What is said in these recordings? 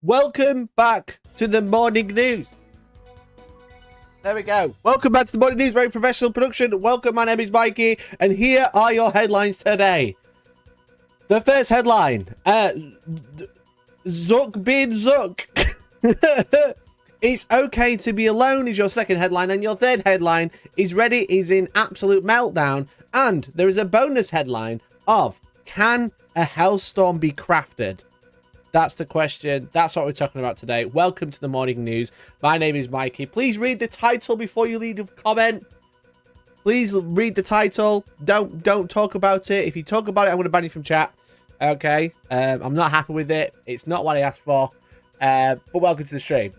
Welcome back to the morning news. There we go. Welcome back to the morning news. Very professional production. Welcome, my name is Mikey, and here are your headlines today. The first headline. Zuck bin Zuck. It's okay to be alone is your second headline, and your third headline is Reddit is in absolute meltdown, and there is a bonus headline of can a Hellstorm be crafted? That's the question. That's what we're talking about today. Welcome to the morning news. My name is Mikey. Please read the title before you leave a comment. Please read the title. Don't talk about it. If you talk about it, I'm going to ban you from chat. Okay. I'm not happy with it. It's not what I asked for. But welcome to the stream.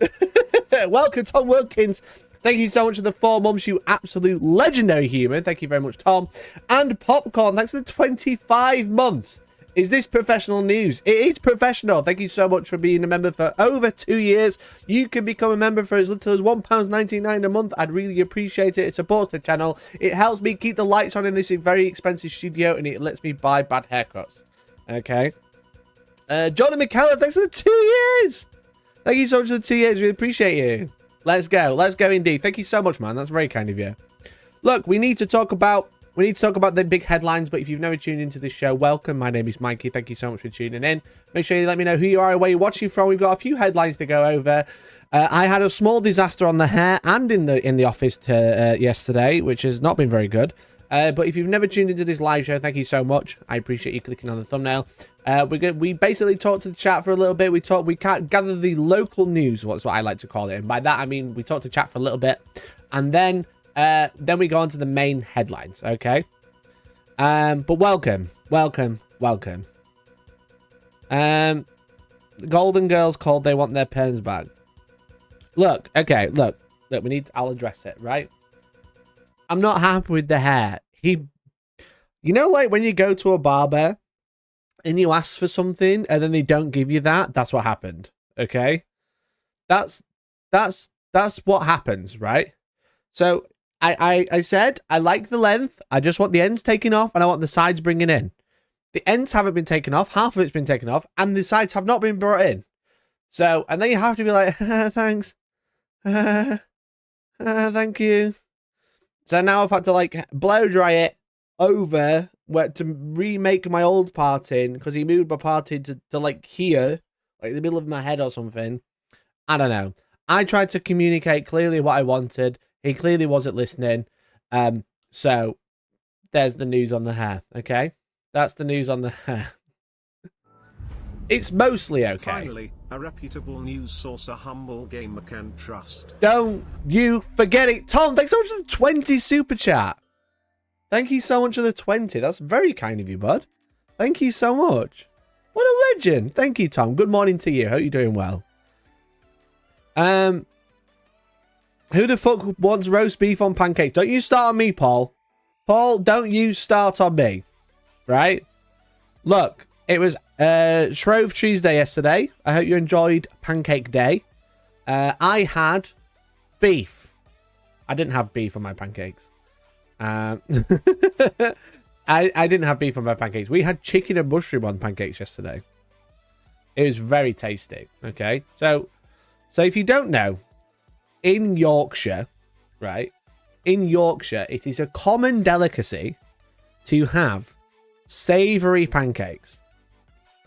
Welcome, Tom Wilkins. Thank you so much for the 4 months, you absolute legendary human. Thank you very much, Tom. And Popcorn, thanks for the 25 months. Is this professional news? It is professional. Thank you so much for being a member for over 2 years. You can become a member for as little as £1.99 a month. I'd really appreciate it. It supports the channel. It helps me keep the lights on in this very expensive studio, and it lets me buy bad haircuts. Okay. John and Michaela, thanks for the 2 years. Thank you so much for the 2 years. We appreciate you. Let's go. Let's go indeed. Thank you so much, man. That's very kind of you. Look, we need to talk about the big headlines, but if you've never tuned into this show, welcome. My name is Mikey. Thank you so much for tuning in. Make sure you let me know who you are and where you're watching from. We've got a few headlines to go over. I had a small disaster on the hair and in the office yesterday, which has not been very good. But if you've never tuned into this live show, thank you so much. I appreciate you clicking on the thumbnail. We basically talked to the chat for a little bit. We can't gather the local news. What's what I like to call it. And by that I mean we talked to chat for a little bit, and then we go on to the main headlines. Okay. But welcome. The Golden Girls called. They want their pens back. Look. Okay. Look. I'll address it. Right. I'm not happy with the hair. You know, like when you go to a barber and you ask for something and then they don't give you that. That's what happened. Okay. That's what happens, right? So I said I like the length. I just want the ends taken off and I want the sides bringing in. The ends haven't been taken off. Half of it's been taken off and the sides have not been brought in. So, and then you have to be like, thanks. Thank you. So now I've had to like blow dry it over to remake my old part in because he moved my part in to like here, like the middle of my head or something. I don't know. I tried to communicate clearly what I wanted. He clearly wasn't listening. So there's the news on the hair. Okay, that's the news on the hair. It's mostly okay. Finally, a reputable news source a humble gamer can trust. Don't you forget it. Tom, thanks so much for the 20 super chat. Thank you so much for the 20. That's very kind of you, bud. Thank you so much. What a legend. Thank you, Tom. Good morning to you. Hope you're doing well. Who the fuck wants roast beef on pancakes? Don't you start on me, Paul. Paul, don't you start on me. Right? Look, it was Shrove Tuesday yesterday. I hope you enjoyed Pancake Day. I had beef. I didn't have beef on my pancakes. I didn't have beef on my pancakes. We had chicken and mushroom on pancakes yesterday. It was very tasty. Okay, so if you don't know, in Yorkshire, right? In Yorkshire, it is a common delicacy to have savoury pancakes.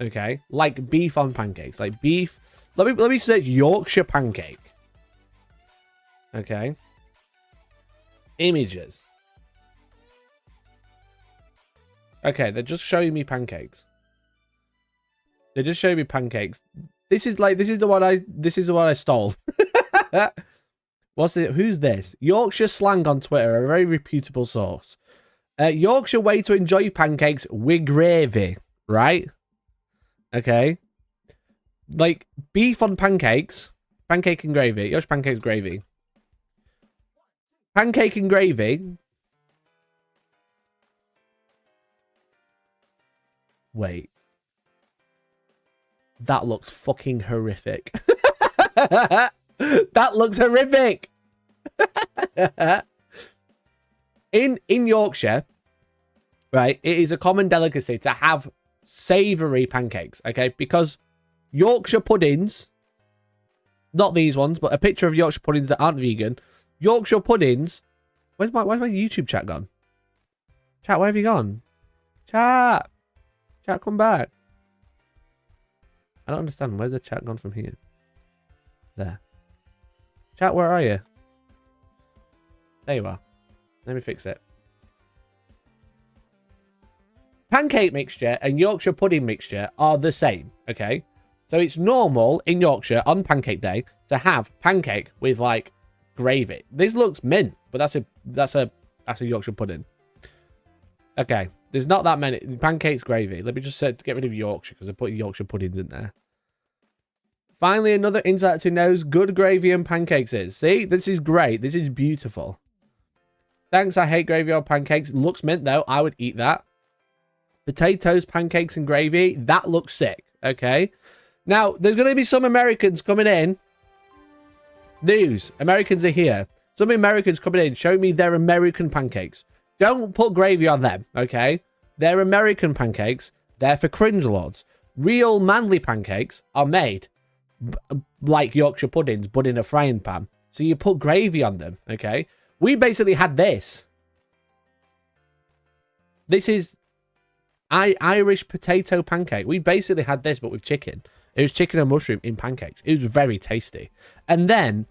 Okay, like beef on pancakes, like beef. Let me search Yorkshire pancake. Okay. Images. Okay, they're just showing me pancakes. They're just showing me pancakes. This is the one I stole. What's it? Who's this? Yorkshire Slang on Twitter, a very reputable source. Yorkshire way to enjoy pancakes with gravy, right? Okay. Like beef on pancakes, pancake and gravy. Yorkshire pancakes gravy. Pancake and gravy. Wait. That looks fucking horrific. That looks horrific. In Yorkshire, right, it is a common delicacy to have savoury pancakes, okay? Because Yorkshire puddings Not these ones, but a picture of Yorkshire puddings that aren't vegan. Yorkshire puddings. Where's my YouTube chat gone? Chat, where have you gone? Chat, come back. I don't understand. Where's the chat gone from here? There. Chat, where are you? There you are. Let me fix it. Pancake mixture and Yorkshire pudding mixture are the same, okay? So it's normal in Yorkshire on Pancake Day to have pancake with like gravy. This looks mint, but that's a Yorkshire pudding. Okay, there's not that many pancakes gravy. Let me just get rid of Yorkshire because I put Yorkshire puddings in there. Finally, another insider who knows good gravy and pancakes is. See, this is great. This is beautiful. Thanks. I hate gravy on pancakes. Looks mint though. I would eat that. Potatoes, pancakes, and gravy. That looks sick. Okay. Now, there's going to be some Americans coming in. News. Americans are here. Some Americans coming in showing me their American pancakes. Don't put gravy on them, okay? They're American pancakes. They're for cringe lords. Real manly pancakes are made like Yorkshire puddings, but in a frying pan. So you put gravy on them, okay? We basically had this. This is Irish potato pancake. We basically had this, but with chicken. It was chicken and mushroom in pancakes. It was very tasty. And then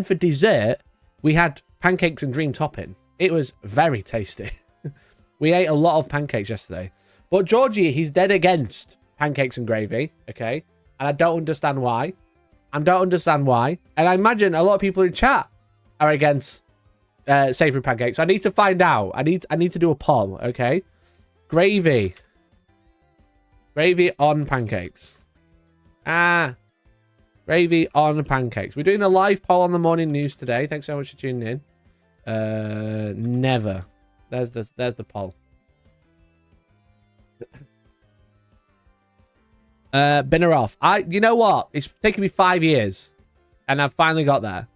for dessert, we had pancakes and dream topping. It was very tasty. We ate a lot of pancakes yesterday. But Georgie, he's dead against pancakes and gravy, okay? And I don't understand why. I don't understand why. And I imagine a lot of people in chat are against savoury pancakes. So I need to find out. I need to do a poll, okay? Gravy. Gravy on pancakes. Gravy on pancakes. We're doing a live poll on the morning news today. Thanks so much for tuning in. Never. There's the poll. Been her off. You know what? It's taken me 5 years, and I've finally got there.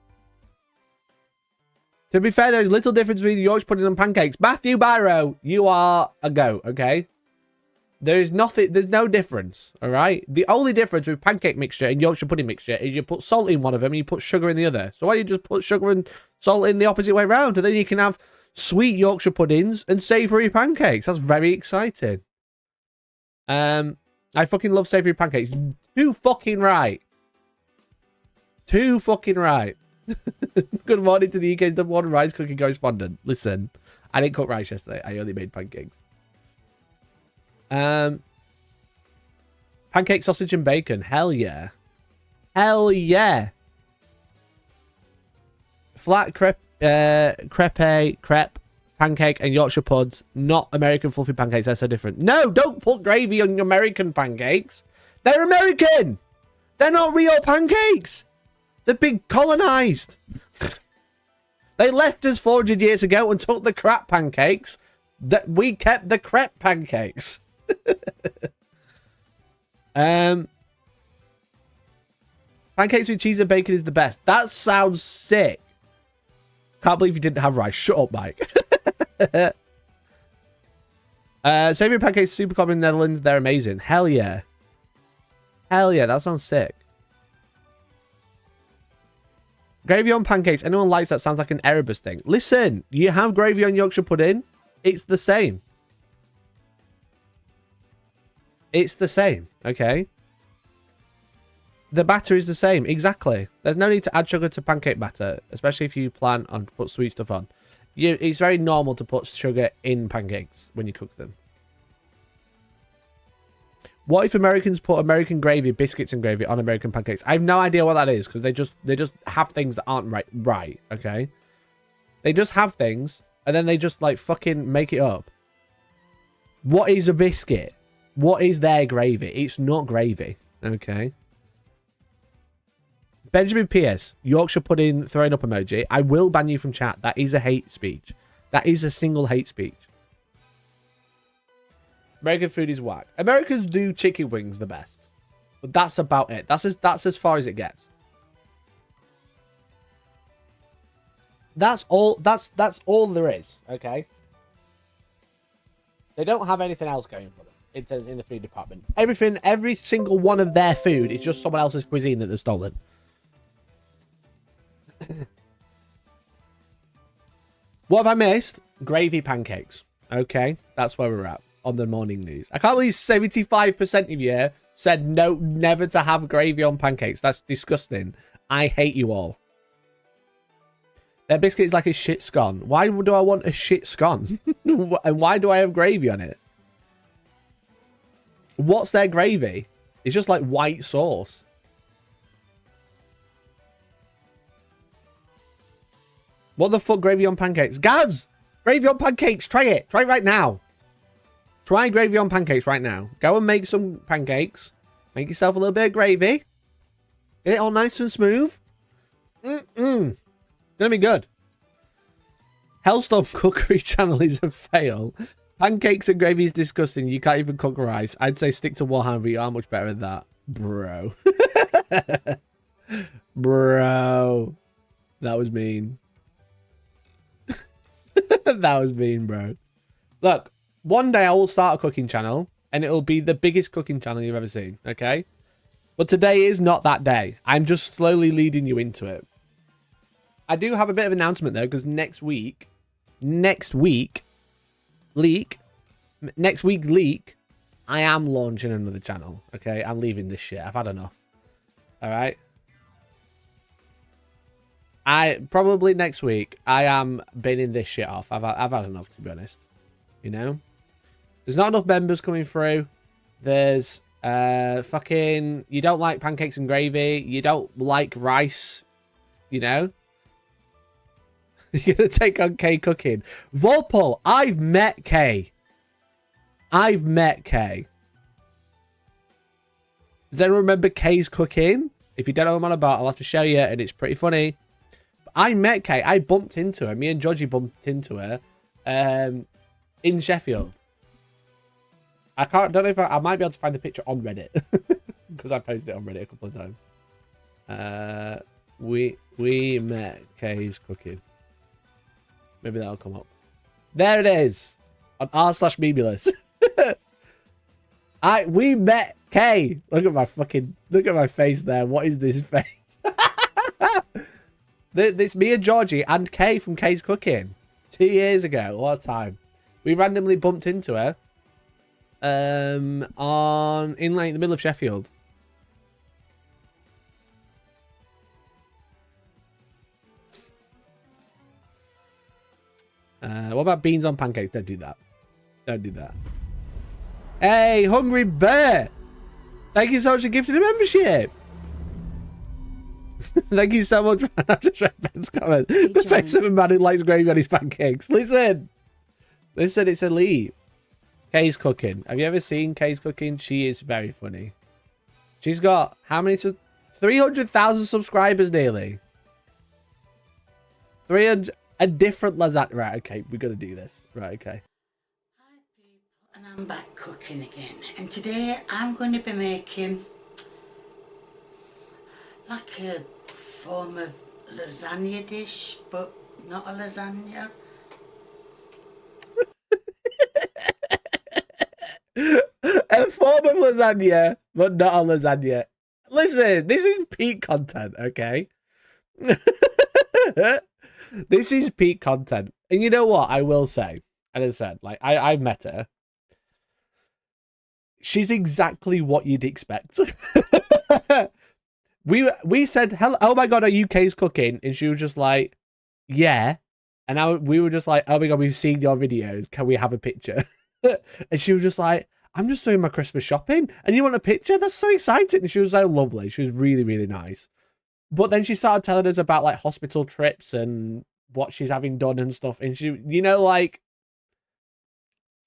To be fair, there's little difference between Yorkshire pudding and pancakes. Matthew Barrow, you are a goat, okay? There's no difference, all right? The only difference with pancake mixture and Yorkshire pudding mixture is you put salt in one of them and you put sugar in the other. So why don't you just put sugar and salt in the opposite way around? And then you can have sweet Yorkshire puddings and savoury pancakes. That's very exciting. I fucking love savoury pancakes. Too fucking right. Too fucking right. Good morning to the UK's #1 rice cooking correspondent. Listen, I didn't cook rice yesterday. I only made pancakes. Pancake, sausage, and bacon. Hell yeah. Hell yeah. Flat crepe, pancake, and Yorkshire puds. Not American fluffy pancakes. They're so different. No, don't put gravy on your American pancakes. They're American. They're not real pancakes. They're big colonized. They left us 400 years ago and took the crap pancakes. That we kept the crepe pancakes. Pancakes with cheese and bacon is the best. That sounds sick. Can't believe you didn't have rice. Shut up, Mike. Savoury pancakes super common in the Netherlands. They're amazing. Hell yeah. Hell yeah. That sounds sick. Gravy on pancakes. Anyone likes that? Sounds like an Erebus thing. Listen, you have gravy on Yorkshire pudding. It's the same. It's the same, okay? The batter is the same, exactly. There's no need to add sugar to pancake batter, especially if you plan on put sweet stuff on. It's very normal to put sugar in pancakes when you cook them. What if Americans put American gravy, biscuits and gravy on American pancakes? I have no idea what that is, because they just have things that aren't right, okay? They just have things, and then they just like fucking make it up. What is a biscuit? What is their gravy? It's not gravy, okay? Benjamin P.S. Yorkshire pudding throwing up emoji. I will ban you from chat. That is a hate speech. That is a single hate speech. American food is whack. Americans do chicken wings the best. But that's about it. That's as far as it gets. That's all there is, okay? They don't have anything else going for them in the food department. Every single one of their food is just someone else's cuisine that they've stolen. What have I missed? Gravy pancakes. Okay, that's where we're at on the morning news. I can't believe 75% of you said no, never to have gravy on pancakes. That's disgusting. I hate you all. Their biscuit is like a shit scone. Why do I want a shit scone? And why do I have gravy on it? What's their gravy? It's just like white sauce. What the fuck, gravy on pancakes? Gaz! Gravy on pancakes! Try it! Try it right now. Try gravy on pancakes right now. Go and make some pancakes. Make yourself a little bit of gravy. Get it all nice and smooth. Gonna be good. Hellstorm cookery channel is a fail. Pancakes and gravy is disgusting. You can't even cook rice. I'd say stick to Warhammer. You are much better at that. Bro. Bro. That was mean. That was mean, bro. Look, one day I will start a cooking channel and it'll be the biggest cooking channel you've ever seen, okay? But today is not that day. I'm just slowly leading you into it. I do have a bit of an announcement though, because next week leak, I am launching another channel, okay? I'm leaving this shit. I've had enough. All right? Probably next week, I am binning this shit off. I've had enough, to be honest. You know? There's not enough members coming through. There's fucking... You don't like pancakes and gravy. You don't like rice. You know? You're going to take on Kay cooking. Vorpal, I've met Kay. I've met Kay. Does anyone remember Kay's cooking? If you don't know what I'm on about, I'll have to show you, and it's pretty funny. I met Kay. I bumped into her. Me and Georgie bumped into her in Sheffield. Don't know if I might be able to find the picture on Reddit because I posted it on Reddit a couple of times. We met Kay's cooking. Maybe that'll come up. There it is on r/Memeulous. We met Kay. Look at my face there. What is this face? It's me and Georgie and Kay from Kay's Cooking 2 years ago. What a time. We randomly bumped into her in like the middle of Sheffield. What about beans on pancakes? Don't do that. Don't do that. Hey, Hungry Bear! Thank you so much for gifting a membership. Thank you so much. I just read Ben's comment. The face of a man who likes gravy on his pancakes. Listen, it's elite. Kay's Cooking. Have you ever seen Kay's Cooking? She is very funny. She's got how many? 300,000 subscribers nearly. 300. A different lasagna. Right, okay, we're going to do this. Right, okay. Hi people, and I'm back cooking again. And today I'm going to be making like a form of lasagna dish, but not a lasagna. A form of lasagna, but not a lasagna. Listen, this is peak content, okay? This is peak content. And you know what? I will say, and I said, like, I've met her. She's exactly what you'd expect. We said, hello, oh my God, are you Kay's Cooking? And she was just like, yeah. And we were just like, oh my God, we've seen your videos. Can we have a picture? And she was just like, I'm just doing my Christmas shopping. And you want a picture? That's so exciting. And she was so lovely. She was really, really nice. But then she started telling us about like hospital trips and what she's having done and stuff. And she, you know, like,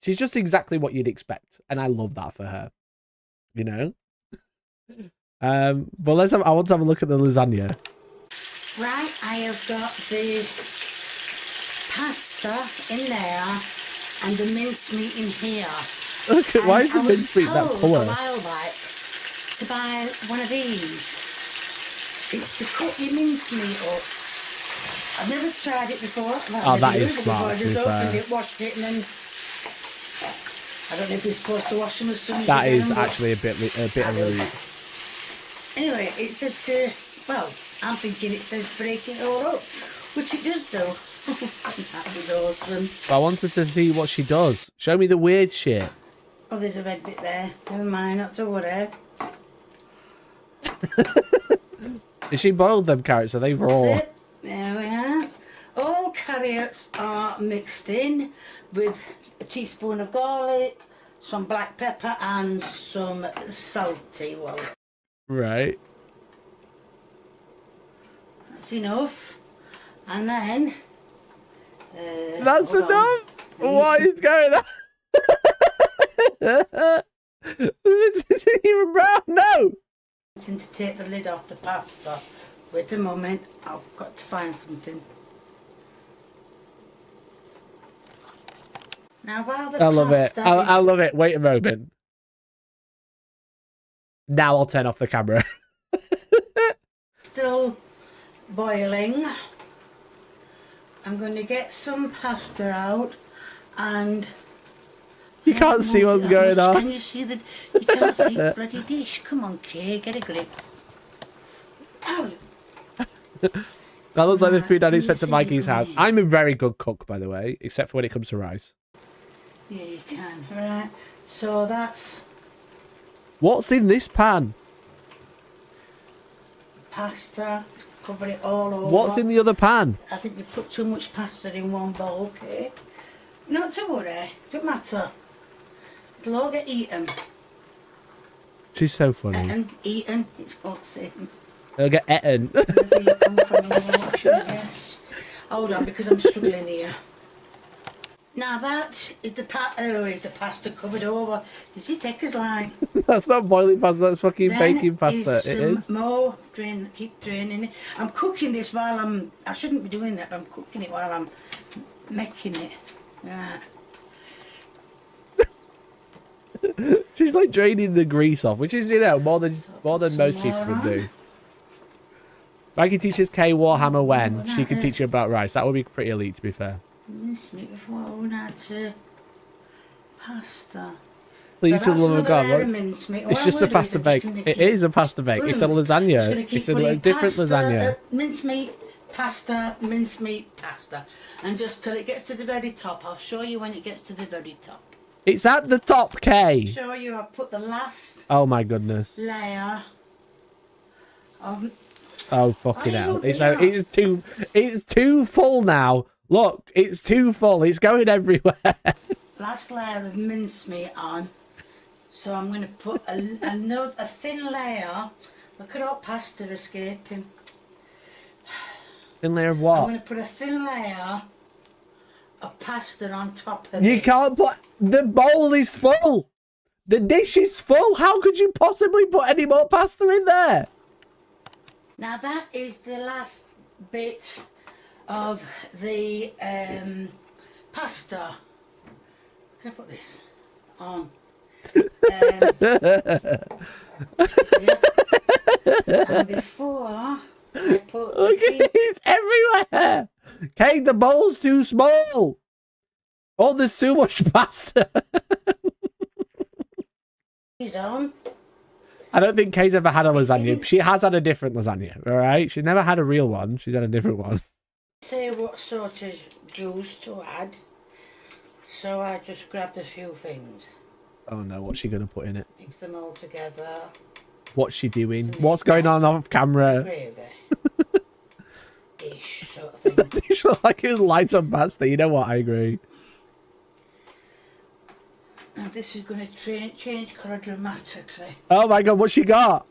she's just exactly what you'd expect. And I love that for her, you know? But I want to have a look at the lasagna. Right, I have got the pasta in there and the mincemeat in here. Look at, why is the mincemeat that colour? I was told a while back to buy one of these. It's to cut your mincemeat up. I've never tried it before. Oh, that is smart. I just opened it, washed it, and then I don't know if you're supposed to wash them as soon as that you is them, actually a bit of a leak. Anyway, it said to Well, I'm thinking it says break it all up, which it does do. That was awesome. I wanted to see what she does. Show me the weird shit. Oh, there's a red bit there. Never mind, not to worry. Is she boiled them carrots? Are they raw? There we are. All carrots are mixed in with a teaspoon of garlic, some black pepper and some salty one. Right. That's enough. And then... That's enough? What is going on? This isn't even brown, no! To take the lid off the pasta. Wait a moment, I've got to find something. Now while the I love it. pasta I love it. Wait a moment. Now I'll turn off the camera. still boiling, I'm going to get some pasta out and... You can't see what's going on. Can you see the... You can't see the bloody dish. Come on, Kay, get a grip. Ow. That looks like the food I expect at Mikey's house. I'm a very good cook, by the way, except for when it comes to rice. Yeah, you can. Right. So that's... What's in this pan? Pasta. Cover it all over. What's in the other pan? I think you put too much pasta in one bowl, Kay. Not to worry. Don't matter. It'll all get eaten. She's so funny. And eaten. It's called same. It'll get eaten. Wherever you come from in the watch, I guess. Hold on, because I'm struggling here. Now that is the pasta covered over. Is it take us like? That's not boiling pasta, that's fucking baking pasta. Is It is. more keep draining it. I'm cooking this while I shouldn't be doing that, but I'm cooking it while I'm making it. Right. She's like draining the grease off, which is, you know, more than most people would do. If I can teach this Kay Warhammer when, she can teach you about rice. That would be pretty elite, to be fair. Mincemeat before I went out to pasta. Please, so love of God, look. It's just a pasta bake. It is a pasta bake. It's a lasagna. It's a different lasagna. Mincemeat, pasta, and just till it gets to the very top. I'll show you when it gets to the very top. It's at the top, Kay. Show you. I've put the last. Oh my goodness. Layer of. Oh fucking hell! It's too full now. Look, it's too full. It's going everywhere. Last layer of mincemeat on. So I'm going to put a thin layer. Look at all pasta escaping. Thin layer of what? I'm going to put a thin layer of pasta on top of it. You can't put... The bowl is full. The dish is full. How could you possibly put any more pasta in there? Now that is the last bit of the pasta. Can I put this on? Yeah. And before I put Look, it's everywhere. Kate, the bowl's too small. Oh, there's too much pasta. He's on. I don't think Kate's ever had a lasagna. She has had a different lasagna, all right? She's never had a real one. She's had a different one. Say what sort of juice to add. So I just grabbed a few things. Oh no, what's she going to put in it? Mix them all together. What's she doing? What's going on off camera? Gravy. Ish sort of thing. She looks like it was lights on pasta. You know what? I agree. Now this is going to change colour dramatically. Oh my god, what she got?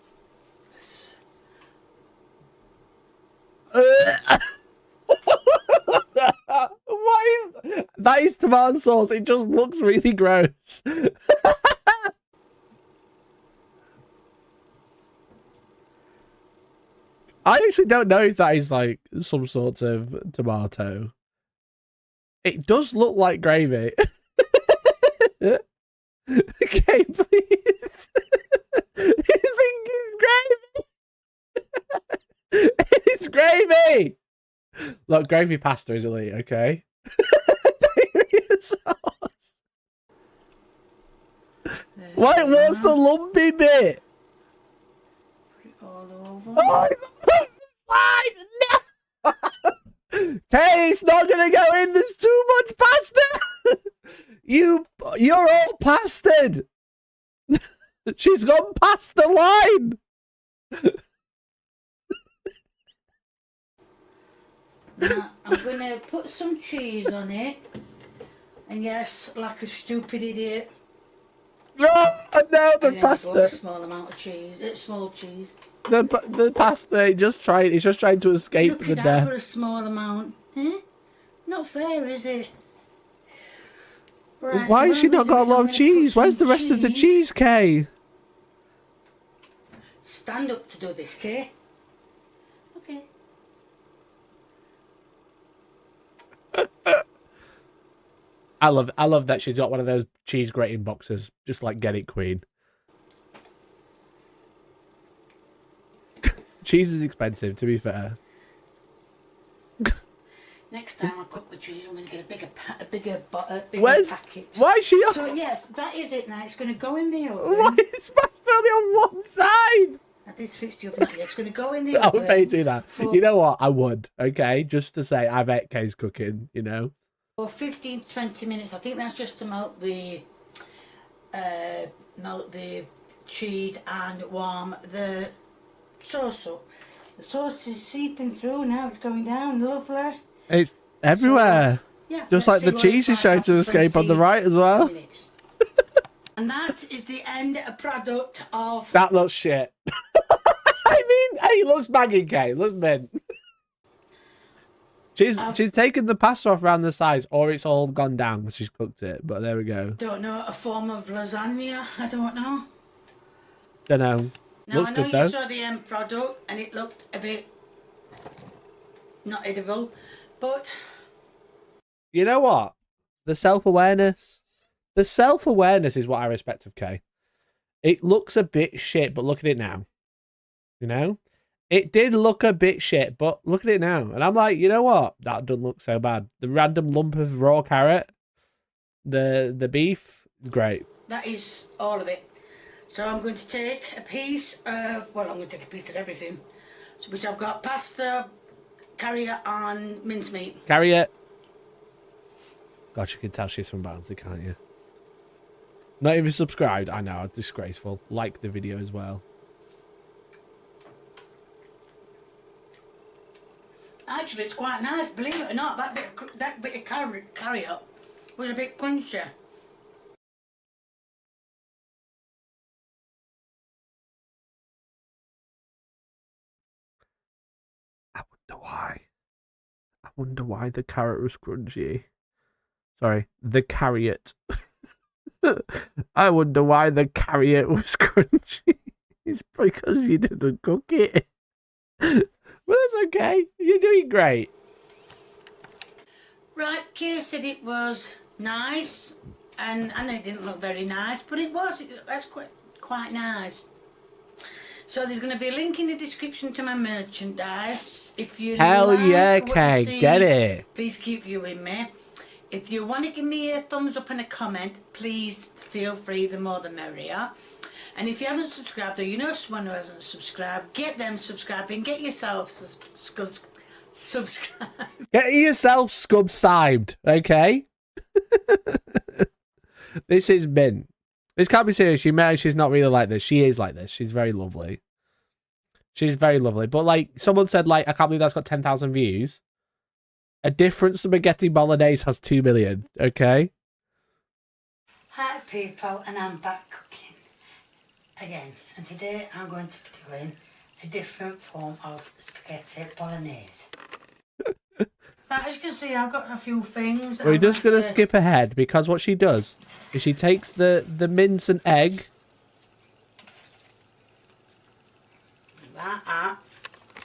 What is that? Is tomato sauce. It just looks really gross. I actually don't know if that is like some sort of tomato. It does look like gravy. Okay, please. You think it's gravy? It's gravy. Look, gravy pasta is elite, okay? Diarrhea sauce. What's the lumpy bit? Put it all over. Oh, Hey, it's not gonna go in. There's too much pasta. You're all plastered. She's gone past the line. Now, I'm going to put some cheese on it. And yes, like a stupid idiot. No, no, the A pasta. small amount of cheese. It's small cheese. The pasta. He's just trying to escape Look the at that death. for a small amount. Eh? Not fair, is it? Right, Why so has she not got a lot of cheese? Where's the rest of the cheese, Kay? Stand up to do this, Kay. Okay. I love that she's got one of those cheese grating boxes. Just like, get it, Queen. Cheese is expensive, to be fair. Next time I cook with cheese, I'm going to get a bigger packet. Why is she on? So yes, that is it now. It's going to go in the oven. Why is pasta only on one side? I did switch the oven. It's going to go in the I oven. would pay to do that. You know what? I would. Okay, just to say I've ate Kay's cooking. You know. For 15 to 20 minutes. I think that's just to melt the cheese and warm the sauce up. The sauce is seeping through now. It's going down. Lovely. It's everywhere. So, yeah, Just like the cheese is trying to escape on the right as well. And that is the end product of... That looks shit. I mean, hey, it looks banging, Kay. It looks mint. She's taken the pasta off around the sides, or it's all gone down when she's cooked it. But there we go. Don't know, a form of lasagna. I don't know. Don't know. Now, Looks I know good though. you saw the end product, and it looked a bit not edible, but You know what? The self-awareness. The self-awareness is what I respect of Kay. It looks a bit shit, but look at it now. You know? It did look a bit shit, but look at it now. And I'm like, you know what? That doesn't look so bad. The random lump of raw carrot, the beef, great. that is all of it. So I'm going to take a piece of, well, I'm going to take a piece of everything. So which I've got pasta, carrot and mincemeat. Carry it. God, you can tell she's from Barnsley, can't you? Not even subscribed. I know, disgraceful. Like the video as well. Actually, it's quite nice, believe it or not. That bit of carrot was a bit crunchy. I wonder why. I wonder why the carrot was crunchy. Sorry, the carrot. I wonder why the carrot was crunchy. It's because you didn't cook it. But that's okay. You're doing great. Right, Keir said it was nice, and I know it didn't look very nice, but it was. That's quite nice. So there's going to be a link in the description to my merchandise. If you Hell like yeah, what you Kay, see, get it. please keep viewing me. If you want to give me a thumbs up and a comment, please feel free. The more the merrier. And if you haven't subscribed, or you know someone who hasn't subscribed, get them subscribing. Get yourself subscribe. Get yourself scub-sibed, okay? This is mint. This can't be serious. She's not really like this. She is like this. She's very lovely. She's very lovely. But, like, someone said, like, I can't believe that's got 10,000 views. A different spaghetti bolognese has 2 million, okay? Hi people, and I'm back cooking again. And today I'm going to be doing a different form of spaghetti bolognese. Right, as you can see, I've got a few things. We're just going to skip ahead, because what she does is she takes the mince and egg.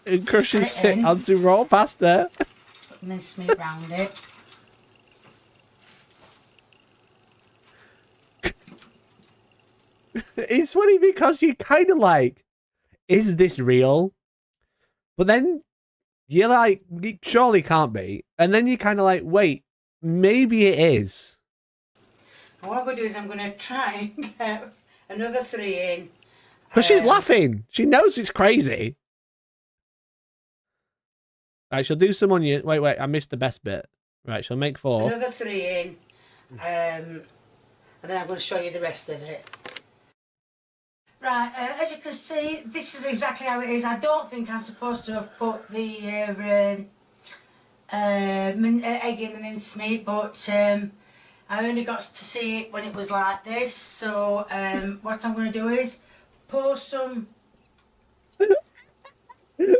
And crushes it onto raw pasta. Put mincemeat round it. It's funny because you kind of like, is this real? But then you're like, it surely can't be. And then you kind of like, wait, maybe it is. And what I'm going to do is I'm going to try and get another 3 in. But she's laughing. She knows it's crazy. Right, she'll do some onion. Wait, I missed the best bit. Right, she'll make 4. Another 3 in. And then I'm going to show you the rest of it. Right, as you can see, this is exactly how it is. I don't think I'm supposed to have put the egg in the mincemeat, but I only got to see it when it was like this. So what I'm going to do is pour some... Oh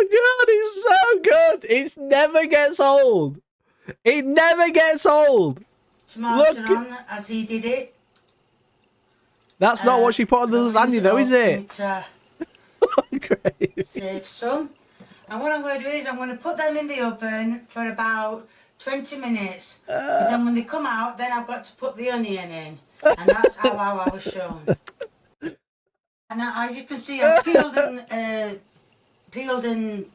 God, it's so good. It never gets old. It never gets old. Tomato on as he did it. That's not what she put on the lasagna, though, is it? Great. Save some. And what I'm going to do is I'm going to put them in the oven for about 20 minutes. But then when they come out, then I've got to put the onion in. And that's how I was shown. And now, as you can see, I've peeled and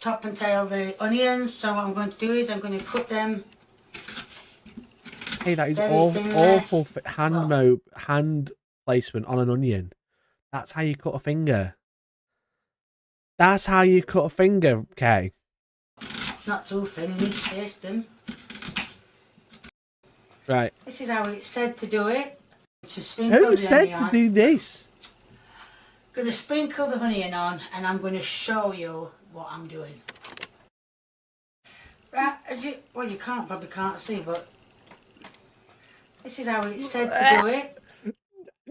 top and tail the onions. So what I'm going to do is I'm going to cut them. Hey, that is awful hand placement on an onion. That's how you cut a finger. That's how you cut a finger, okay? Not too thin, you need to taste them. Right. This is how it's said to do it. To sprinkle Who said to do this? I'm going to sprinkle the onion on and I'm going to show you what I'm doing. Right, you probably can't see, but this is how it's said to do it.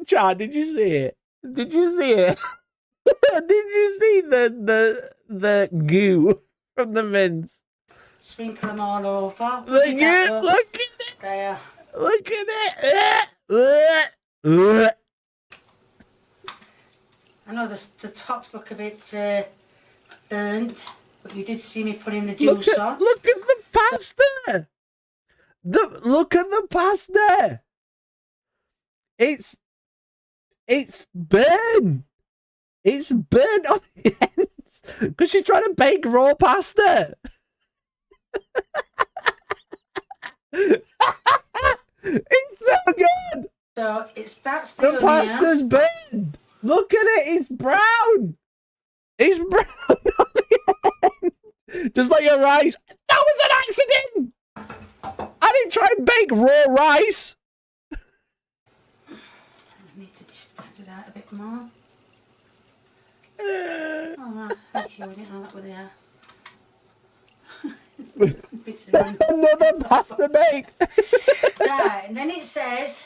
Chad, did you see it? Did you see it? Did you see the goo from the mince? Sprinkle them all over. Look at it! There. Look at it! I know the tops look a bit burnt, but you did see me putting the juice on. Look at the pasta! Look at the pasta! It's burnt! It's burnt on the ends! Because she's trying to bake raw pasta! It's so good! So that's the onion. Pasta's burnt! Look at it, it's brown! It's brown on the end! Just like your rice. That was an accident! I didn't try and bake raw rice! I need to be spread it out a bit more. Oh, right. Thank you, I didn't know that were there. That's another pasta baked! Right, and then it says...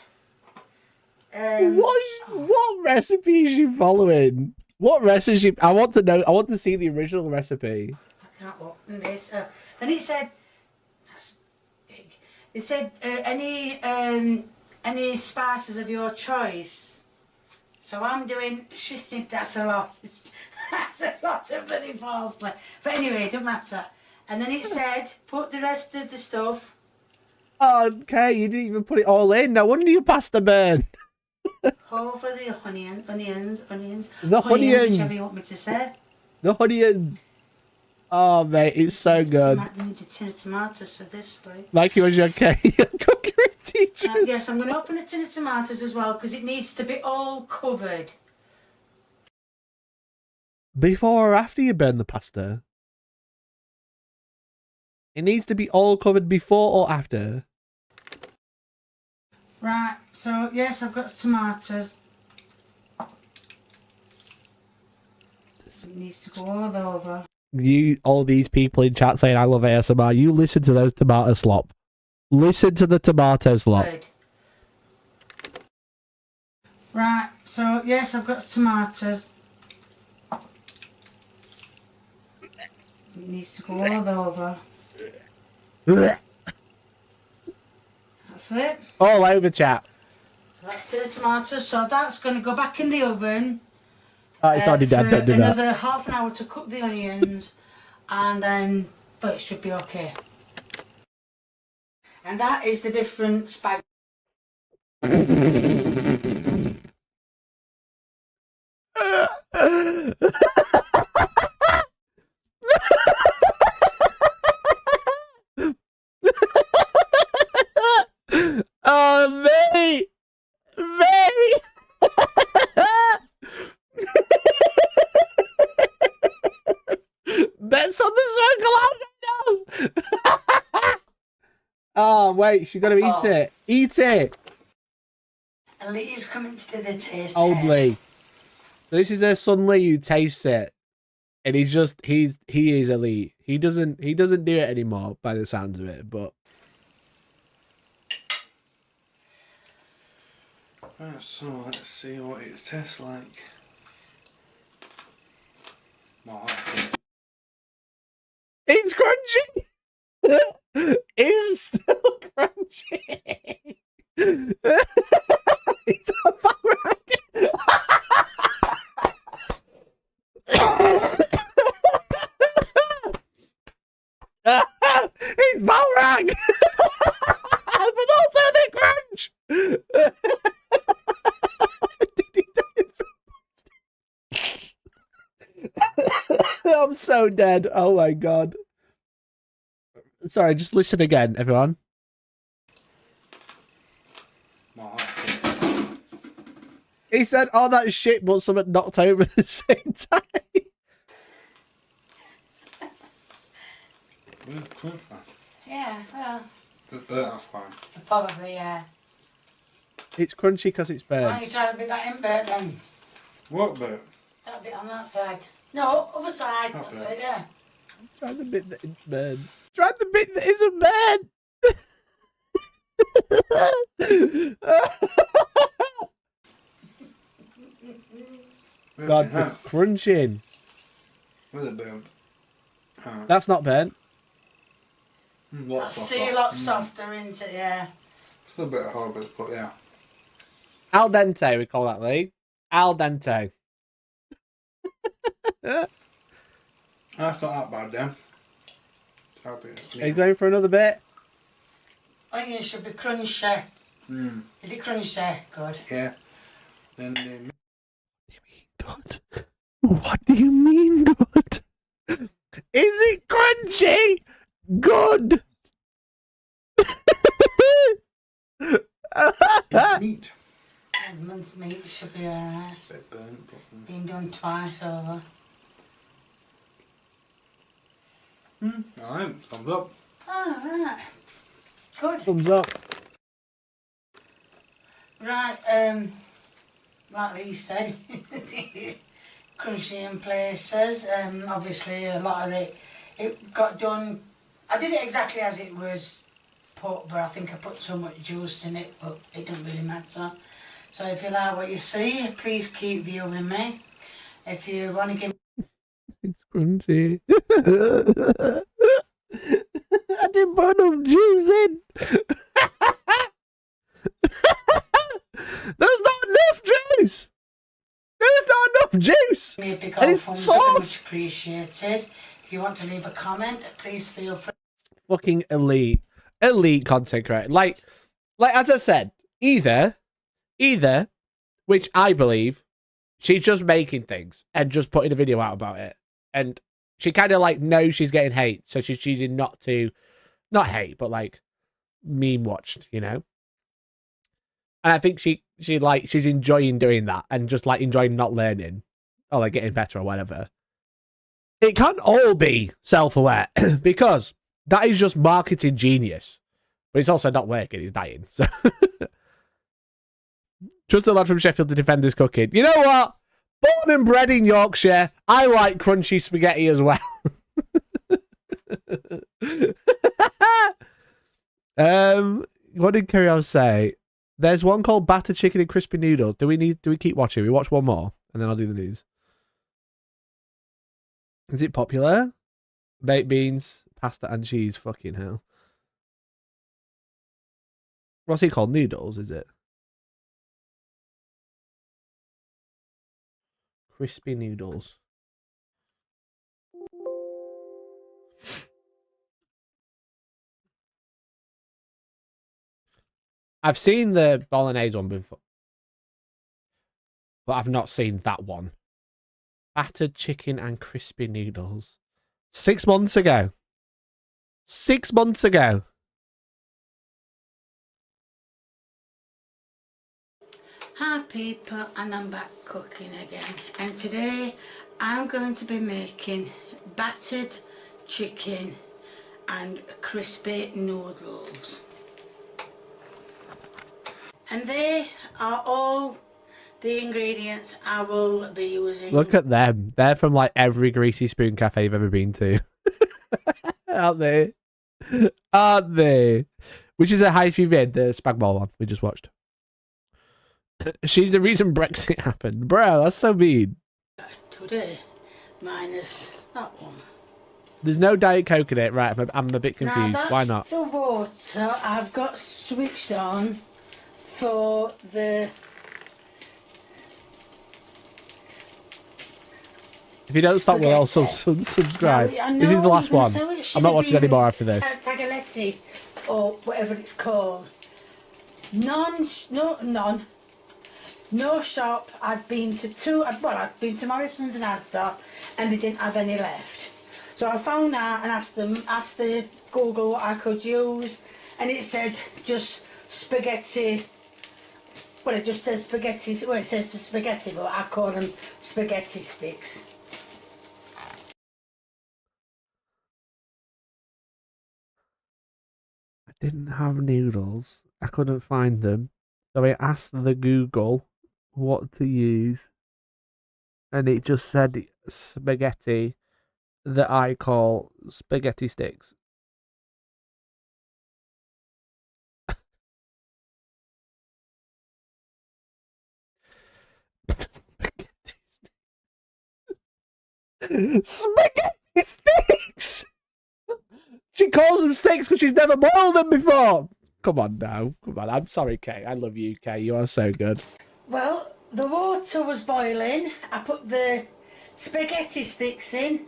what recipe is she following? What recipe? I want to know. I want to see the original recipe. I can't open this. Then it said, that's big. It said any spices of your choice. So I'm doing. That's a lot. That's a lot of bloody parsley. But anyway, it doesn't matter. And then it said, put the rest of the stuff. Okay, you didn't even put it all in. No wonder your pasta burned. Over the onions. The onions. Whichever you want me to say. The onions. Oh, mate, it's so good. I need a tin of tomatoes for this, like. Mikey, was you okay? Cookery teachers. Yes, I'm going to open a tin of tomatoes as well because it needs to be all covered. Before or after you burn the pasta? It needs to be all covered before or after? Right, so yes, I've got tomatoes. It needs to go all over. All these people in chat saying I love ASMR, you listen to those tomato slop. Listen to the tomato slop. Good. Right, so yes, I've got tomatoes. It needs to go all over. That's it. All over, chat. So that's the tomatoes. So that's going to go back in the oven. Oh, it's already done. Don't do that. Another half an hour to cook the onions, and then, but it should be okay. And that is the different spaghetti. Oh, mate! Mate! works on the circle. No. Oh, wait. She's got to eat it. Eat it. And Lee's coming to do the taste Oh, test. Lee. This is her son Lee who tastes it. And he is elite. He doesn't do it anymore by the sounds of it, but Right, so let's see what it tastes like. Well, it's crunchy. It's still crunchy. It's a boomerang. It's boomerang. But also the crunch. I'm so dead. Oh my god. Sorry, just listen again, everyone. well, He said all that shit, but something knocked over at the same time. Yeah, well, but that's fine. probably, yeah. It's crunchy because it's Why burnt. don't you try to be that in bit then? What bit? That bit on that side. No, other side. That That's bit. it, yeah. Try the bit that isn't burnt. Try the bit that isn't burnt. God, the crunching. With a bit. That's not burnt. I see a lot softer, isn't it? Yeah. It's a little bit hard, but yeah. Al dente, we call that, Lee. Al dente. That's not that bad then. Are you going for another bit? Onion should be crunchy. Mm. Is it crunchy? Good. Yeah. Then Good. What do you mean good? Is it crunchy? Good. meat. Minced meat should be alright. Say burnt, but Been done twice over. alright, thumbs up. Oh, right. Good. Thumbs up. Right, like Lee said, it's crunchy in places. Obviously, a lot of it got done. I did it exactly as it was put, but I think I put so much juice in it, but it doesn't really matter. So if you like what you see, please keep viewing me. If you want to give It's crunchy. I didn't put enough juice in. There's not enough juice. There's not enough juice. me a big And old it's thumbs up, sauce. much appreciated. If you want to leave a comment, please feel free. Fucking elite content creator. Like as I said, either, which I believe, she's just making things and just putting a video out about it, and she kind of like knows she's getting hate, so she's choosing not hate, but like meme watched, you know. And I think she's enjoying doing that and just like enjoying not learning or like getting better or whatever. It can't all be self-aware because that is just marketing genius. But it's also not working, he's dying. So just a lad from Sheffield to defend his cooking. You know what? Born and bred in Yorkshire, I like crunchy spaghetti as well. What did Kerry say? There's one called Battered Chicken and Crispy Noodles. Do we keep watching? We watch one more and then I'll do the news. Is it popular? Baked beans, pasta and cheese. Fucking hell. What's he called? Noodles, is it? Crispy noodles. I've seen the bolognese one before, but I've not seen that one. Battered chicken and crispy noodles. 6 months ago. 6 months ago. Hi people, and I'm back cooking again, and today I'm going to be making battered chicken and crispy noodles. And they are all the ingredients I will be using. Look at them. They're from like every Greasy Spoon cafe you've ever been to. Aren't they? Aren't they? Which is a high-fee vid, the Spagball one we just watched. She's the reason Brexit happened. Bro, that's so mean. Today, minus that one. There's no Diet Coke in it. Right, I'm a bit confused. Now that's Why not? the water I've got switched on for the... If you don't stop, we'll all subscribe. This is the last one. I'm not watching any more after this. Tagliatelle, or whatever it's called. No shop. I've been to two. Well, I've been to Morrison's and Asda, and they didn't have any left. So I found out and asked the Google what I could use, and it said just spaghetti. Well, it just says spaghetti. Well, it says spaghetti, but I call them spaghetti sticks. I didn't have noodles. I couldn't find them. So I asked the Google what to use. And it just said spaghetti that I call spaghetti sticks. Spaghetti sticks! She calls them sticks because she's never boiled them before. Come on now. Come on. I'm sorry, Kay. I love you, Kay. You are so good. Well, the water was boiling. I put the spaghetti sticks in,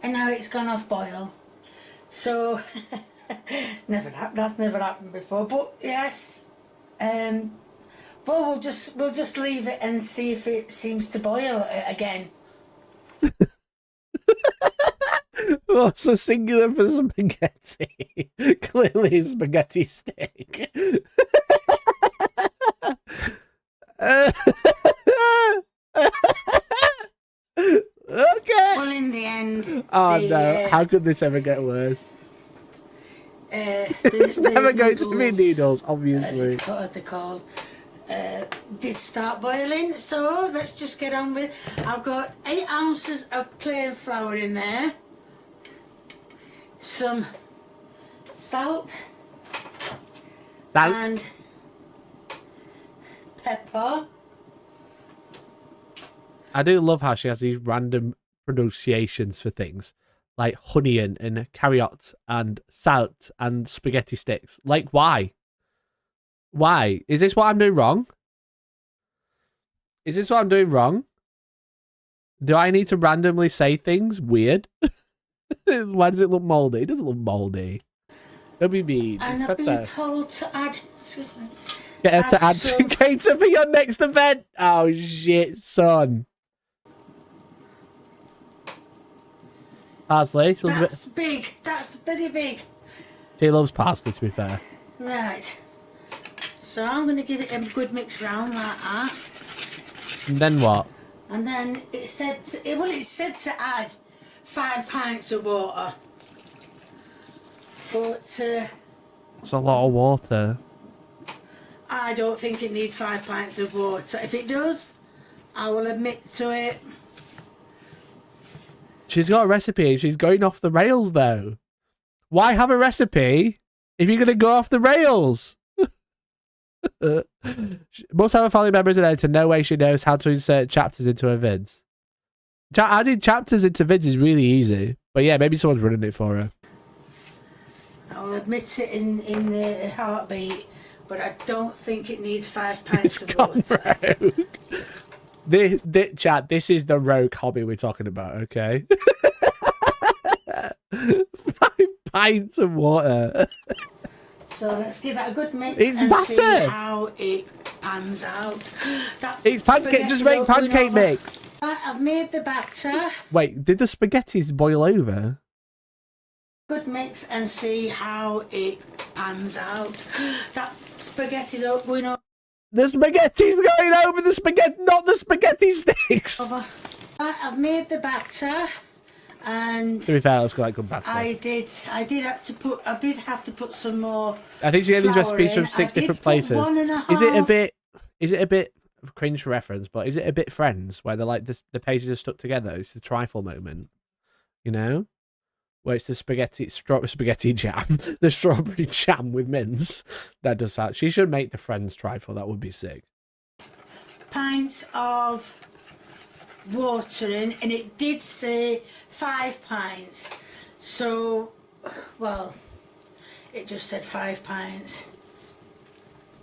and now it's gone off boil. So, that's never happened before. But yes, well, we'll just leave it and see if it seems to boil again. What's the singular for spaghetti? Clearly spaghetti stick. Okay. Well, in the end... Oh no, how could this ever get worse? It's never going to be noodles, obviously. As they're called. Did start boiling, so let's just get on with... I've got 8 ounces of plain flour in there. Some salt. And pepper. I do love how she has these random pronunciations for things. Like honey and carrot and salt and spaghetti sticks. Like, why? Why? Is this what I'm doing wrong? Is this what I'm doing wrong? Do I need to randomly say things weird? Why does it look mouldy? It doesn't look mouldy. Don't be mean. And I've been told to add... Excuse me. Get her to add some cater for your next event. Oh, shit, son. Parsley. That's big. That's very big. She loves parsley, to be fair. Right. So I'm going to give it a good mix round like that. And then what? And then it said to add 5 pints of water. But it's a lot of water. I don't think it needs 5 pints of water. If it does, I will admit to it. She's got a recipe. She's going off the rails, though. Why have a recipe if you're going to go off the rails? Most have a family members in editor. No way she knows how to insert chapters into her vids. Adding chapters into vids is really easy. But yeah, maybe someone's running it for her. I'll admit it in a heartbeat, but I don't think it needs 5 pints of water. Chat, this is the rogue hobby we're talking about, okay? 5 pints of water. So let's give that a good mix see how it pans out. It's pancake. Just make pancake mix. Right, I've made the batter. Wait, did the spaghettis boil over? Good mix and see how it pans out. That spaghetti's going over. The spaghetti's going over the spaghetti, not the spaghetti sticks. Right, I've made the batter And To be fair, let's go like good pasta. I did have to put some more. I think you get these flour recipes from in. 6 I did different put places. 1.5. Is it a bit of cringe reference, but is it a bit Friends where they're like the pages are stuck together? It's the trifle moment, you know, where it's the spaghetti jam, the strawberry jam with mince. That does that. She should make the Friends trifle. That would be sick. Pints of water in, and it did say 5 pints. So, well, it just said 5 pints.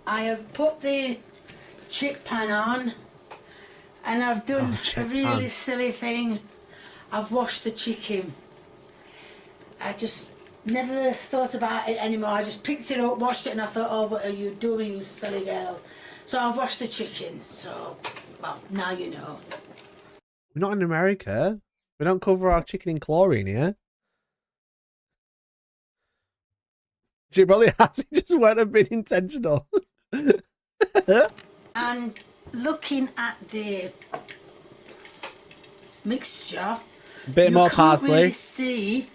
I have put the chip pan on, and I've done a really silly thing. I've washed the chicken. I just never thought about it anymore. I just picked it up, washed it, and I thought, oh, what are you doing, you silly girl? So I've washed the chicken. So, well, now you know. We're not in America. We don't cover our chicken in chlorine here. She probably has. It just won't have been intentional. And looking at the mixture, Bit more parsley. Can't really see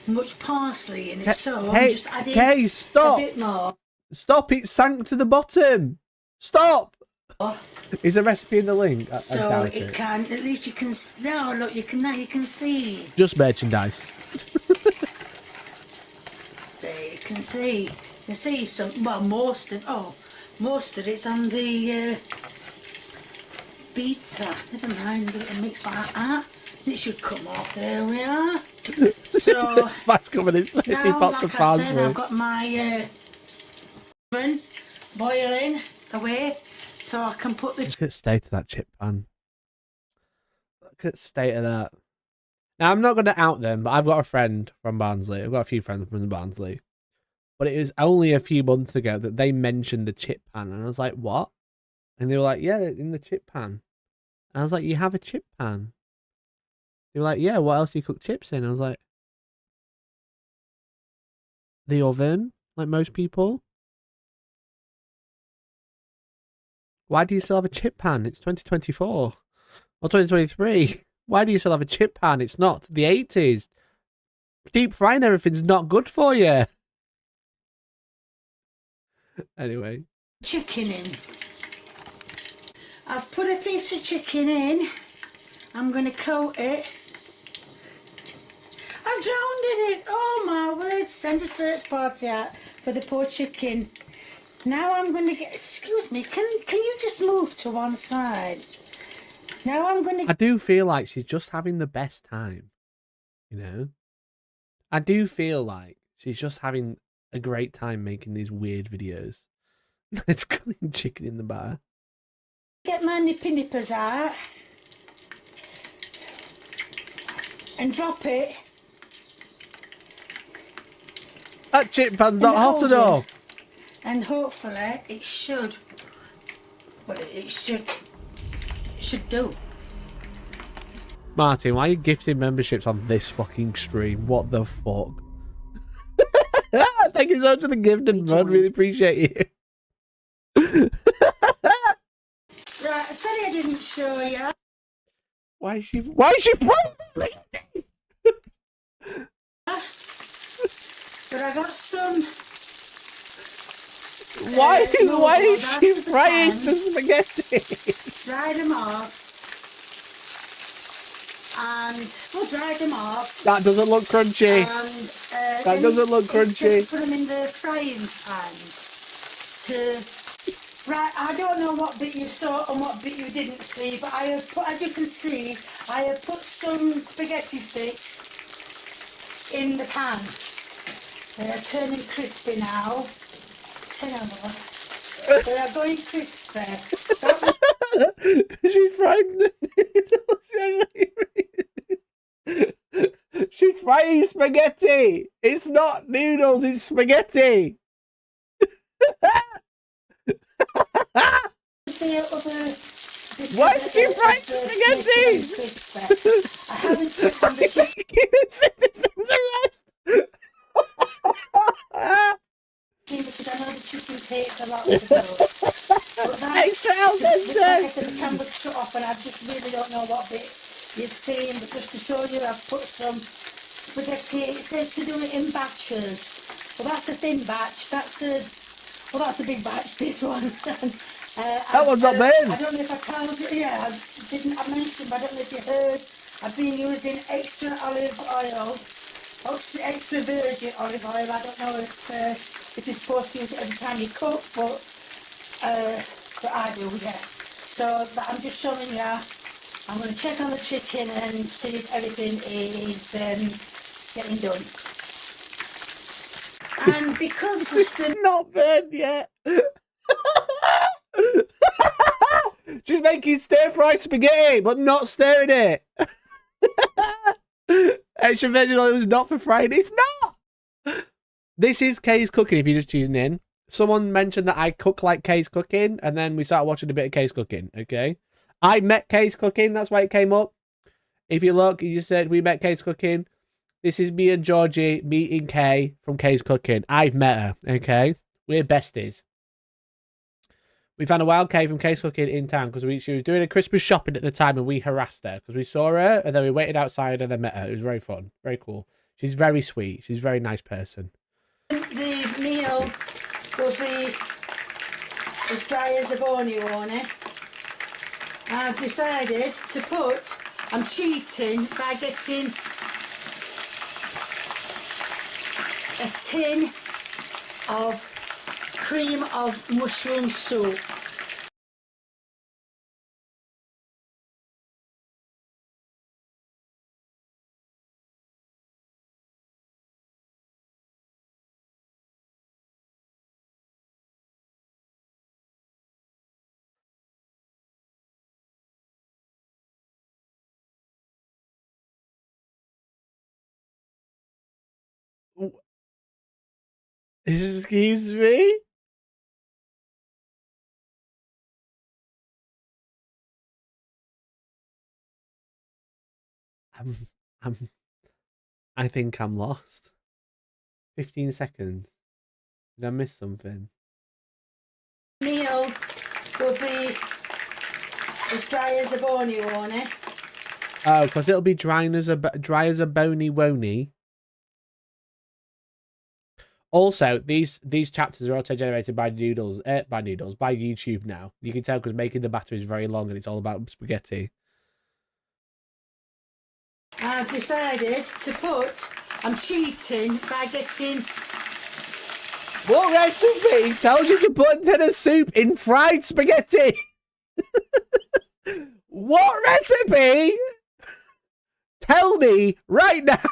much parsley in it, so hey, I'm just adding stop! a bit more. Stop! It sank to the bottom. Stop! Is a recipe in the link? I So doubt it can. At least you can. Now look, you can. Now you can see. Just merchandise. There you can see. You see some. Well, most of it's on the pizza. Never mind. A mix like that. It should come off. There we are. So That's coming in. So now, like I said, I've got my oven boiling away, so I can put the. Look at the state of that chip pan. Look at the state of that. Now, I'm not going to out them, but I've got a friend from Barnsley. I've got a few friends from Barnsley. But it was only a few months ago that they mentioned the chip pan. And I was like, what? And they were like, yeah, in the chip pan. And I was like, you have a chip pan? They were like, yeah, what else do you cook chips in? I was like, the oven, like most people. Why do you still have a chip pan? It's 2024 or 2023. Why do you still have a chip pan? It's not the 80s. Deep frying everything's not good for you. Anyway. Chicken in. I've put a piece of chicken in. I'm going to coat it. I've drowned in it. Oh my word. Send a search party out for the poor chicken. Now I'm going to get... Excuse me. Can you just move to one side? Now I'm going to... I do feel like she's just having the best time. You know? I do feel like she's just having a great time making these weird videos. It's cooking chicken in the bar. Get my nippers out. And drop it. That chip pan's not hot enough. And hopefully it should. Well, it should do. Martin, why are you gifting memberships on this fucking stream? What the fuck? Thank you so much for the gift and bud. Really appreciate you. Right, sorry I didn't show you. Why is she probably? But I got some. Why is she frying the spaghetti? Dried them off. And we'll dry them off. That doesn't look crunchy. And that doesn't look crunchy. Put them in the frying pan. Right, I don't know what bit you saw and what bit you didn't see, but I have put, as you can see, I have put some spaghetti sticks in the pan. They are turning crispy now. Turn over. They are going crispy. She's frying the noodles. She's frying spaghetti. It's not noodles, it's spaghetti. Why did you fry spaghetti? I haven't touched on the chicken. Citizens arrest. Because I know the chicken takes a lot to go. But that, Extra like I said, the camera's shut off and I just really don't know what bit you've seen, but just to show you, I've put some spaghetti. It says to do it in batches. Well, that's a thin batch. That's a big batch. This one. That one's not bad. I don't know if I told you. Yeah, I mentioned, but I don't know if you heard. I've been using extra olive oil, extra virgin olive oil. I don't know if you're supposed to use it every time you cook, but I do, yeah. So I'm just showing you. I'm going to check on the chicken and see if everything is getting done. And because the Not burned yet. She's making stir-fried spaghetti, but not stirring it. Extra virgin oil is not for frying. It's not. This is Kay's cooking. If you're just tuning in, someone mentioned that I cook like Kay's cooking, and then we started watching a bit of Kay's cooking. Okay, I met Kay's cooking. That's why it came up. If you look, you just said we met Kay's cooking. This is me and Georgie meeting Kay from Kay's cooking. I've met her. Okay, we're besties. We found a wild Kay from Kay's cooking in town because she was doing a Christmas shopping at the time, and we harassed her because we saw her and then we waited outside and then met her. It was very fun, very cool. She's very sweet. She's a very nice person. The meal will be as dry as a bony on it. I've decided to put. I'm cheating by getting a tin of cream of mushroom soup. Excuse me? I think I'm lost. 15 seconds. Did I miss something? Meal will be as dry as a bony on it. Oh, because it'll be dry as a bony wony. Also, these chapters are auto-generated by by YouTube now. You can tell because making the batter is very long and it's all about spaghetti. I've decided to put. I'm cheating by getting. What recipe tells you to put a tin of soup in fried spaghetti? What recipe? Tell me right now.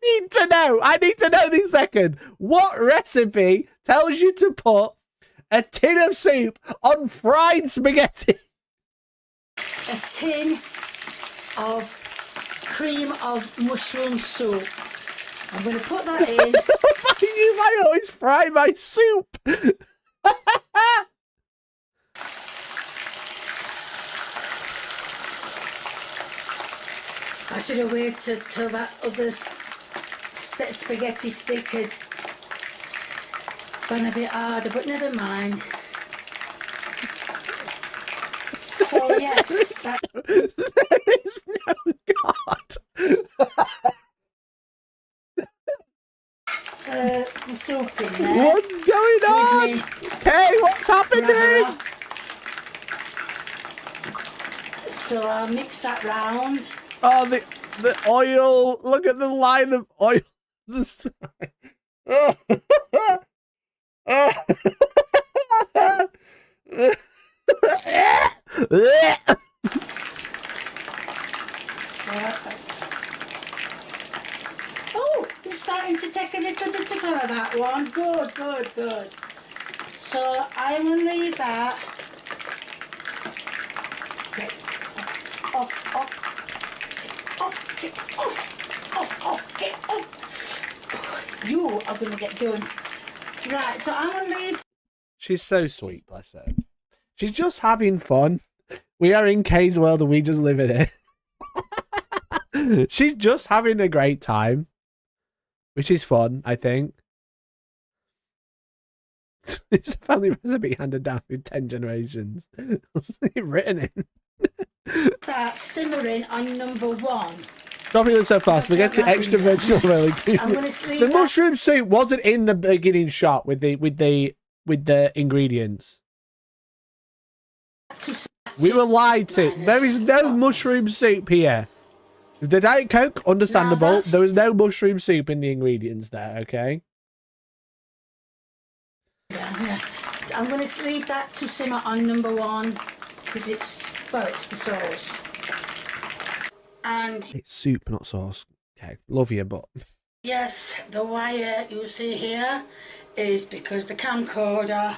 I need to know this second. What recipe tells you to put a tin of soup on fried spaghetti? A tin of cream of mushroom soup. I'm going to put that in. I always fry my soup. I should have waited till that other spaghetti stick had gone a bit harder, but never mind. So yes, there is no God. The soup in there. What's going on? Okay, what's happening? So I'll mix that round. Oh, the oil. Look at the line of oil. The side. Oh. Oh, it's starting to take a little bit of colour, that one. Good, good, good. So I'm going to leave that. Get off, off, off, get off, off, off, get off. You are going to get done. Right, so I'm going to leave. She's so sweet, bless her. She's just having fun. We are in Kay's world and we just live in it. She's just having a great time, which is fun, I think. It's a family recipe handed down through 10 generations. What's it written in? That simmering on number 1. Dropping it so fast. Spaghetti extra vegetable oil. I'm going to leave The that mushroom soup wasn't in the beginning shot with the ingredients. to We were lied to. There is no mushroom soup here. The Diet Coke, understandable. There was no mushroom soup in the ingredients there, okay? I'm going to leave that to simmer on number 1 because it's the sauce. And It's soup, not sauce. Okay, love you, but... yes, the wire you see here is because the camcorder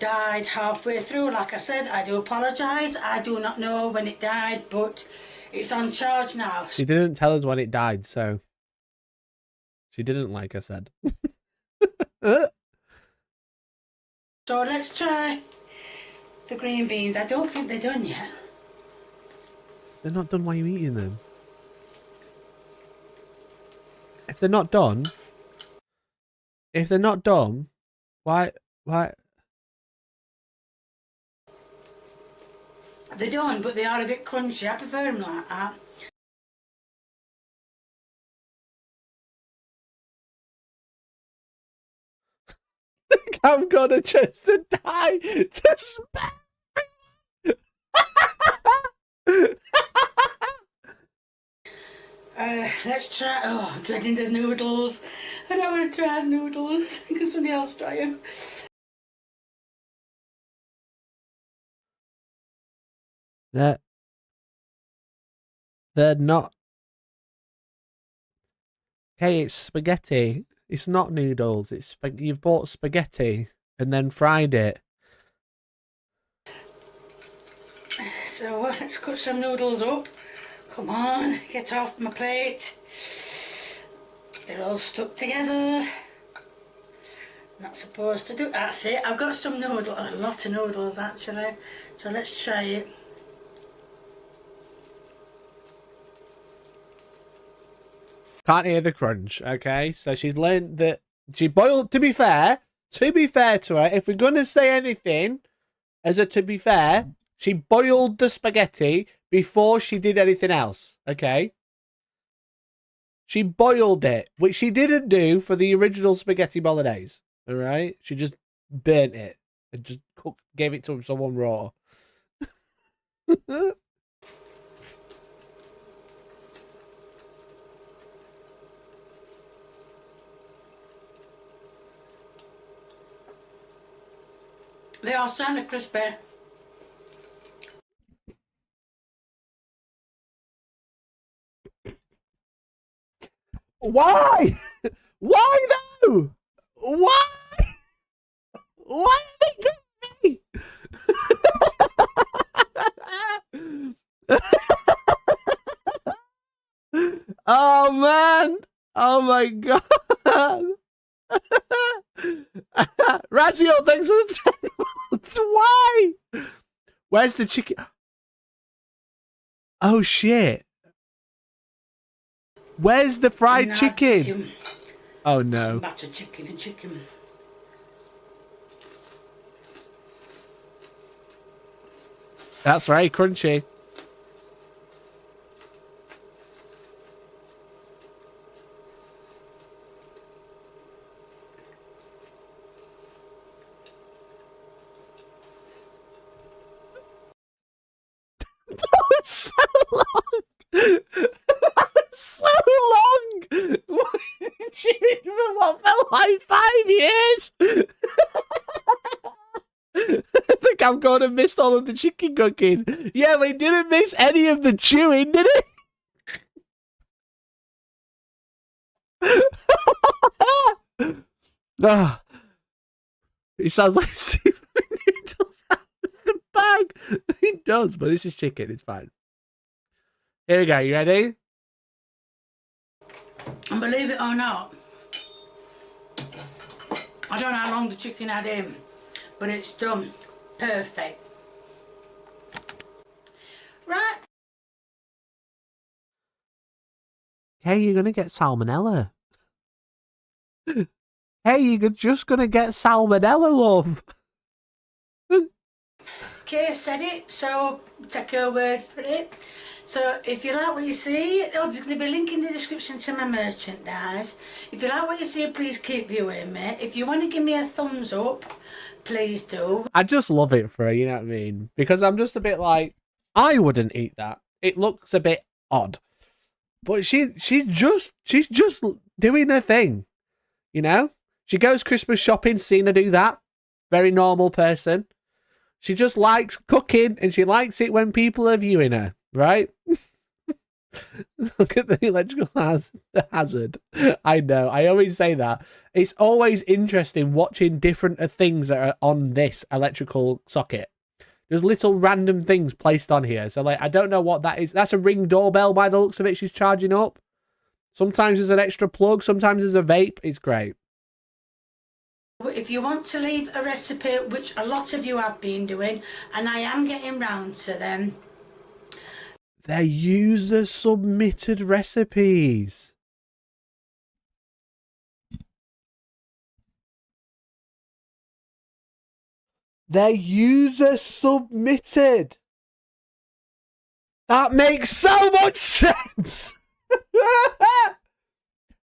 died halfway through. Like I said, I do apologise. I do not know when it died, but it's on charge now. She didn't tell us when it died, so... She didn't, like I said. So let's try the green beans. I don't think they're done yet. They're not done, why are you eating them? If they're not done... If they're not done, why... They're done, but they are a bit crunchy. I prefer them like that. I'm gonna just to die to spare. Let's try. Oh, I'm dreading the noodles. I don't want to try noodles because somebody else try them. They're not. Okay, it's spaghetti. It's not noodles. It's you've bought spaghetti and then fried it. So let's cut some noodles up. Come on, get off my plate. They're all stuck together. Not supposed to do. That's it. I've got some noodles. A lot of noodles actually. So let's try it. Can't hear the crunch. Okay, so she's learned that she boiled. To be fair to her, if we're gonna say anything, to be fair, she boiled the spaghetti before she did anything else. Okay, she boiled it, which she didn't do for the original spaghetti bolognese. All right, she just burnt it and just gave it to someone raw. They are sound crispy. Why? Why though? Why? Why are they crispy? Oh man! Oh my god! Razio, thanks for the 10 months. Why? Where's the chicken? Oh shit! Where's the fried chicken? Oh no! Battered chicken and chicken. That's very crunchy. That was so long. That was so long. What did you eat for what felt like 5 years? I think I'm going to miss all of the chicken cooking. Yeah, we didn't miss any of the chewing, did it? Oh, it sounds like super noodles out of the bag. It does, but this is chicken. It's fine. Here we go. You ready? And believe it or not, I don't know how long the chicken had in, but it's done. Perfect. Right. Hey, you're going to get salmonella. Hey, you're just going to get salmonella, love. Kay said it, so take her word for it. So if you like what you see, there's going to be a link in the description to my merchandise. If you like what you see, please keep viewing me. If you want to give me a thumbs up, please do. I just love it for her, you know what I mean? Because I'm just a bit like, I wouldn't eat that. It looks a bit odd. But she's just doing her thing, you know? She goes Christmas shopping, seen her do that. Very normal person. She just likes cooking and she likes it when people are viewing her, right? Look at the electrical hazard. I know, I always say that. It's always interesting watching different things that are on this electrical socket. There's little random things placed on here. So, like, I don't know what that is. That's a Ring doorbell by the looks of it she's charging up. Sometimes there's an extra plug. Sometimes there's a vape. It's great. If you want to leave a recipe, which a lot of you have been doing, and I am getting round to them. They're user-submitted recipes. They're user-submitted. That makes so much sense.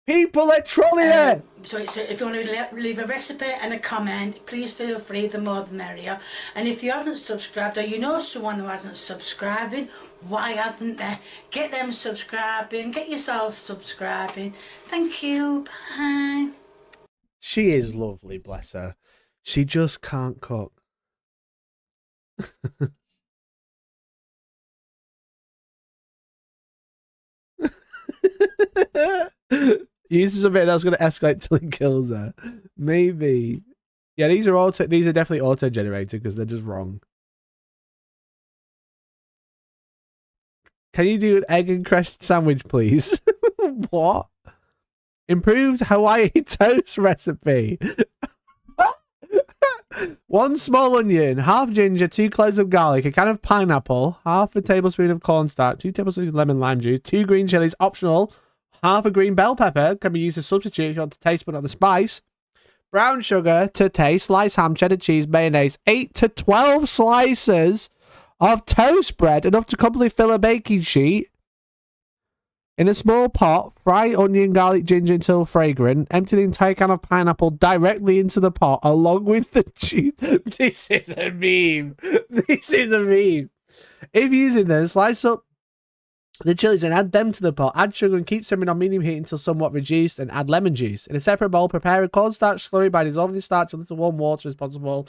People are trolling it. So if you want to leave a recipe and a comment, please feel free, the more the merrier. And if you haven't subscribed, or you know someone who hasn't subscribing, why haven't they? Get them subscribing, get yourself subscribing. Thank you, bye. She is lovely, bless her. She just can't cook. Uses a bit that's going to escalate till he kills her. Maybe. Yeah, these are definitely auto-generated because they're just wrong. Can you do an egg and cress sandwich, please? What? Improved Hawaii toast recipe. 1 small onion, half ginger, 2 cloves of garlic, a can of pineapple, half a tablespoon of cornstarch, 2 tablespoons of lemon lime juice, 2 green chilies, optional, half a green bell pepper, can be used as substitute if you want to taste but not the spice, brown sugar to taste, sliced ham, cheddar cheese, mayonnaise, 8 to 12 slices of toast bread, enough to completely fill a baking sheet. In a small pot, fry onion, garlic, ginger until fragrant. Empty the entire can of pineapple directly into the pot along with the cheese. This is a meme. This is a meme. If using them, slice up the chilies and add them to the pot. Add sugar and keep simmering on medium heat until somewhat reduced, and add lemon juice. In a separate bowl, prepare a cornstarch slurry by dissolving the starch in little warm water as possible.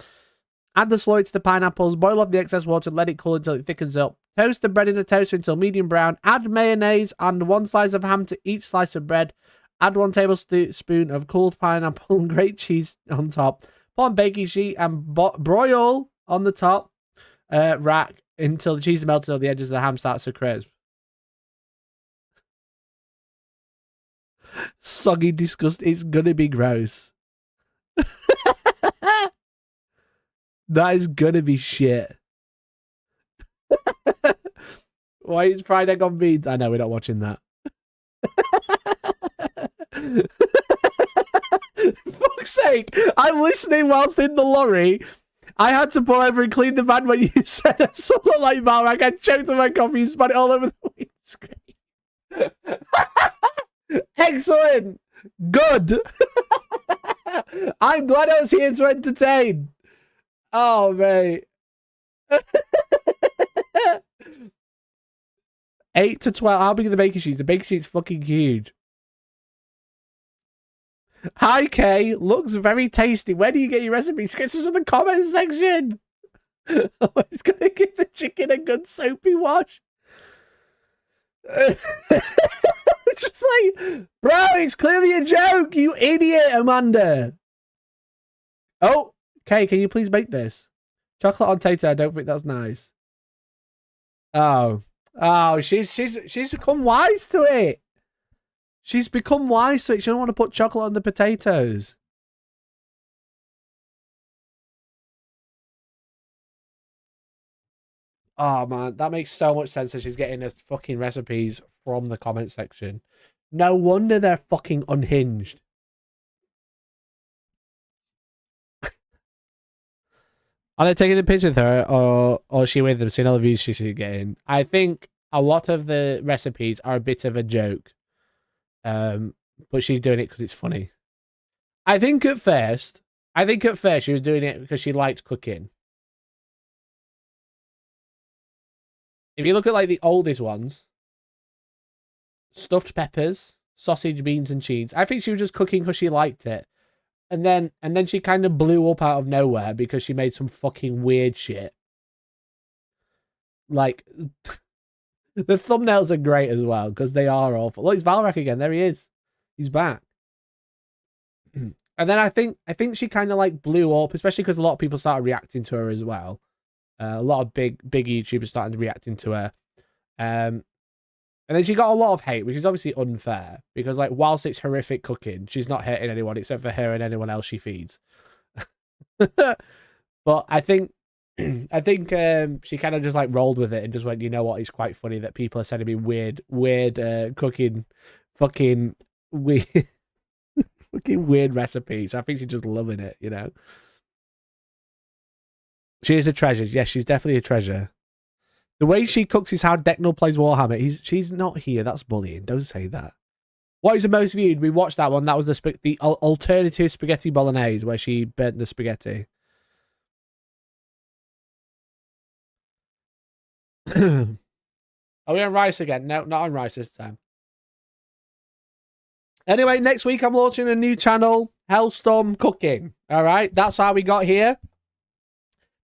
Add the slurry to the pineapples, boil off the excess water, and let it cool until it thickens up. Toast the bread in a toaster until medium brown. Add mayonnaise and 1 slice of ham to each slice of bread. Add 1 tablespoon of cooled pineapple and grate cheese on top. Put on baking sheet and broil on the top rack until the cheese is melted or the edges of the ham starts to crisp. Soggy disgust. It's gonna be gross. That is gonna be shit. Why is fried egg on beans? I know, we're not watching that. Fuck's sake, I'm listening whilst in the lorry. I had to pull over and clean the van when you said something like that. I got choked on my coffee and spat it all over the windscreen. Excellent. Good. I'm glad I was here to entertain. Oh, mate. 8 to 12. How big are the baking sheets? The baking sheet's fucking huge. Hi, Kay. Looks very tasty. Where do you get your recipes? Get some from the comment section. Oh, it's going to give the chicken a good soapy wash. Just like, bro, it's clearly a joke, you idiot, Amanda. Oh, Kay, can you please make this? Chocolate on tater, I don't think that's nice. Oh, she's become wise to it. She's become wise to it. She don't want to put chocolate on the potatoes. Oh man, that makes so much sense that she's getting her fucking recipes from the comment section. No wonder they're fucking unhinged. Are they taking a picture with her, or is she with them, seeing all the views she's getting? I think a lot of the recipes are a bit of a joke. But she's doing it because it's funny. I think at first she was doing it because she liked cooking. If you look at like the oldest ones, stuffed peppers, sausage, beans, and cheese. I think she was just cooking because she liked it. And then she kind of blew up out of nowhere because she made some fucking weird shit. Like, the thumbnails are great as well because they are awful. Look, it's Valrak again. There he is. He's back. And then I think she kind of like blew up, especially because a lot of people started reacting to her as well. A lot of big YouTubers started reacting to her. And then she got a lot of hate, which is obviously unfair because, like, whilst it's horrific cooking, she's not hurting anyone except for her and anyone else she feeds. But I think she kind of just like rolled with it and just went, you know what? It's quite funny that people are sending me weird cooking, fucking weird, fucking weird recipes. I think she's just loving it, you know. She is a treasure. Yes, she's definitely a treasure. The way she cooks is how Decknell plays Warhammer. She's not here. That's bullying. Don't say that. What is the most viewed? We watched that one. That was the alternative spaghetti bolognese where she burnt the spaghetti. Are we on rice again? No, not on rice this time. Anyway, next week I'm launching a new channel, Hellstorm Cooking. All right, that's how we got here.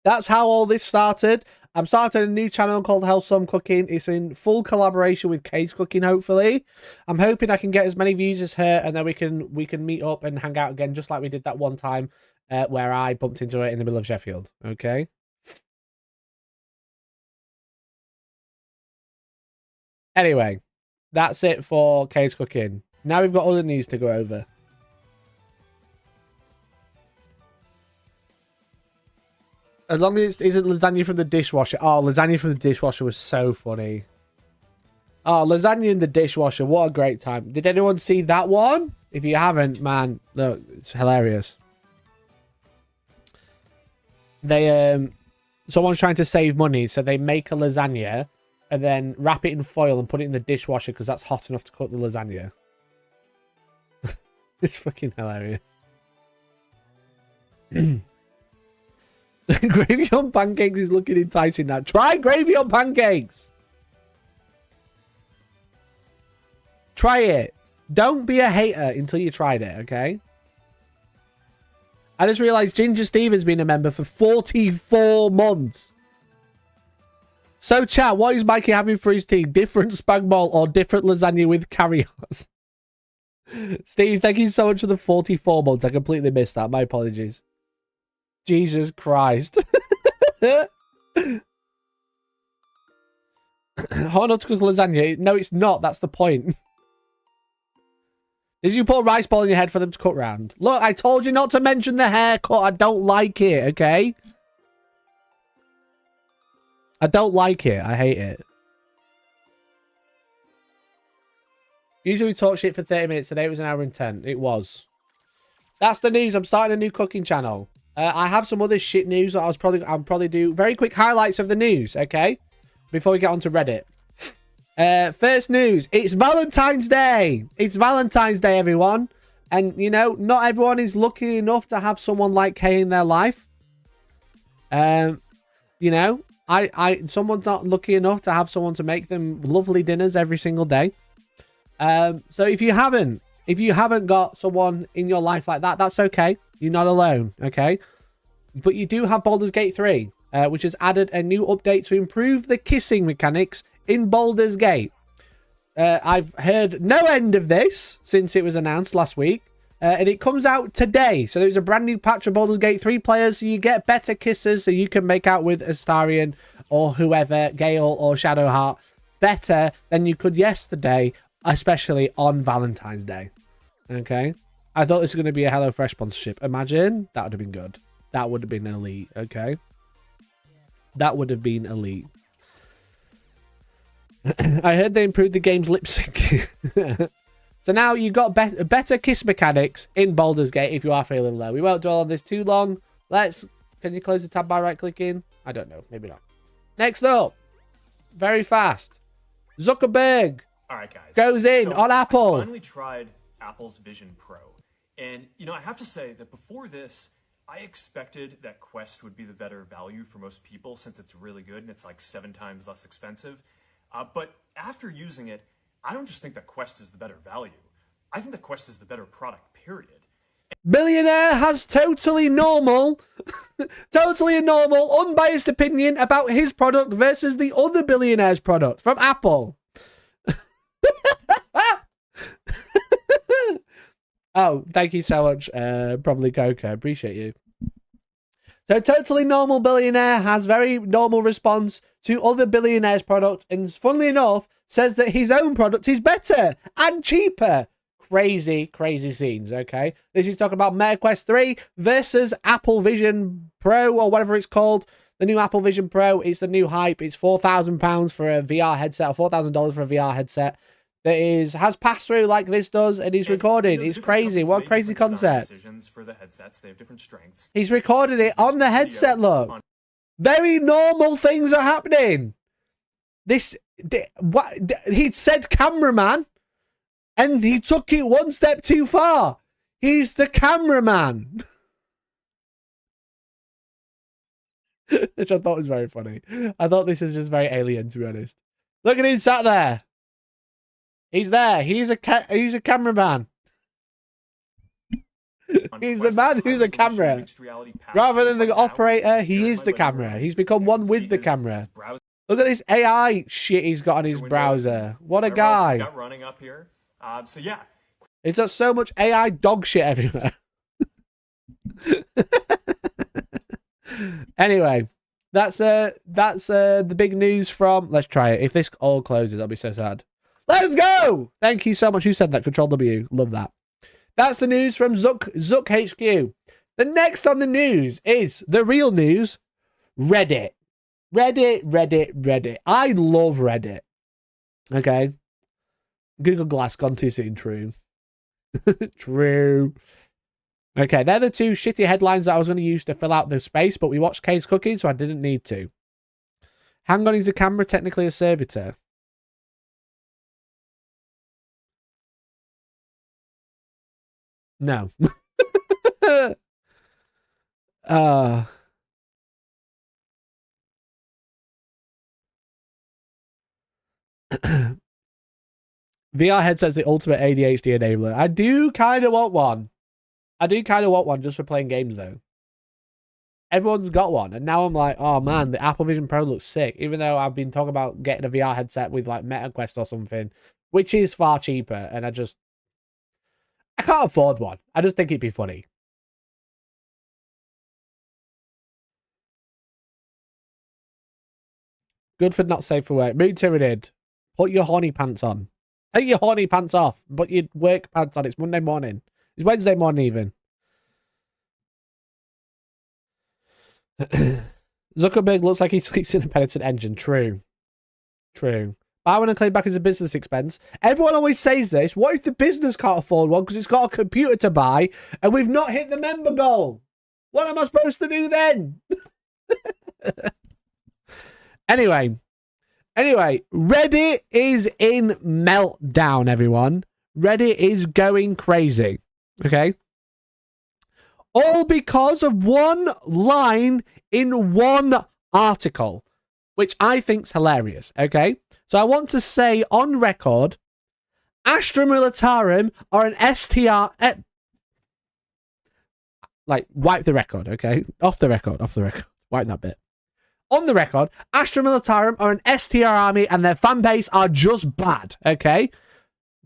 That's how all this started. I'm starting a new channel called Hellstorm Cooking. It's in full collaboration with Kay's Cooking, hopefully. I'm hoping I can get as many views as her, and then we can meet up and hang out again, just like we did that one time where I bumped into her in the middle of Sheffield. Okay? Anyway, that's it for Kay's Cooking. Now we've got other news to go over. As long as it isn't lasagna from the dishwasher. Oh, lasagna from the dishwasher was so funny. Oh, lasagna in the dishwasher. What a great time. Did anyone see that one? If you haven't, man, look, it's hilarious. They, someone's trying to save money, so they make a lasagna and then wrap it in foil and put it in the dishwasher because that's hot enough to cook the lasagna. It's fucking hilarious. Gravy on pancakes is looking enticing now. Try gravy on pancakes. Try it. Don't be a hater until you tried it, okay? I just realized Ginger Steve has been a member for 44 months. So, chat, what is Mikey having for his tea? Different spag bol or different lasagna with carry-ons? Steve, thank you so much for the 44 months. I completely missed that. My apologies. Jesus Christ. Hornuticle's lasagna. No, it's not. That's the point. Did you put a rice ball in your head for them to cut round? Look, I told you not to mention the haircut. I don't like it, okay? I don't like it. I hate it. Usually we talk shit for 30 minutes. Today it was an hour and 10. It was. That's the news. I'm starting a new cooking channel. I have some other shit news that I'll probably do very quick highlights of the news, okay? Before we get on to Reddit. First news. It's Valentine's Day. It's Valentine's Day, everyone. And, you know, not everyone is lucky enough to have someone like Kay in their life. You know, someone's not lucky enough to have someone to make them lovely dinners every single day. So if you haven't got someone in your life like that, that's okay. You're not alone, okay? But you do have Baldur's Gate 3, which has added a new update to improve the kissing mechanics in Baldur's Gate. I've heard no end of this since it was announced last week, and it comes out today. So there's a brand new patch of Baldur's Gate 3 players, so you get better kisses, so you can make out with Astarion or whoever, Gale or Shadowheart, better than you could yesterday, especially on Valentine's Day. Okay? I thought this was going to be a HelloFresh sponsorship. Imagine. That would have been good. That would have been elite. Okay? That would have been elite. I heard they improved the game's lip sync. So now you've got better kiss mechanics in Baldur's Gate if you are feeling low. We won't dwell on this too long. Let's Can you close the tab by right-clicking? I don't know. Maybe not. Next up, very fast, Zuckerberg All right, guys. goes in on I Apple. finally tried Apple's Vision Pro. And, you know, I have to say that before this, I expected that Quest would be the better value for most people since it's really good and it's like 7 times less expensive. But after using it, I don't just think that Quest is the better value. I think that Quest is the better product, period. Billionaire has totally normal, unbiased opinion about his product versus the other billionaire's product from Apple. Oh, thank you so much, probably Coco. Appreciate you. So, totally normal billionaire has very normal response to other billionaires' products, and funnily enough, says that his own product is better and cheaper. Crazy scenes, okay? This is talking about MetaQuest 3 versus Apple Vision Pro, or whatever it's called. The new Apple Vision Pro, it's the new hype. It's £4,000 for a VR headset, or $4,000 for a VR headset that has passed through like this does, and he's recorded. It's crazy. What a crazy concept. For the headsets, they have different strengths. He's recorded it on the headset, look. Very normal things are happening. He'd said cameraman, and he took it one step too far. He's the cameraman. Which I thought was very funny. I thought this was just very alien, to be honest. Look at him sat there. He's there. He's a cameraman. He's a man who's a camera. Rather than the operator, he is the camera. He's become one with the camera. Look at this AI shit he's got on his browser. What a guy. Got running up here. So yeah. It's got so much AI dog shit everywhere. Anyway, that's the big news from. Let's try it. If this all closes, I'll be so sad. Let's go! Thank you so much. Who said that? Control W. Love that. That's the news from Zuck HQ. The next on the news is the real news. Reddit. Reddit. I love Reddit. Okay. Google Glass gone too soon. True. True. Okay, they're the 2 shitty headlines that I was going to use to fill out the space, but we watched Kay's cooking, so I didn't need to. Hang on, is the camera technically a servitor? No. VR headset's the ultimate ADHD enabler. I do kind of want one. Just for playing games, though. Everyone's got one, and now I'm like, oh man, the Apple Vision Pro looks sick. Even though I've been talking about getting a VR headset with like MetaQuest or something, which is far cheaper, and I can't afford one. I just think it'd be funny. Good for not safe for work. Mood Tyranid. Put your horny pants on. Take your horny pants off. Put your work pants on. It's Monday morning. It's Wednesday morning even. Zuckerberg looks like he sleeps in a penitent engine. True. I want to claim back as a business expense. Everyone always says this. What if the business can't afford one because it's got a computer to buy and we've not hit the member goal? What am I supposed to do then? Anyway, Reddit is in meltdown, everyone. Reddit is going crazy. Okay? All because of one line in one article, which I think's hilarious. Okay? So I want to say on record, Astra Militarum are an STR... wipe the record, okay? Off the record. Wipe that bit. On the record, Astra Militarum are an STR army and their fan base are just bad, okay?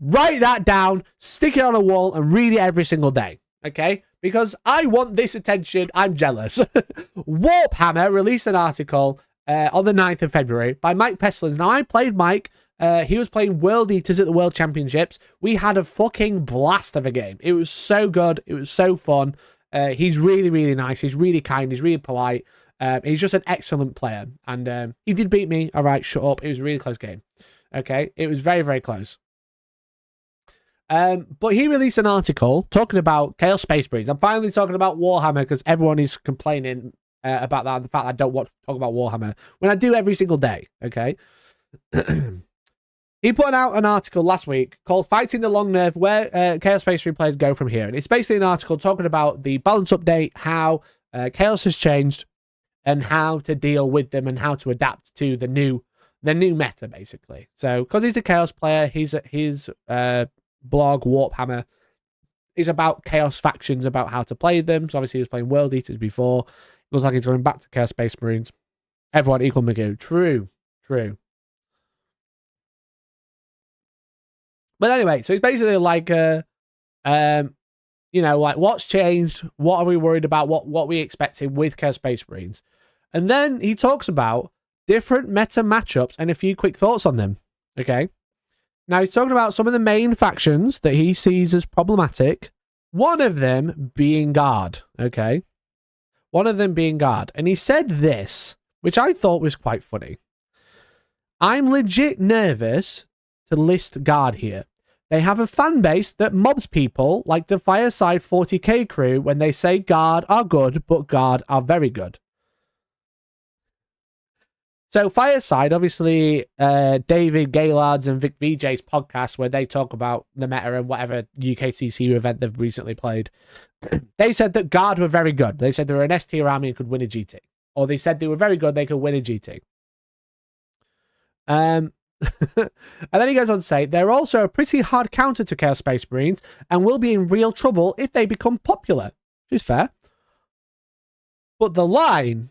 Write that down, stick it on a wall, and read it every single day, okay? Because I want this attention. I'm jealous. Warhammer released an article on the 9th of February by Mike Pestlins. Now, I played Mike. He was playing World Eaters at the World Championships. We had a fucking blast of a game. It was so good. It was so fun. He's really, really nice. He's really kind. He's really polite. He's just an excellent player. And he did beat me. All right, shut up. It was a really close game. Okay? It was very, very close. But he released an article talking about Chaos Space Marines. I'm finally talking about Warhammer because everyone is complaining about that, and the fact I don't want to talk about Warhammer when I do every single day, okay? He put out an article last week called Fighting the Long Nerve, where Chaos Space Marine players go from here. And it's basically an article talking about the balance update, how Chaos has changed, and how to deal with them and how to adapt to the new meta, basically. So, because he's a Chaos player, his blog, Warhammer, is about Chaos factions, about how to play them. So, obviously, he was playing World Eaters before. Looks like he's going back to Chaos Space Marines. Everyone equal Magoo. True. But anyway, so it's basically like, like what's changed? What are we worried about? What we expecting with Chaos Space Marines? And then he talks about different meta matchups and a few quick thoughts on them. Okay. Now he's talking about some of the main factions that he sees as problematic. One of them being Guard. Okay. One of them being Guard. And he said this, which I thought was quite funny. I'm legit nervous to list Guard here. They have a fan base that mobs people like the Fireside 40k crew when they say Guard are good, but Guard are very good. So Fireside, obviously, David Gaylard's and Vic VJ's podcast where they talk about the meta and whatever UKTC event they've recently played. They said that Guard were very good. They said they were an S tier army and could win a GT. Or they said they were very good, they could win a GT. And then he goes on to say, they're also a pretty hard counter to Chaos Space Marines and will be in real trouble if they become popular. Which is fair. But the line,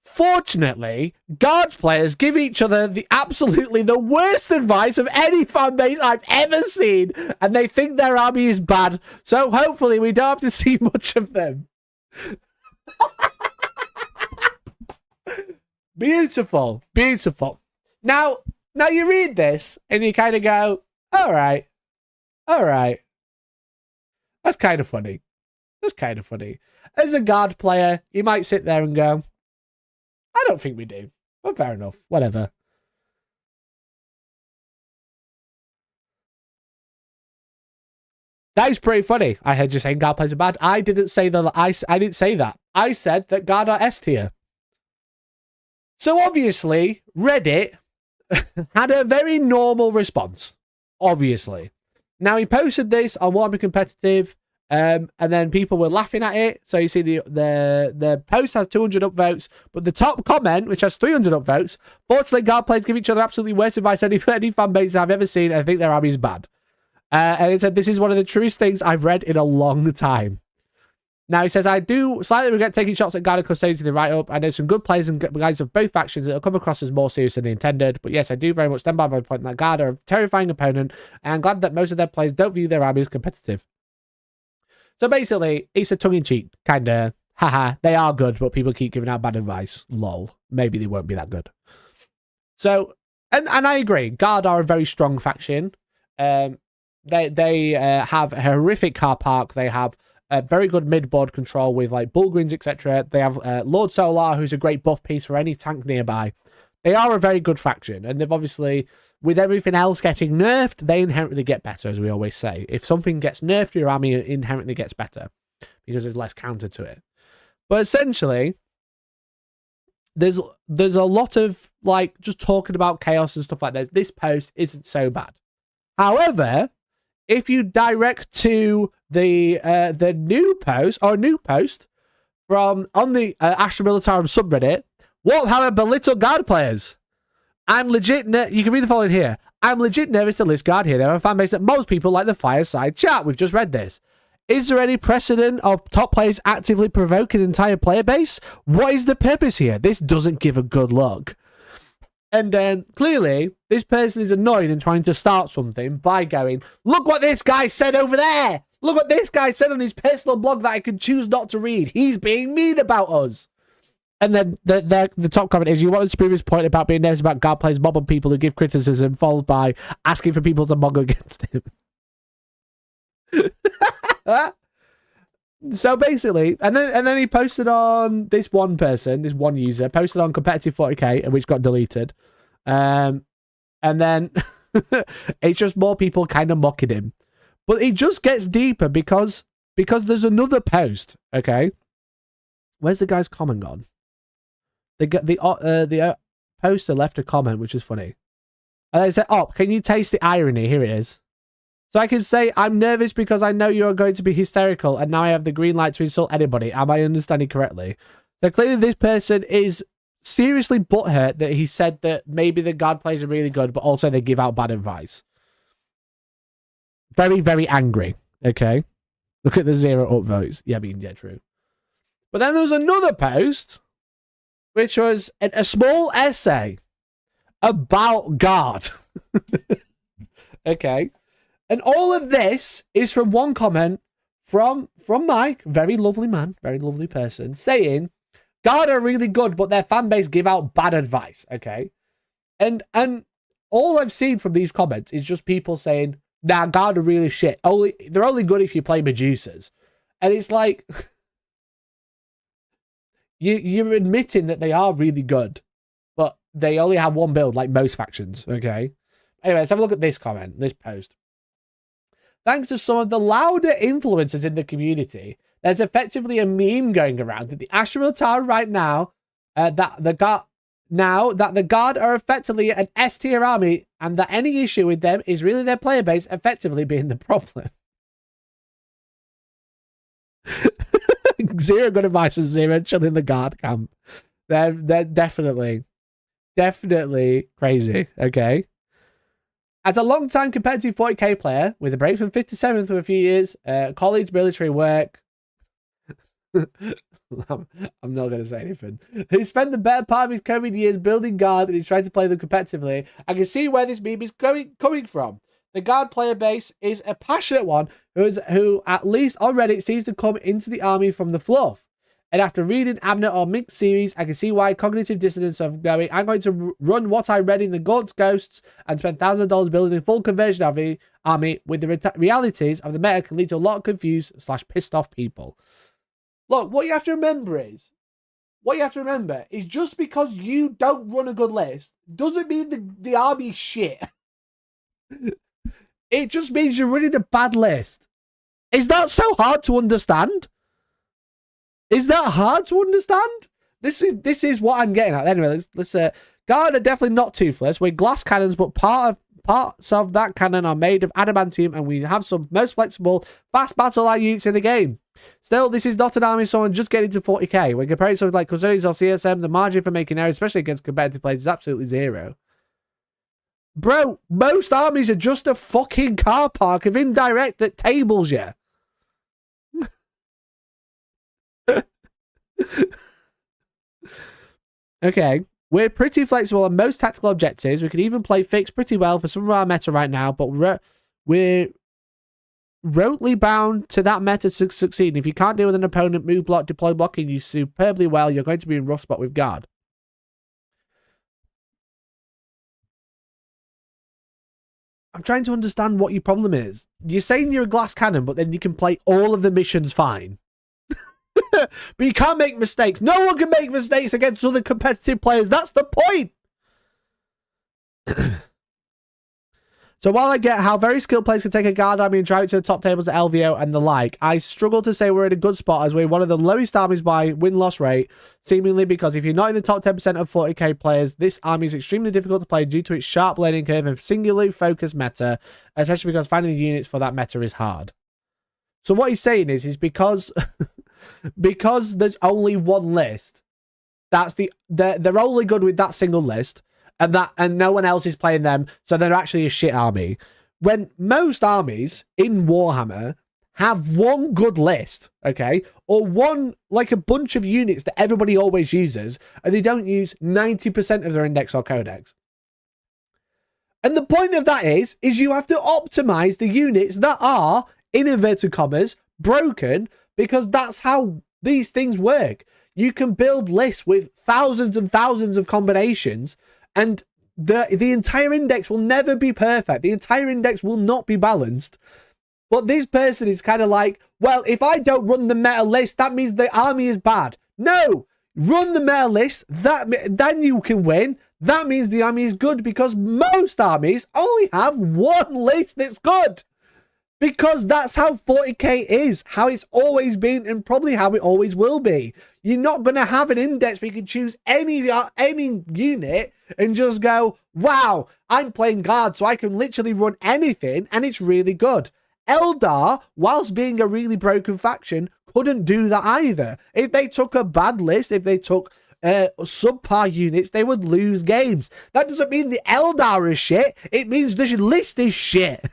fortunately, Guard players give each other absolutely the worst advice of any fan base I've ever seen, and they think their army is bad, so hopefully we don't have to see much of them. Beautiful. Now you read this and you kind of go, all right. That's kind of funny. As a Guard player, you might sit there and go, I don't think we do. But fair enough. Whatever. That is pretty funny. I heard you saying Guard players are bad. I didn't say that. I didn't say that. I said that Guard are S tier. So obviously, Reddit had a very normal response, obviously. Now, he posted this on Wargaming Competitive, and then people were laughing at it. So you see the post has 200 upvotes, but the top comment, which has 300 upvotes, fortunately, Guard players give each other absolutely worst advice any fan base I've ever seen. I think their army is bad. And it said, this is one of the truest things I've read in a long time. Now, he says, I do slightly regret taking shots at Guard and Custodians in the write-up. I know some good players and guys of both factions that will come across as more serious than they intended. But yes, I do very much stand by my point that Guard are a terrifying opponent. And I'm glad that most of their players don't view their army as competitive. So basically, it's a tongue-in-cheek kind of, haha, they are good, but people keep giving out bad advice. Lol. Maybe they won't be that good. So, and I agree. Guard are a very strong faction. They have a horrific car park. They have very good mid-board control with like Bulgrins, etc. They have Lord Solar, who's a great buff piece for any tank nearby. They are a very good faction, and they've obviously, with everything else getting nerfed, they inherently get better, as we always say. If something gets nerfed, your army inherently gets better because there's less counter to it. But essentially, there's a lot of like just talking about chaos and stuff like that. This post isn't so bad. However, if you direct to the new post from on the Astra Militarum subreddit, Warhammer belittle Guard players. I'm legit. You can read the following here. I'm legit nervous to list Guard here. They have a fan base that most people like the Fireside chat. We've just read this. Is there any precedent of top players actively provoking an entire player base? What is the purpose here? This doesn't give a good look. And clearly, this person is annoyed and trying to start something by going, look what this guy said over there. Look what this guy said on his personal blog that I can choose not to read. He's being mean about us. And then the top comment is, you want to prove his point about being nervous about Guard players mobbing people who give criticism, followed by asking for people to mog against him. So basically, and then he posted on this one user, posted on competitive 40k, which got deleted. And then it's just more people kind of mocking him. But it just gets deeper because there's another post, okay? Where's the guy's comment gone? The poster left a comment, which is funny. And they said, "Op, can you taste the irony?" Here it is. So I can say, "I'm nervous because I know you are going to be hysterical, and now I have the green light to insult anybody." Am I understanding correctly? So clearly this person is seriously butthurt that he said that maybe the guard plays are really good, but also they give out bad advice. Very, very angry. Okay. Look at the 0 upvotes. Yeah, I mean, yeah, true. But then there was another post, which was a small essay about God. Okay. And all of this is from one comment from Mike, very lovely man, very lovely person, saying, God are really good, but their fan base give out bad advice. Okay. And all I've seen from these comments is just people saying, nah, God are really shit. They're only good if you play Medusas. And it's like, you're admitting that they are really good, but they only have one build, like most factions, okay? Anyway, let's have a look at this comment, this post. Thanks to some of the louder influencers in the community, there's effectively a meme going around that the Astral Tower right now, that the Guard are effectively an S tier army, and that any issue with them is really their player base effectively being the problem. 0 good advice and 0 chilling the Guard camp. They're definitely crazy, okay? As a long-time competitive 40k player, with a break from 57th for a few years, college, military work, I'm not going to say anything, who spent the better part of his COVID years building Guard and he's trying to play them competitively, I can see where this meme is coming from. The Guard player base is a passionate one who at least on Reddit seems to come into the army from the fluff. And after reading Abner or Mink's series, I can see why cognitive dissonance of going, I'm going to run what I read in the Gaunt's Ghosts and spend thousands of dollars building a full conversion army with the realities of the meta can lead to a lot of confused / pissed off people. Look, what you have to remember is just because you don't run a good list doesn't mean the army's shit. It just means you're running a bad list. Is that so hard to understand? Is that hard to understand? This is what I'm getting at. Anyway, let's Guard are definitely not toothless. We're glass cannons, but parts of that cannon are made of adamantium, and we have some most flexible, fast battle line units in the game. Still, this is not an army someone just getting to 40k. When comparing something like Crusaders or CSM, the margin for making errors, especially against competitive players, is absolutely 0. Bro, most armies are just a fucking car park of indirect that tables you. Okay, we're pretty flexible on most tactical objectives. We can even play fixed pretty well for some of our meta right now, but we're rotely bound to that meta to succeed. If you can't deal with an opponent, move, block, deploy blocking you superbly well, you're going to be in rough spot with Guard. I'm trying to understand what your problem is. You're saying you're a glass cannon, but then you can play all of the missions fine. But you can't make mistakes. No one can make mistakes against other competitive players. That's the point. So while I get how very skilled players can take a Guard army and drive it to the top tables at LVO and the like, I struggle to say we're in a good spot as we're one of the lowest armies by win-loss rate, seemingly because if you're not in the top 10% of 40k players, this army is extremely difficult to play due to its sharp learning curve and singularly focused meta, especially because finding the units for that meta is hard. So what he's saying is because because there's only one list, they're only good with that single list, and no one else is playing them, so they're actually a shit army. When most armies in Warhammer have one good list, okay, or one, like a bunch of units that everybody always uses, and they don't use 90% of their index or codex. And the point of that is you have to optimize the units that are, in inverted commas, broken, because that's how these things work. You can build lists with thousands and thousands of combinations, and the entire index will never be perfect. The entire index will not be balanced. But this person is kind of like, well, if I don't run the meta list, that means the army is bad. No, run the meta list, then you can win. That means the army is good, because most armies only have one list that's good. Because that's how 40k is, how it's always been, and probably how it always will be. You're not going to have an index where you can choose any unit and just go, wow, I'm playing guard, so I can literally run anything, and it's really good. Eldar, whilst being a really broken faction, couldn't do that either. If they took a bad list, if they took subpar units, they would lose games. That doesn't mean the Eldar is shit. It means the list is shit.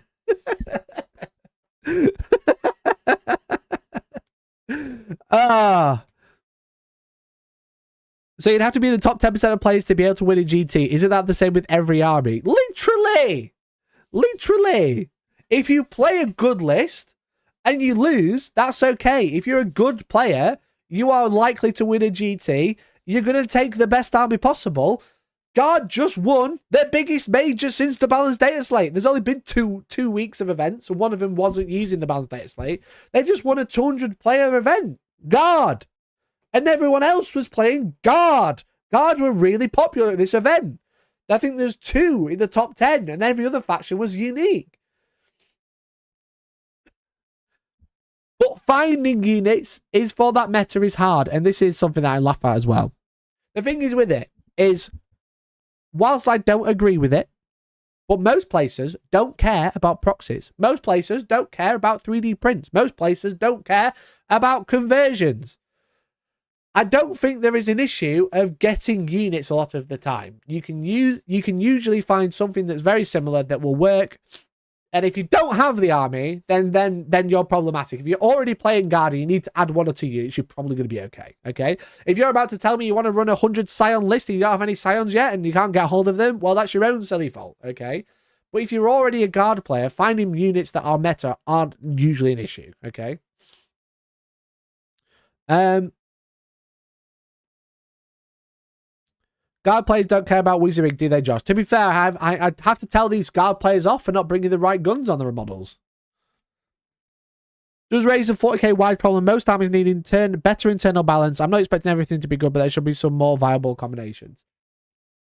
So you'd have to be in the top 10% of players to be able to win a GT. Isn't that the same with every army? Literally. If you play a good list and you lose, that's okay. If you're a good player, you are likely to win a GT. You're going to take the best army possible. Guard just won their biggest major since the Balanced Data Slate. There's only been two weeks of events, and one of them wasn't using the Balanced Data Slate. They just won a 200-player event. Guard. And everyone else was playing Guard. Guard were really popular at this event. I think there's 2 in the top 10, and every other faction was unique. But finding units is for that meta is hard, and this is something that I laugh at as well. The thing is with it is, whilst I don't agree with it, but most places don't care about proxies. Most places don't care about 3D prints. Most places don't care about conversions. I don't think there is an issue of getting units a lot of the time. You can usually find something that's very similar that will work. And if you don't have the army, then you're problematic. If you're already playing Guardian, you need to add 1 or 2 units, you're probably going to be okay. Okay? If you're about to tell me you want to run a 100 Scion list and you don't have any Scions yet and you can't get hold of them, well, that's your own silly fault. Okay? But if you're already a Guard player, finding units that are meta aren't usually an issue. Okay? Guard players don't care about Wizarding, do they, Josh? To be fair, I have to tell these Guard players off for not bringing the right guns on their models. Does raise a 40k wide problem? Most armies need better internal balance. I'm not expecting everything to be good, but there should be some more viable combinations.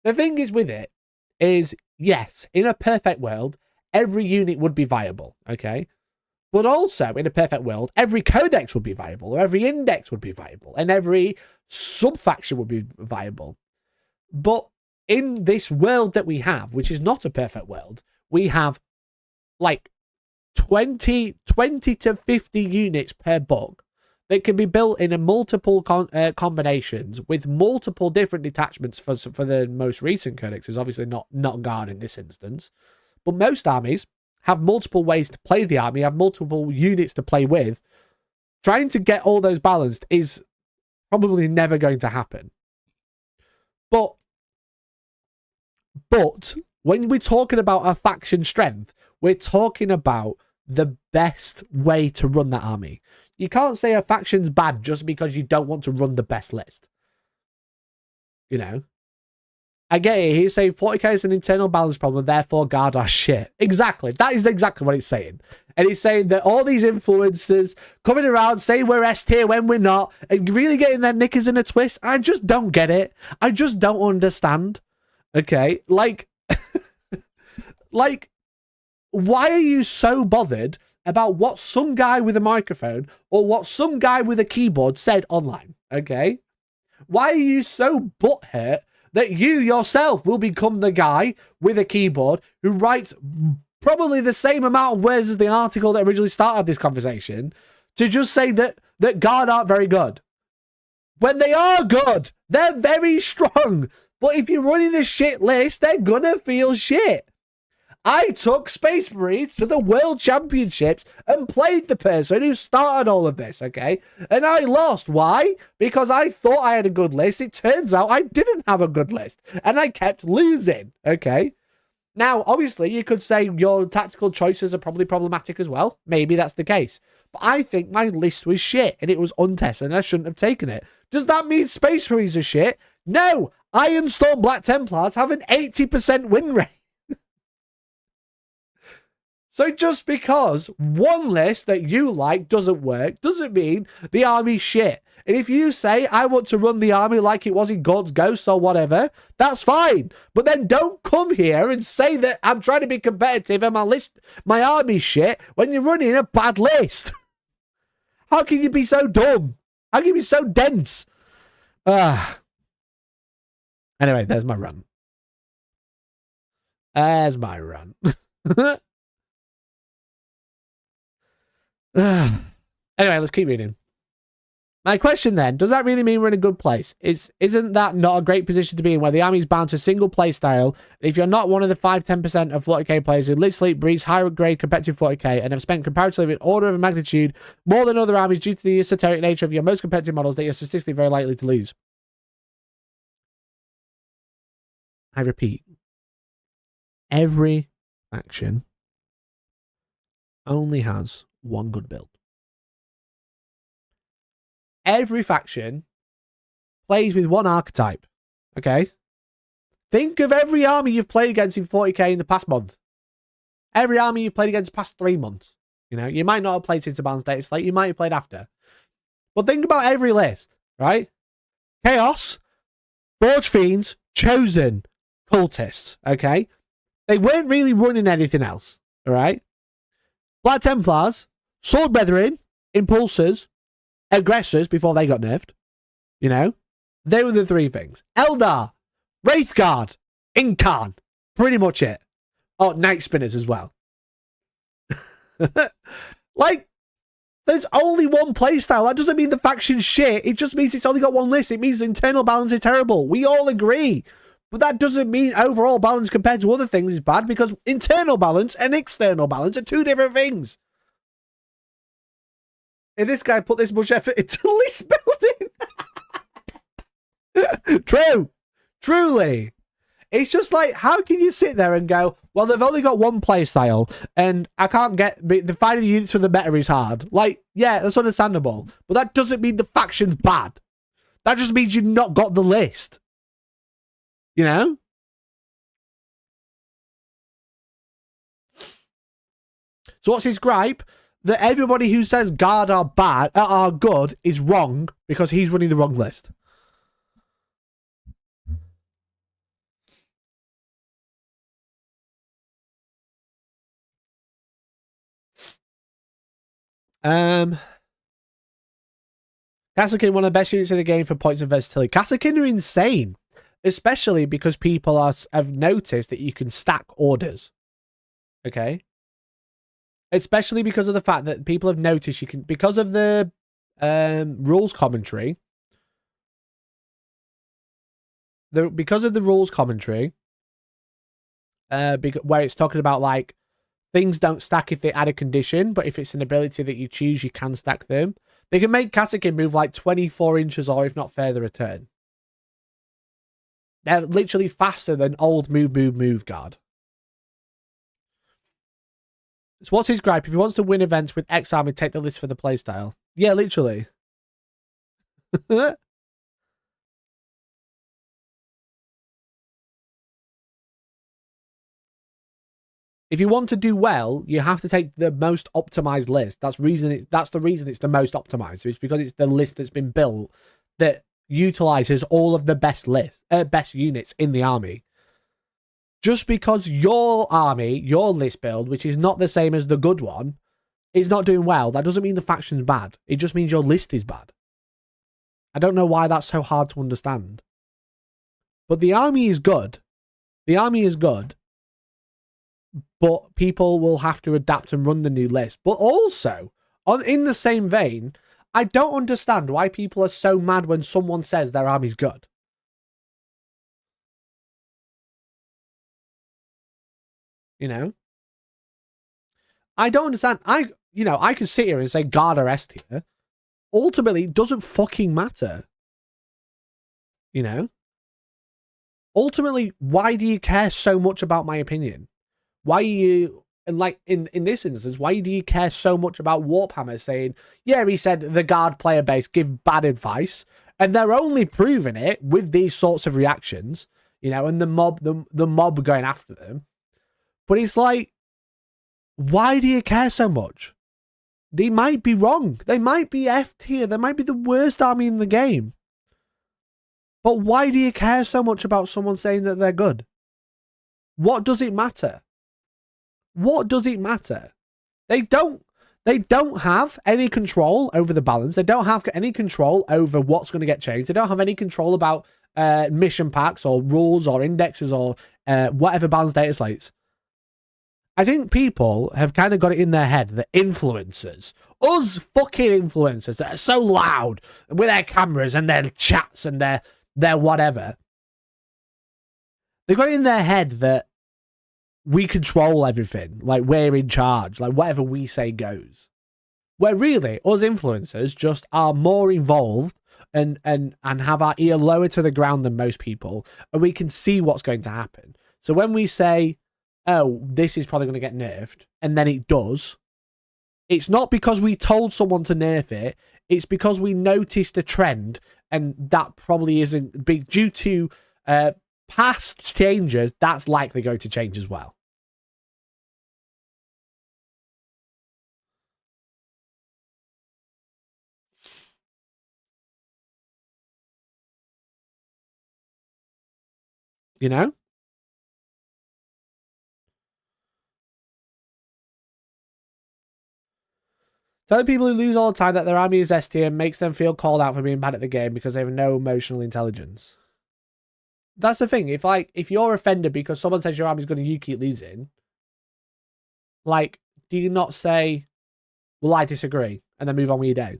The thing is with it is, yes, in a perfect world, every unit would be viable, okay? But also, in a perfect world, every codex would be viable, or every index would be viable, and every sub-faction would be viable. But in this world that we have, which is not a perfect world, we have like 20 to 50 units per book that can be built in a multiple combinations with multiple different detachments for the most recent codexes. Obviously not Guard in this instance. But most armies have multiple ways to play the army, have multiple units to play with. Trying to get all those balanced is probably never going to happen. But when we're talking about a faction strength, we're talking about the best way to run that army. You can't say a faction's bad just because you don't want to run the best list. You know? I get it. He's saying 40k is an internal balance problem, therefore Guard are shit. Exactly. That is exactly what he's saying. And he's saying that all these influencers coming around saying we're S tier when we're not, and really getting their knickers in a twist. I just don't get it. I just don't understand. Okay? Like, why are you so bothered about what some guy with a microphone or what some guy with a keyboard said online? Okay? Why are you so butthurt that you yourself will become the guy with a keyboard who writes probably the same amount of words as the article that originally started this conversation to just say that Guard aren't very good? When they are good, they're very strong. But if you're running a shit list, they're gonna feel shit. I took Space Marines to the World Championships and played the person who started all of this, okay? And I lost. Why? Because I thought I had a good list. It turns out I didn't have a good list. And I kept losing, okay? Now, obviously, you could say your tactical choices are probably problematic as well. Maybe that's the case. But I think my list was shit and it was untested and I shouldn't have taken it. Does that mean Space Marines are shit? No! Ironstorm Black Templars have an 80% win rate. So just because one list that you like doesn't work, doesn't mean the army's shit. And if you say, I want to run the army like it was in God's Ghosts or whatever, that's fine. But then don't come here and say that I'm trying to be competitive and my army shit when you're running a bad list. How can you be so dumb? How can you be so dense? Anyway, there's my run. There's my run. Anyway, let's keep reading. My question then, does that really mean we're in a good place? Isn't that not a great position to be in where the army is bound to a single play style? If you're not one of the 5-10% of 40k players who live, sleep, breathe higher grade competitive 40k and have spent comparatively an order of magnitude more than other armies due to the esoteric nature of your most competitive models that you're statistically very likely to lose. I repeat, every faction only has one good build. Every faction plays with one archetype. Okay? Think of every army you've played against in 40k in the past month. Every army you've played against the past 3 months. You know, you might not have played since the balanced data slate. You might have played after. But think about every list, right? Chaos, Forge Fiends, Chosen, Cultists. Okay? They weren't really running anything else. All right? Black Templars, Sword Brethren, Impulsors, Aggressors before they got nerfed. You know? They were the 3 things. Eldar, Wraithguard, Incarn. Pretty much it. Oh, Night Spinners as well. Like, there's only one playstyle. That doesn't mean the faction's shit. It just means it's only got one list. It means internal balance is terrible. We all agree. But that doesn't mean overall balance compared to other things is bad, because internal balance and external balance are 2 different things. And this guy put this much effort into list building. True. Truly. It's just like, how can you sit there and go, well, they've only got one play style and I can't get the finding the units for the meta is hard. Like, yeah, that's understandable. But that doesn't mean the faction's bad. That just means you've not got the list. You know? So what's his gripe? That everybody who says guard are bad, are good, is wrong because he's running the wrong list. Kassakin, one of the best units in the game for points of versatility. Kassakin are insane, especially because people have noticed that you can stack orders. Okay? Especially because of the fact that people have noticed you can, because of the rules commentary. Because of the rules commentary, where it's talking about like things don't stack if they add a condition, but if it's an ability that you choose, you can stack them. They can make Kassakin move like 24 inches or if not further a turn. They're literally faster than old move guard. So what's his gripe? If he wants to win events with X army, take the list for the playstyle. Yeah, literally. If you want to do well, you have to take the most optimized list. That's the reason it's the most optimized. It's because it's the list that's been built that utilizes all of the best units in the army. Just because your army, your list build, which is not the same as the good one, is not doing well, that doesn't mean the faction's bad. It just means your list is bad. I don't know why that's so hard to understand. But the army is good. The army is good. But people will have to adapt and run the new list. But also, in the same vein, I don't understand why people are so mad when someone says their army's good. You know? I don't understand. I can sit here and say guard or S tier. Ultimately, it doesn't fucking matter. You know? Ultimately, why do you care so much about my opinion? Why are you, and like in this instance, why do you care so much about Warphammer saying, yeah, he said the guard player base give bad advice, and they're only proving it with these sorts of reactions, you know, and the mob going after them. But it's like, why do you care so much? They might be wrong. They might be F tier. They might be the worst army in the game. But why do you care so much about someone saying that they're good? What does it matter? What does it matter? They don't have any control over the balance. They don't have any control over what's going to get changed. They don't have any control about mission packs or rules or indexes or whatever balance data slates. I think people have kind of got it in their head that influencers, us fucking influencers that are so loud with their cameras and their chats and their whatever, they've got it in their head that we control everything, like we're in charge, like whatever we say goes. Where really, us influencers just are more involved and have our ear lower to the ground than most people, and we can see what's going to happen. So when we say, oh, this is probably going to get nerfed, and then it does, it's not because we told someone to nerf it, it's because we noticed a trend, and that probably isn't big due to past changes. That's likely going to change as well. You know? Telling people who lose all the time that their army is S tier makes them feel called out for being bad at the game because they have no emotional intelligence. That's the thing. If you're offended because someone says your army's good and you keep losing, like, do you not say, well, I disagree, and then move on with your day?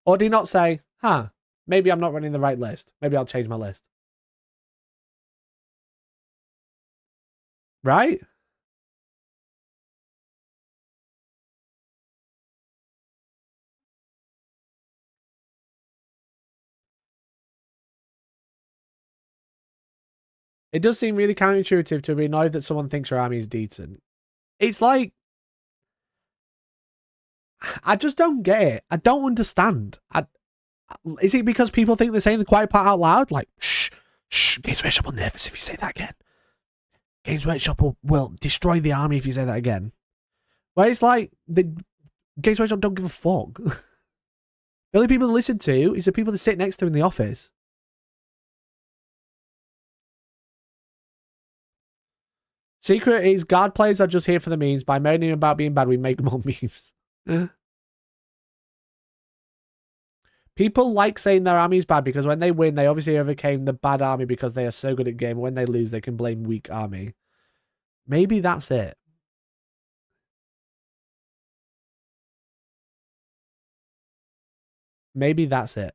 Or do you not say, maybe I'm not running the right list. Maybe I'll change my list. Right? It does seem really counterintuitive to be annoyed that someone thinks your army is decent. It's like, I just don't get it. I don't understand. Is it because people think they're saying the quiet part out loud? Like, shh, Games Workshop will nerf us if you say that again. Games Workshop will destroy the army if you say that again. Well, it's like, the Games Workshop don't give a fuck. The only people to listen to is the people that sit next to in the office. Secret is guard players are just here for the memes. By moaning about being bad, we make more memes. People like saying their army is bad because when they win, they obviously overcame the bad army because they are so good at game. When they lose, they can blame weak army. Maybe that's it. Maybe that's it.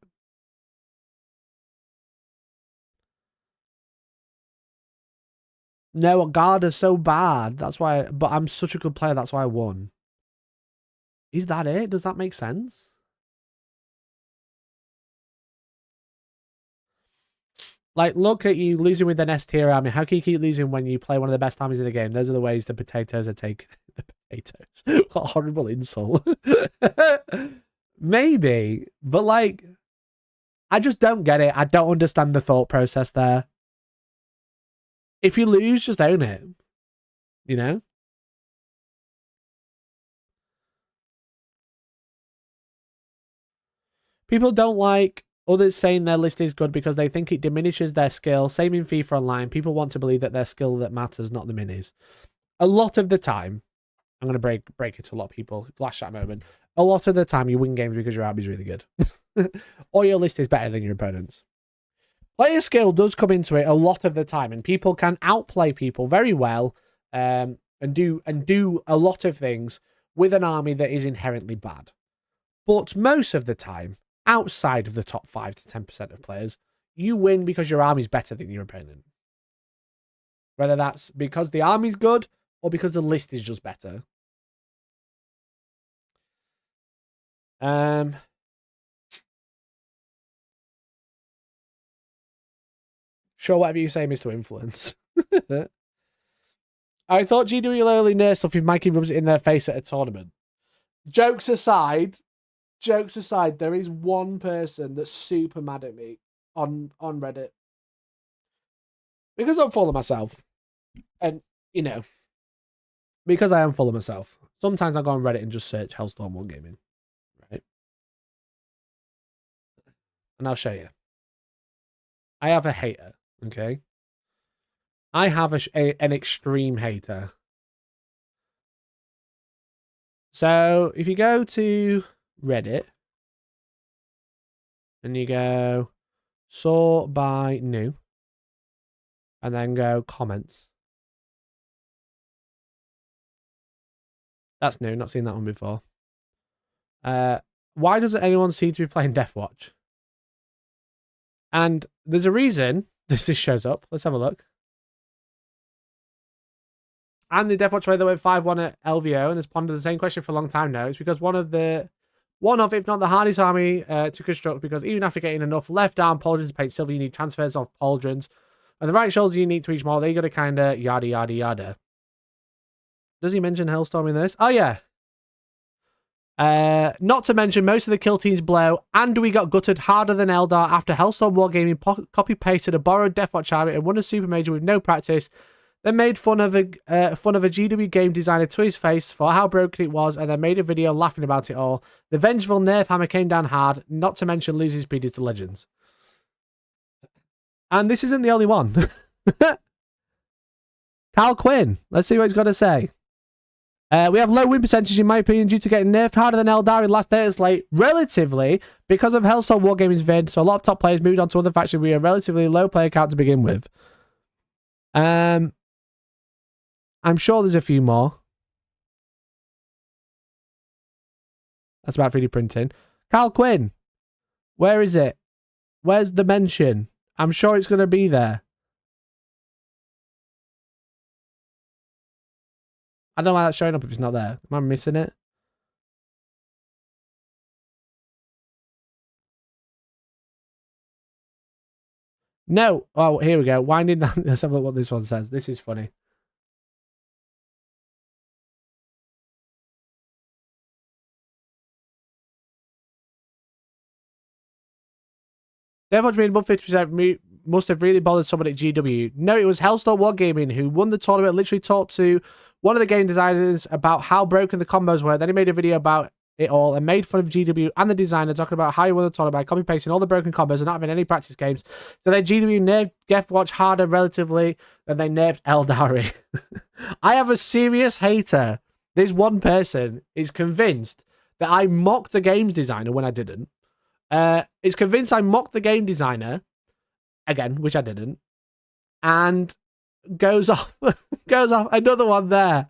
No, a guard is so bad. That's why. But I'm such a good player. That's why I won. Is that it? Does that make sense? Like, look at you losing with an S tier army. How can you keep losing when you play one of the best armies in the game? Those are the ways the potatoes are taken. The potatoes. What a horrible insult. Maybe, but like, I just don't get it. I don't understand the thought process there. If you lose, just own it. You know? People don't like others saying their list is good because they think it diminishes their skill. Same in FIFA Online. People want to believe that their skill that matters, not the minis. A lot of the time, I'm going to break it to a lot of people. Flash that moment. A lot of the time, you win games because your army's really good. Or your list is better than your opponent's. Player skill does come into it a lot of the time, and people can outplay people very well and do a lot of things with an army that is inherently bad. But most of the time, outside of the top 5 to 10% of players, you win because your army's better than your opponent. Whether that's because the army's good or because the list is just better. Sure, whatever you say, Mr. Influence. I thought GW will only nurse stuff if Mikey rubs it in their face at a tournament. Jokes aside, there is one person that's super mad at me on Reddit. Because I'm full of myself. And, you know, because I am full of myself. sometimes I go on Reddit and just search Hellstormwargaming, right? And I'll show you. I have a hater, okay? I have an extreme hater. So if you go to Reddit and you go sort by new and then go comments. That's new, not seen that one before. Why doesn't anyone seem to be playing Deathwatch? And there's a reason this shows up. Let's have a look. And the Deathwatch way they went 5-1 at LVO and has pondered the same question for a long time now. It's because one of, if not the hardest army to construct, because even after getting enough left arm pauldrons to paint silver, you need transfers of pauldrons. And the right shoulders you need to each model, they got to kind of yada yada yada. Does he mention Hellstorm in this? Oh yeah. Not to mention most of the kill teams blow, and we got gutted harder than Eldar after Hellstormwargaming copy-pasted a borrowed Deathwatch army and won a super major with no practice. Then made fun of a GW game designer to his face for how broken it was, and then made a video laughing about it all. The vengeful nerf hammer came down hard, not to mention losing speed is to legends. And this isn't the only one. Carl Quinn, let's see what he's got to say. We have low win percentage, in my opinion, due to getting nerfed harder than Eldar in last data slate, relatively, because of Hellstormwargaming's vid, so a lot of top players moved on to other factions with a relatively low player count to begin with. I'm sure there's a few more. That's about 3D printing. Carl Quinn, where is it? Where's the mention? I'm sure it's going to be there. I don't know why that's showing up if it's not there. Am I missing it? No. Oh, here we go. Winding down. Let's have a look what this one says. This is funny. Deathwatch being above 50% must have really bothered someone at GW. No, it was Hellstormwargaming who won the tournament, literally talked to one of the game designers about how broken the combos were. Then he made a video about it all and made fun of GW and the designer, talking about how he won the tournament by copy-pasting all the broken combos and not having any practice games. So then GW nerfed Deathwatch harder relatively than they nerfed Eldari. I have a serious hater. This one person is convinced that I mocked the games designer when I didn't. Is convinced I mocked the game designer again, which I didn't, and goes off another one there.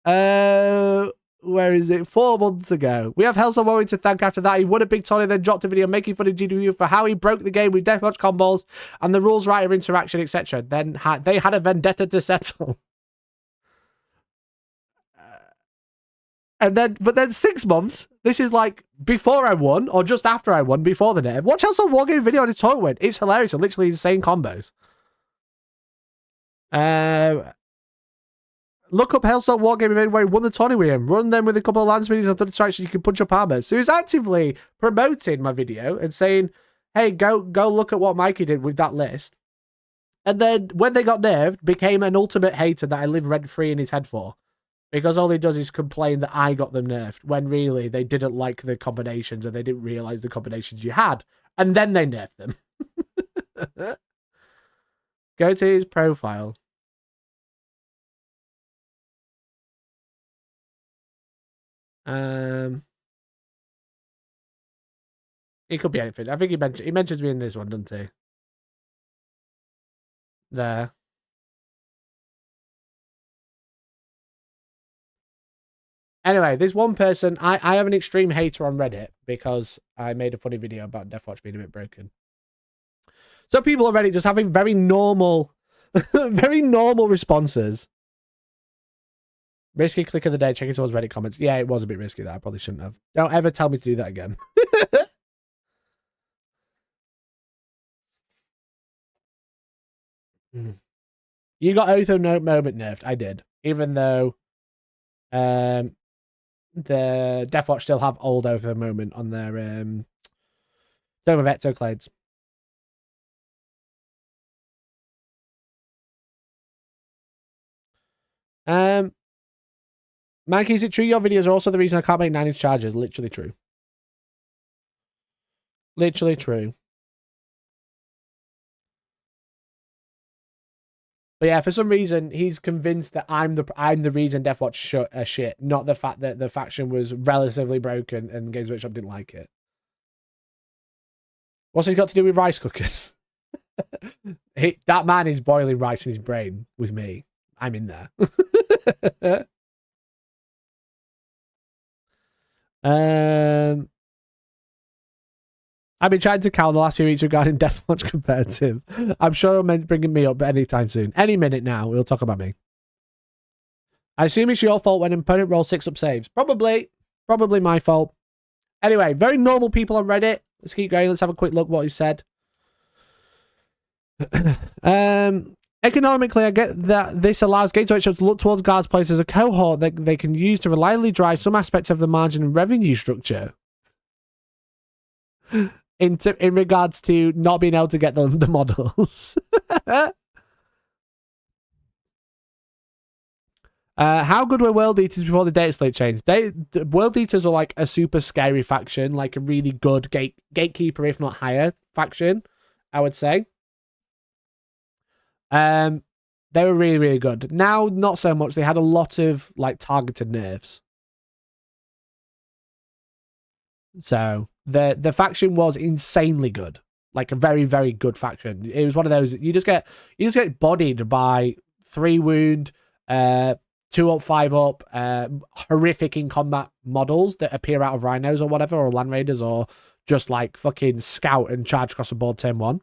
Where is it? 4 months ago. We have Hellstorm to thank after that. He won a big tournament, then dropped a video making fun of GW for how he broke the game with Deathwatch combos and the rules writer interaction, etc. Then they had a vendetta to settle. But then 6 months, this is like before I won, or just after I won, before the nerf. Watch Hellstormwargaming video on his tournament. It's hilarious and literally insane combos. Look up Hellstormwargaming where he won the tourney with him. Run them with a couple of land speeds and other distractions you can punch up armor. So he's actively promoting my video and saying, hey, go look at what Mikey did with that list. And then when they got nerfed, became an ultimate hater that I live rent-free in his head for. Because all he does is complain that I got them nerfed, when really they didn't like the combinations and they didn't realize the combinations you had. And then they nerfed them. Go to his profile. It could be anything. I think he mentions me in this one, doesn't he? There. Anyway, there's one person. I have an extreme hater on Reddit because I made a funny video about Deathwatch being a bit broken. So people on Reddit just having very normal, very normal responses. Risky click of the day, checking someone's Reddit comments. Yeah, it was a bit risky that I probably shouldn't have. Don't ever tell me to do that again. You got Oath of No Moment nerfed. I did. Even though the Deathwatch still have old Oath of Moment on their Dome of Ectoclades. Mike, is it true your videos are also the reason I can't make 9-inch chargers? Literally true. Literally true. But yeah, for some reason, he's convinced that I'm the reason Deathwatch shit, not the fact that the faction was relatively broken and Games Workshop didn't like it. What's he got to do with rice cookers? That man is boiling rice in his brain with me. I'm in there. I've been trying to cow the last few weeks regarding Deathwatch competitive. I'm sure I'm bringing me up anytime soon. Any minute now, we'll talk about me. I assume it's your fault when an opponent rolls 6-up saves. Probably my fault. Anyway, very normal people on Reddit. Let's keep going. Let's have a quick look what he said. Economically, I get that this allows Games Workshop to look towards guards placed as a cohort that they can use to reliably drive some aspects of the margin and revenue structure. In regards to not being able to get the models. How good were World Eaters before the data slate changed? The World Eaters are like a super scary faction, like a really good gatekeeper, if not higher faction, I would say. They were really, really good. Now, not so much. They had a lot of like targeted nerfs. So the faction was insanely good, like a very, very good faction. It was one of those you just get bodied by 3 wound, 2-up, 5-up, horrific in combat models that appear out of rhinos or whatever, or land raiders, or just like fucking scout and charge across the board turn 1.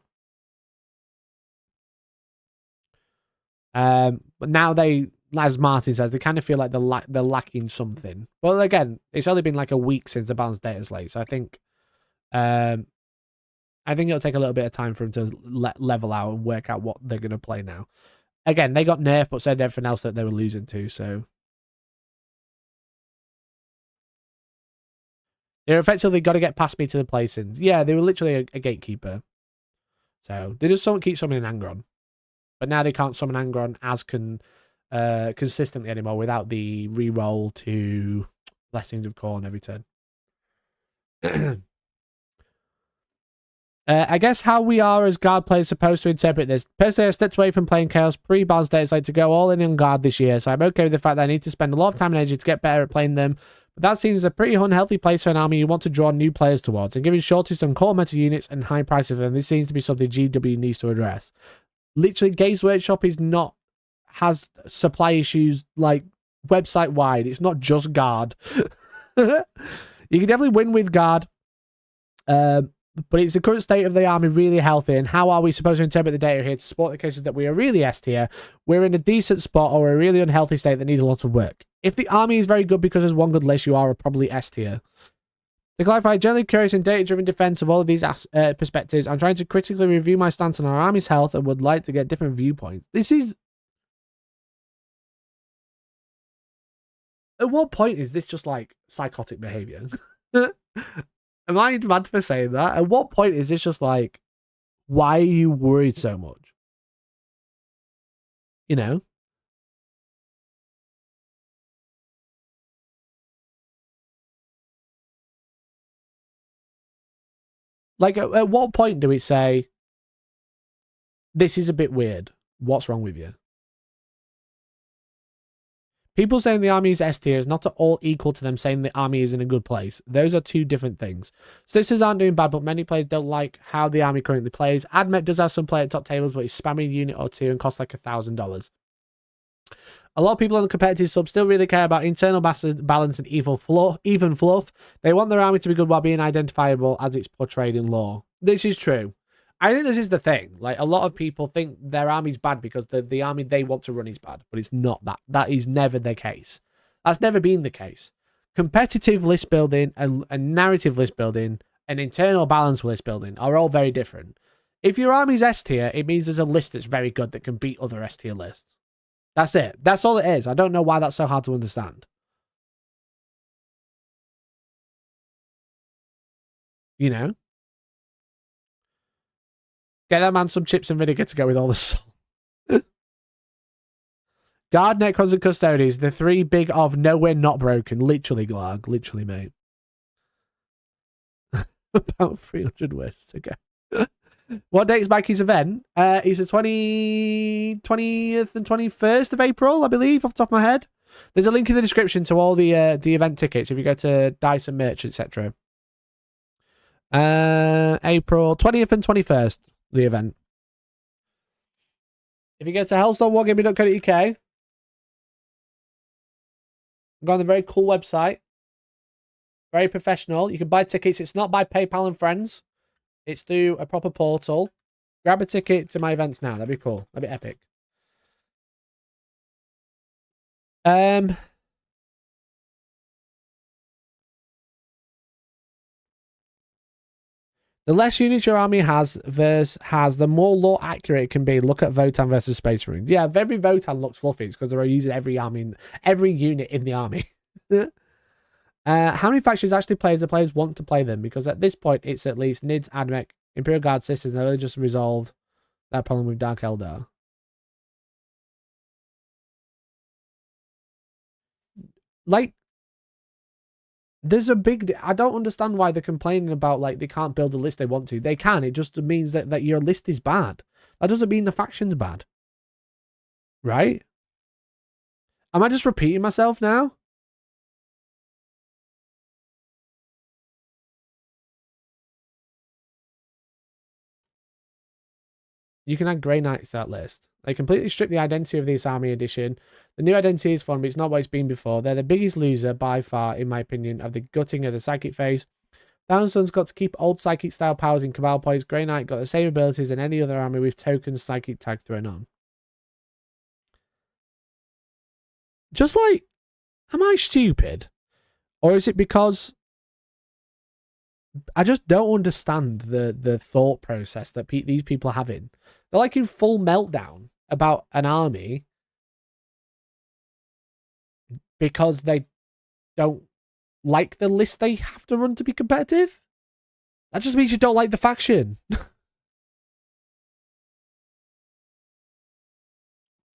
But now they, as Martin says, they kind of feel like they're lacking something. Well, again, it's only been like a week since the balanced data slate, so I think it'll take a little bit of time for them to level out and work out what they're going to play now. Again, they got nerfed, but said everything else that they were losing to, so they're effectively got to get past me to the placings. Yeah, they were literally a gatekeeper, so they just keep summoning Angron, but now they can't summon Angron as consistently anymore without the reroll to Blessings of Corn every turn. I guess how we are as guard players supposed to interpret this. Personally, I stepped away from playing Chaos pre-balanced data slate to go all in on guard this year, so I'm okay with the fact that I need to spend a lot of time and energy to get better at playing them. But that seems a pretty unhealthy place for an army you want to draw new players towards, and given shortage on core meta units and high prices of them, this seems to be something GW needs to address. Literally, Games Workshop has supply issues like website wide. It's not just guard. You can definitely win with guard. But is the current state of the army really healthy, and how are we supposed to interpret the data here to support the cases that we are really S tier, we're in a decent spot, or we're a really unhealthy state that needs a lot of work? If the army is very good because there's one good list, you are probably S tier. To clarify, generally curious in data-driven defense of all of these perspectives, I'm trying to critically review my stance on our army's health and would like to get different viewpoints. This is... At what point is this just like psychotic behavior? Am I mad for saying that? At what point is this just like, why are you worried so much? You know? Like, at what point do we say, this is a bit weird? What's wrong with you? People saying the army is S tier is not at all equal to them saying the army is in a good place. Those are two different things. Sisters aren't doing bad, but many players don't like how the army currently plays. Admet does have some play at top tables, but he's spamming a unit or two and costs like $1,000. A lot of people on the competitive sub still really care about internal balance and even fluff. They want their army to be good while being identifiable as it's portrayed in lore. This is true. I think this is the thing. Like, a lot of people think their army's bad because the army they want to run is bad, but it's not that. That is never the case. That's never been the case. Competitive list building and narrative list building and internal balance list building are all very different. If your army's S tier, it means there's a list that's very good that can beat other S tier lists. That's it. That's all it is. I don't know why that's so hard to understand. You know? Get that man some chips and vinegar to go with all the salt. Guard, Necrons, and Custodians. The three big of no, we're not broken. Literally, Glarg. Literally, mate. About 300 West. Okay. What date is Mikey's event? It's the 20th and 21st of April, I believe, off the top of my head. There's a link in the description to all the event tickets if you go to Dice and Merch, etc. April 20th and 21st, the event. If you go to hellstormwargaming.co.uk, go on the very cool website. Very professional. You can buy tickets. It's not by PayPal and Friends. It's through a proper portal. Grab a ticket to my events now. That'd be cool. That'd be epic. The less units your army has, the more lore accurate it can be. Look at Votan versus Space Marines. Yeah, every Votan looks fluffy. It's because they're using every unit in the army. How many factions actually play as the players want to play them? Because at this point, it's at least Nids, Admech, Imperial Guard Sisters, and they've really just resolved that problem with Dark Eldar. Like, there's a big... I don't understand why they're complaining about, like, they can't build the list they want to. They can. It just means that your list is bad. That doesn't mean the faction's bad. Right? Am I just repeating myself now? You can add Grey Knights to that list. They completely strip the identity of this army edition. The new identity is fun, but it's not what it's been before. They're the biggest loser, by far, in my opinion, of the gutting of the Psychic phase. Thousand got to keep old Psychic style powers in Cabal points. Grey Knight got the same abilities as any other army with tokens Psychic tag thrown on. Just like, am I stupid? Or is it because... I just don't understand the thought process that these people are having. They're like in full meltdown about an army because they don't like the list they have to run to be competitive. That just means you don't like the faction.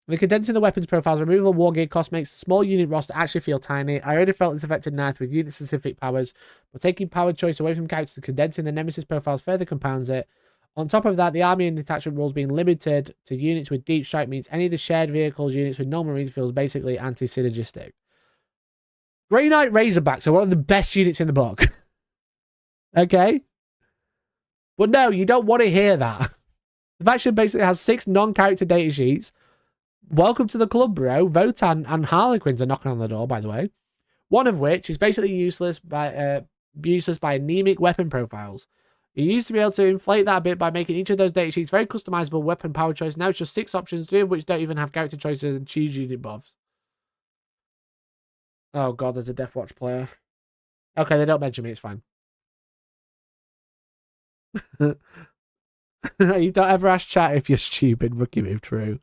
The condensing the weapons profiles, removal of war gear cost makes the small unit roster actually feel tiny. I already felt this affected Ninth with unit-specific powers, but taking power choice away from characters and condensing the Nemesis profiles further compounds it. On top of that, the army and detachment rules being limited to units with deep strike means any of the shared vehicles units with normal marines feels basically anti-synergistic. Grey Knight Razorbacks are one of the best units in the book. Okay? But no, you don't want to hear that. The faction basically has 6 non-character data sheets. Welcome to the club, bro. Votan and Harlequins are knocking on the door, by the way. One of which is basically useless by anemic weapon profiles. You used to be able to inflate that a bit by making each of those data sheets very customizable weapon power choice. Now it's just 6 options, 3 of which don't even have character choices and choose unit buffs. Oh god, there's a Death Watch player. Okay, they don't mention me, it's fine. You don't ever ask chat if you're stupid, rookie move, true.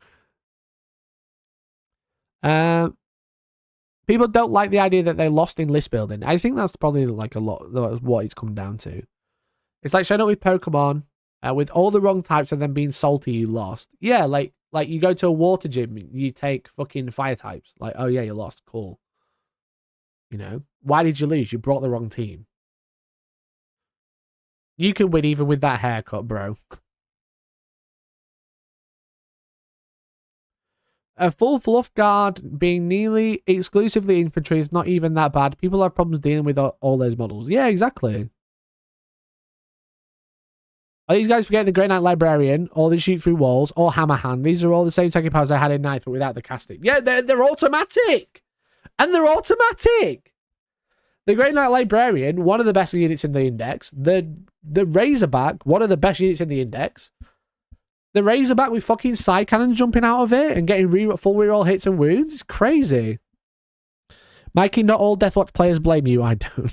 People don't like the idea that they lost in list building. I think that's probably like a lot of what it's come down to. It's like showing up with Pokemon with all the wrong types and then being salty you lost. Yeah, like you go to a water gym, you take fucking fire types. Like, oh yeah, you lost. Cool. You know, why did you lose? You brought the wrong team. You can win even with that haircut, bro. A full fluff guard being nearly exclusively infantry is not even that bad. People have problems dealing with all those models. Yeah, exactly. Are these guys forgetting the Grey Knight Librarian, or the shoot through walls, or Hammer Hand? These are all the same technical powers I had in Ninth, but without the casting. Yeah, they're automatic! And they're automatic! The Grey Knight Librarian, one of the best units in the index. The Razorback, one of the best units in the index. The Razorback with fucking side cannon jumping out of it and getting full reroll hits and wounds. It's crazy. Mikey, not all Deathwatch players blame you. I don't.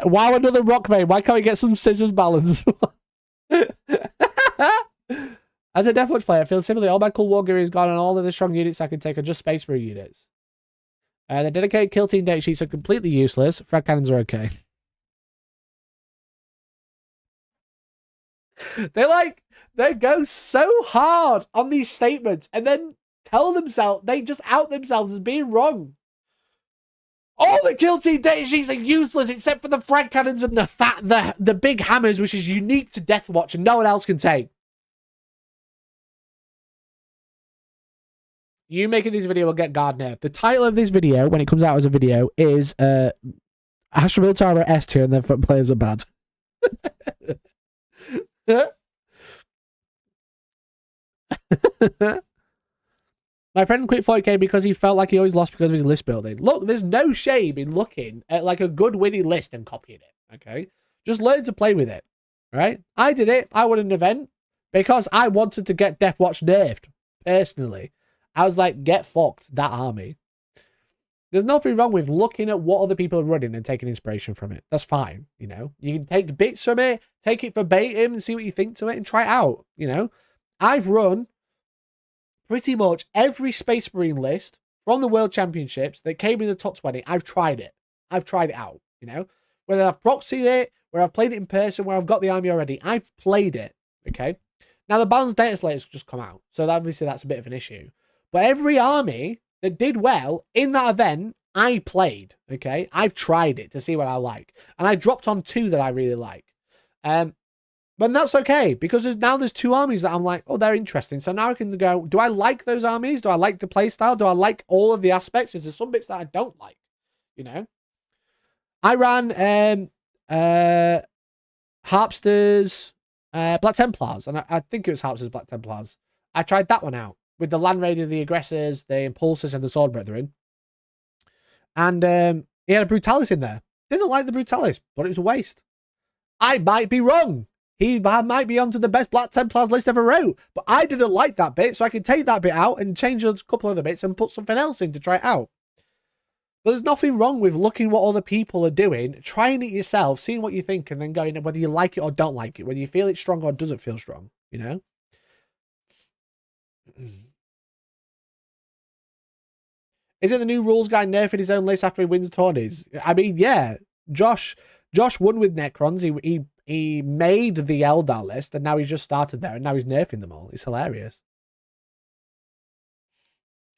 Wow, another rock main. Why can't we get some scissors balance? As a Deathwatch player, I feel similarly. All my cool war gear is gone and all of the strong units I can take are just Space Marine units. The dedicated kill team data sheets are completely useless. Frag cannons are okay. They go so hard on these statements and then they just out themselves as being wrong. All the kill team data sheets are useless except for the frag cannons and the big hammers, which is unique to Deathwatch and no one else can take. You making this video will get guard nerfed. The title of this video, when it comes out as a video, is Astra Militara S tier and their players are bad. My friend quit 40k because he felt like he always lost because of his list building. Look, there's no shame in looking at like a good winning list and copying it, okay? Just learn to play with it, right? I did it. I won an event because I wanted to get Deathwatch nerfed, personally. I was like, get fucked, that army. There's nothing wrong with looking at what other people are running and taking inspiration from it. That's fine, you know? You can take bits from it, take it verbatim and see what you think to it and try it out, you know? I've run pretty much every Space Marine list from the World Championships that came in the top 20. I've tried it. I've tried it out, you know? Whether I've proxied it, where I've played it in person, where I've got the army already, I've played it, okay? Now, the balanced data slate has just come out, so obviously that's a bit of an issue. But every army that did well in that event, I played, okay? I've tried it to see what I like. And I dropped on 2 that I really like. But that's okay, because there's 2 armies that I'm like, oh, they're interesting. So now I can go, do I like those armies? Do I like the playstyle? Do I like all of the aspects? Is there some bits that I don't like? You know? I ran Harpsters, Black Templars, and I think it was Harpsters, Black Templars. I tried that one out with the Land Raider, the Aggressors, the Impulsors, and the Sword Brethren. And he had a Brutalis in there. Didn't like the Brutalis, but it was a waste. I might be wrong. He might be onto the best Black Templars list ever wrote, but I didn't like that bit, so I can take that bit out and change a couple of the bits and put something else in to try it out. But there's nothing wrong with looking what other people are doing, trying it yourself, seeing what you think, and then going whether you like it or don't like it, whether you feel it's strong or doesn't feel strong, you know? Is it the new rules guy nerfing his own list after he wins tourneys? I mean, yeah. Josh won with Necrons. He made the Eldar list, and now he's just started there, and now he's nerfing them all. It's hilarious.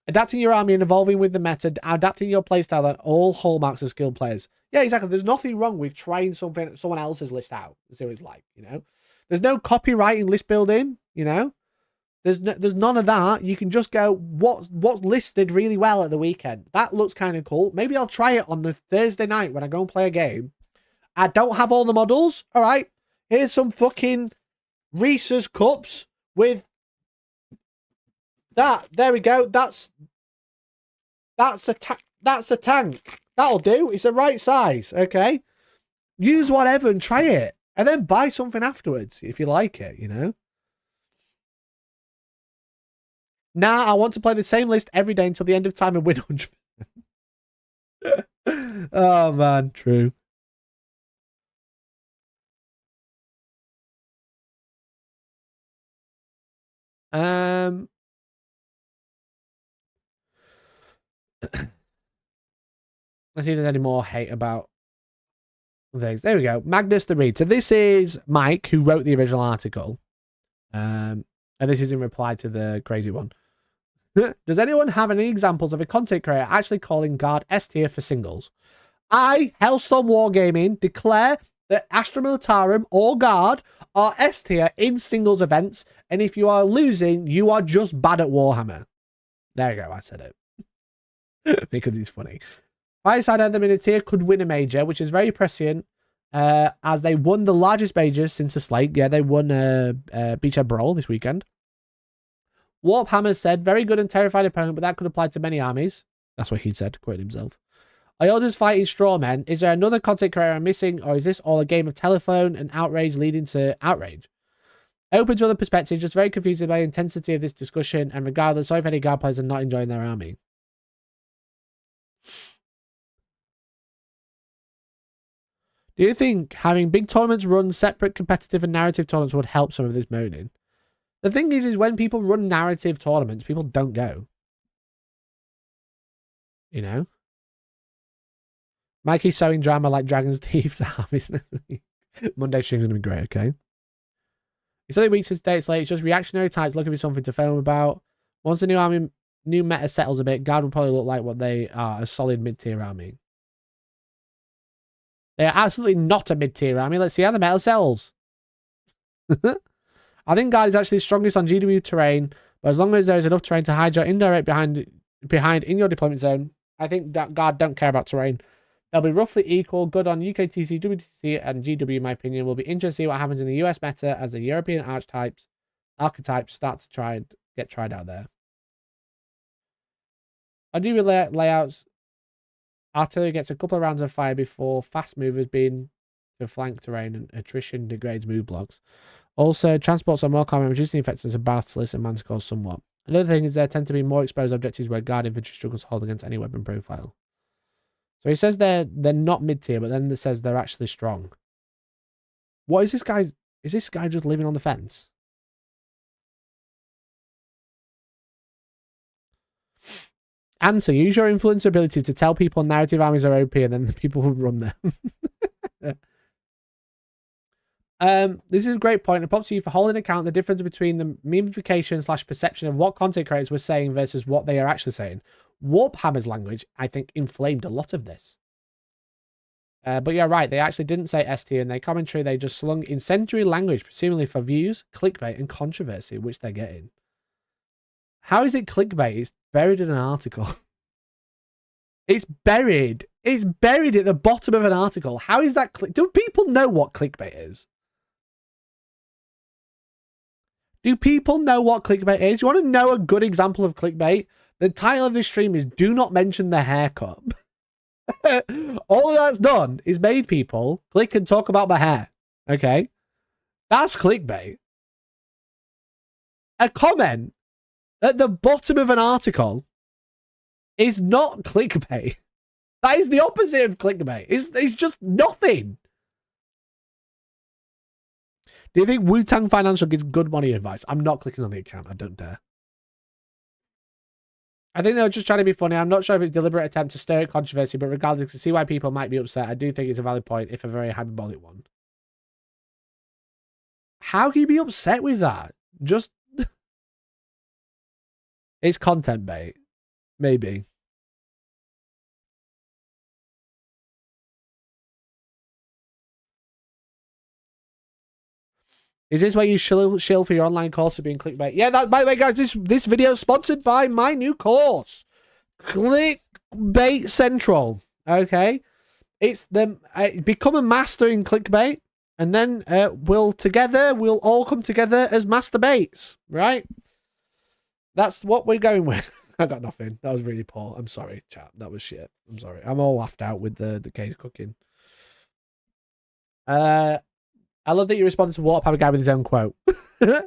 Adapting your army and evolving with the meta, adapting your playstyle and all hallmarks of skilled players. Yeah, exactly. There's nothing wrong with trying someone else's list out and see what it's like, you know? There's no copywriting list building, you know? There's none of that. You can just go, what's listed really well at the weekend? That looks kind of cool. Maybe I'll try it on the Thursday night when I go and play a game. I don't have all the models. All right. Here's some fucking Reese's cups with that. There we go. That's a tank. That'll do. It's the right size. Okay. Use whatever and try it. And then buy something afterwards if you like it, you know? Nah, I want to play the same list every day until the end of time and win 100%. Oh, man. True. Let's see if there's any more hate about things. There we go. Magnus the Reed. So this is Mike, who wrote the original article. And this is in reply to the crazy one. Does anyone have any examples of a content creator actually calling Guard S tier for singles? I, Hellstormwargaming, declare that Astra Militarum or Guard are S tier in singles events, and if you are losing, you are just bad at Warhammer. There you go, I said it. Because it's funny. Fireside Anthem in a tier could win a major, which is very prescient, as they won the largest majors since the Slate. Yeah, they won Beachhead Brawl this weekend. Warphammer said, very good and terrified opponent, but that could apply to many armies. That's what he said, quoting himself. Are you just fighting straw men? Is there another content creator I'm missing, or is this all a game of telephone and outrage leading to outrage? Open to other perspectives, just very confused by the intensity of this discussion, and regardless, sorry if any Guard players are not enjoying their army. Do you think having big tournaments run separate competitive and narrative tournaments would help some of this moaning? The thing is when people run narrative tournaments, people don't go. You know? Mikey's sewing drama like Dragon's Teeth to harvest next week. Monday stream's going to be great, okay? It's only weeks since dates late. It's just reactionary types looking for something to film about. Once the new meta settles a bit, Guard will probably look like what they are, a solid mid-tier army. They are absolutely not a mid-tier army. Let's see how the meta sells. I think Guard is actually strongest on GW terrain, but as long as there is enough terrain to hide your indirect behind in your deployment zone, I think that Guard don't care about terrain. They'll be roughly equal, good on UKTC, WTC, and GW, in my opinion. Will be interesting to see what happens in the US meta as the European archetypes start to get tried out there. On new layouts, artillery gets a couple of rounds of fire before fast movers being to flank terrain, and attrition degrades move blocks. Also, transports are more common, reducing the effectiveness of Battalists and Manscores somewhat. Another thing is there tend to be more exposed objectives where Guard infantry struggles to hold against any weapon profile. So he says they're not mid-tier, but then it says they're actually strong. What is this guy? Is this guy just living on the fence? Answer. Use your influence ability to tell people narrative armies are OP and then the people will run them. This is a great point. It pops to you for holding account the difference between the memification / perception of what content creators were saying versus what they are actually saying. Warhammer's language, I think, inflamed a lot of this. But you're right, they actually didn't say ST in their commentary. They just slung incendiary language, presumably for views, clickbait, and controversy, which they're getting. How is it clickbait? It's buried in an article. It's buried. It's buried at the bottom of an article. How is that Do people know what clickbait is? Do people know what clickbait is? You want to know a good example of clickbait? The title of this stream is Do Not Mention the Haircut. All that's done is made people click and talk about my hair. Okay? That's clickbait. A comment at the bottom of an article is not clickbait. That is the opposite of clickbait. It's just nothing. Do you think Wu-Tang Financial gives good money advice? I'm not clicking on the account. I don't dare. I think they were just trying to be funny. I'm not sure if it's a deliberate attempt to stir controversy, but regardless, to see why people might be upset, I do think it's a valid point, if a very hyperbolic one. How can you be upset with that? Just... It's content bait. Maybe. Is this where you shill for your online course of being clickbait? Yeah, that, by the way, guys, this video is sponsored by my new course, Clickbait Central. Okay, it's the become a master in clickbait, and then we'll all come together as masterbaits, right? That's what we're going with. I got nothing. That was really poor. I'm sorry, chat. That was shit. I'm sorry. I'm all laughed out with the case cooking. I love that you responded to Waterpower guy with his own quote. I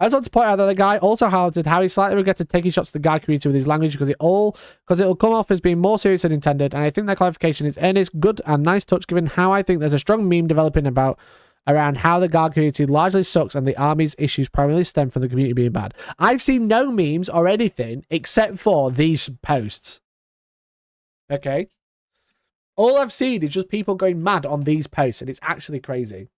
just want to point out that the guy also highlighted how he slightly regretted taking shots at the guy community with his language because it'll come off as being more serious than intended. And I think that clarification is earnest, good, and nice touch, given how I think there's a strong meme developing around how the guard community largely sucks and the army's issues primarily stem from the community being bad. I've seen no memes or anything except for these posts. Okay? All I've seen is just people going mad on these posts, and it's actually crazy.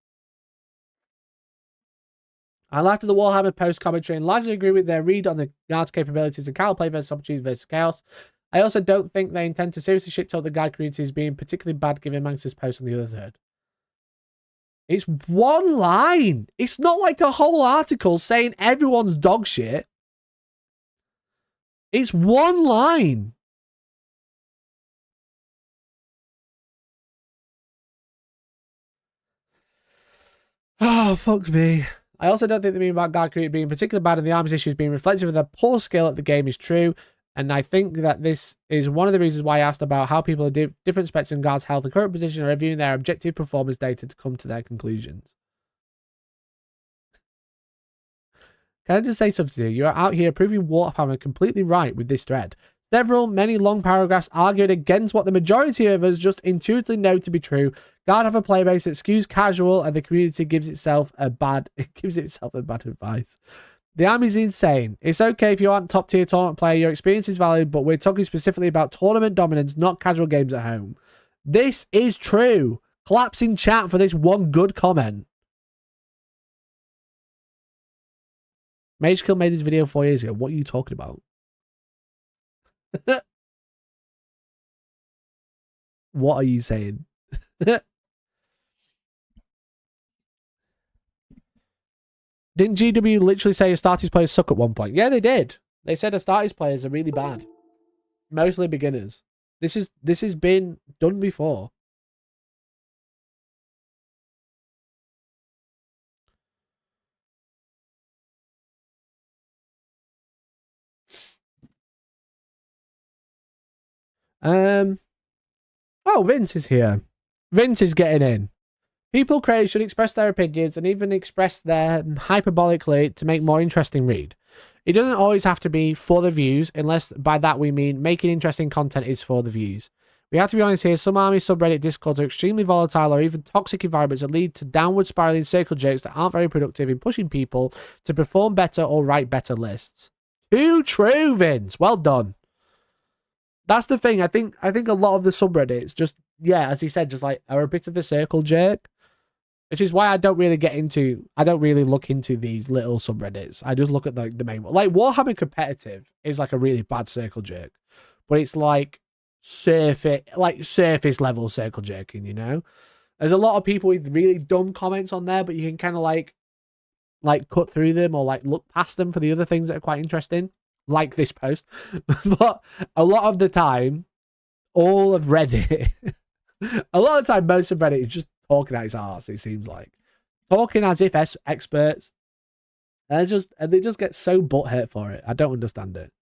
I laughed at the Warhammer post commentary and largely agree with their read on the guard's capabilities and counterplay versus opportunities versus chaos. I also don't think they intend to seriously shit talk the guard community as being particularly bad, given Manx's post on the other third. It's one line. It's not like a whole article saying everyone's dog shit. It's one line. Oh, fuck me. I also don't think the meme about guard community being particularly bad and the army's issues being reflective of the poor skill at the game is true. And I think that this is one of the reasons why I asked about how people at different spectrum guards' health and current position are reviewing their objective performance data to come to their conclusions. Can I just say something to you? You are out here proving Warhammer completely right with this thread. Many long paragraphs arguing against what the majority of us just intuitively know to be true. Guard have a playbase that skews casual, and the community gives itself a bad advice. The army's insane. It's okay if you aren't top tier tournament player, your experience is valid, but we're talking specifically about tournament dominance, not casual games at home. This is true. Claps in chat for this one good comment. Magekill made this video 4 years ago. What are you talking about? What are you saying? Didn't GW literally say Astartes players suck at one point? Yeah, they did. They said Astartes players are really bad. Mostly beginners. This has been done before. Oh, Vince is here. Vince is getting in. People creators should express their opinions and even express their hyperbolically to make more interesting read. It doesn't always have to be for the views, unless by that we mean making interesting content is for the views. We have to be honest here, some army subreddit discords are extremely volatile or even toxic environments that lead to downward spiraling circle jerks that aren't very productive in pushing people to perform better or write better lists. Too true, Vince. Well done. That's the thing. I think a lot of the subreddits just, yeah, as he said, just like are a bit of a circle jerk. Which is why I don't really look into these little subreddits. I just look at the main one. Like Warhammer Competitive is like a really bad circle jerk. But it's like surface level circle jerking, you know? There's a lot of people with really dumb comments on there, but you can kind of like cut through them or like look past them for the other things that are quite interesting. Like this post. But a lot of the time, all of Reddit, a lot of the time, most of Reddit is just talking out his arse, it seems like. Talking as if experts. And they just get so butthurt for it. I don't understand it.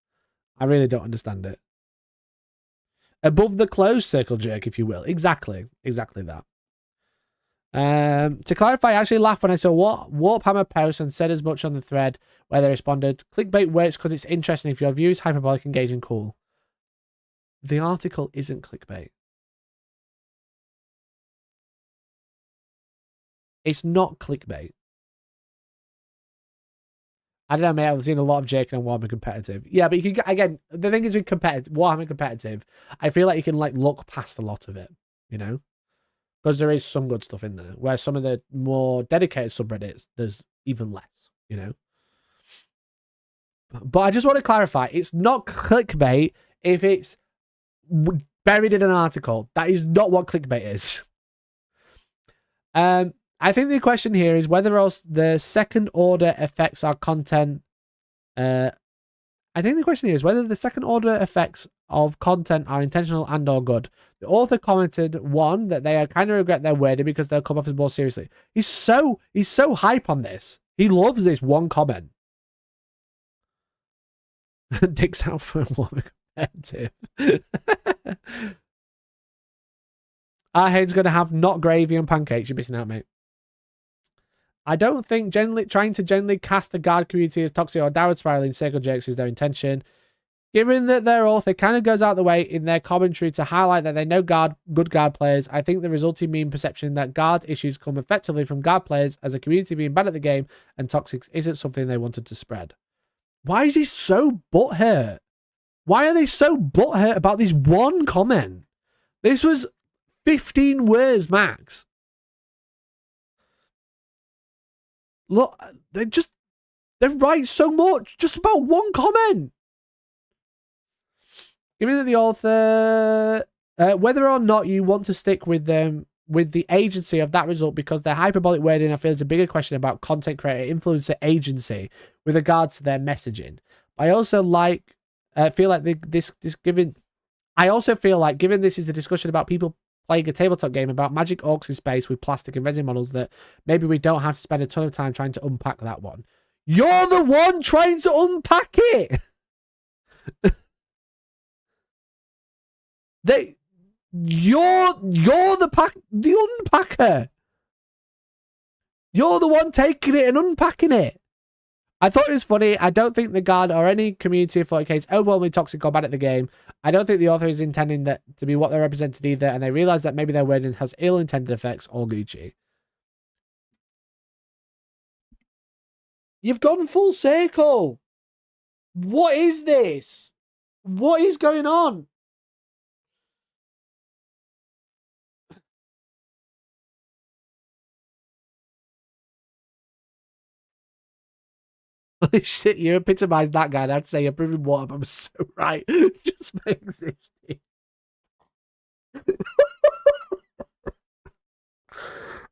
I really don't understand it. Above the closed circle jerk, if you will. Exactly. Exactly that. To clarify, I actually laughed when I saw Warhammer post and said as much on the thread where they responded, clickbait works because it's interesting if your view is hyperbolic, engaging, cool. The article isn't clickbait. It's not clickbait. I don't know, mate. I've seen a lot of Jake on Warhammer Competitive. Yeah, but you can, again, the thing is with Warhammer Competitive, I feel like you can like look past a lot of it, you know? Because there is some good stuff in there. Where some of the more dedicated subreddits, there's even less, you know? But I just want to clarify, it's not clickbait if it's buried in an article. That is not what clickbait is. I think the question here is whether else the second order effects our content. I think the question here is whether the second order effects of content are intentional and or good. The author commented one that they kind of regret their wording because they'll come off as more seriously. He's so hype on this. He loves this one comment. Dick's out for a Warhammer Competitive. Arhane's going to have not gravy and pancakes. You're missing out, mate. I don't think trying to generally cast the guard community as toxic or downward spiraling circle jerks is their intention. Given that their author kind of goes out the way in their commentary to highlight that they know good guard players, I think the resulting meme perception that guard issues come effectively from guard players as a community being bad at the game and toxic isn't something they wanted to spread. Why is he so butthurt? Why are they so butthurt about this one comment? This was 15 words max. Look, they write so much just about one comment. Given that the author, whether or not you want to stick with them, with the agency of that result, because their hyperbolic wording, I feel, is a bigger question about content creator influencer agency with regards to their messaging. I also feel like given this is a discussion about people playing a tabletop game about magic orcs in space with plastic and resin models, that maybe we don't have to spend a ton of time trying to unpack that one. You're the one trying to unpack it. You're the unpacker. You're the one taking it and unpacking it. I thought it was funny. I don't think the guard or any community of 40K overwhelmingly toxic or bad at the game. I don't think the author is intending that to be what they're represented either, and they realise that maybe their wording has ill-intended effects or Gucci. You've gone full circle. What is this? What is going on? Holy shit, you epitomised that guy. I'd say you're proving what I'm so right. Just existing.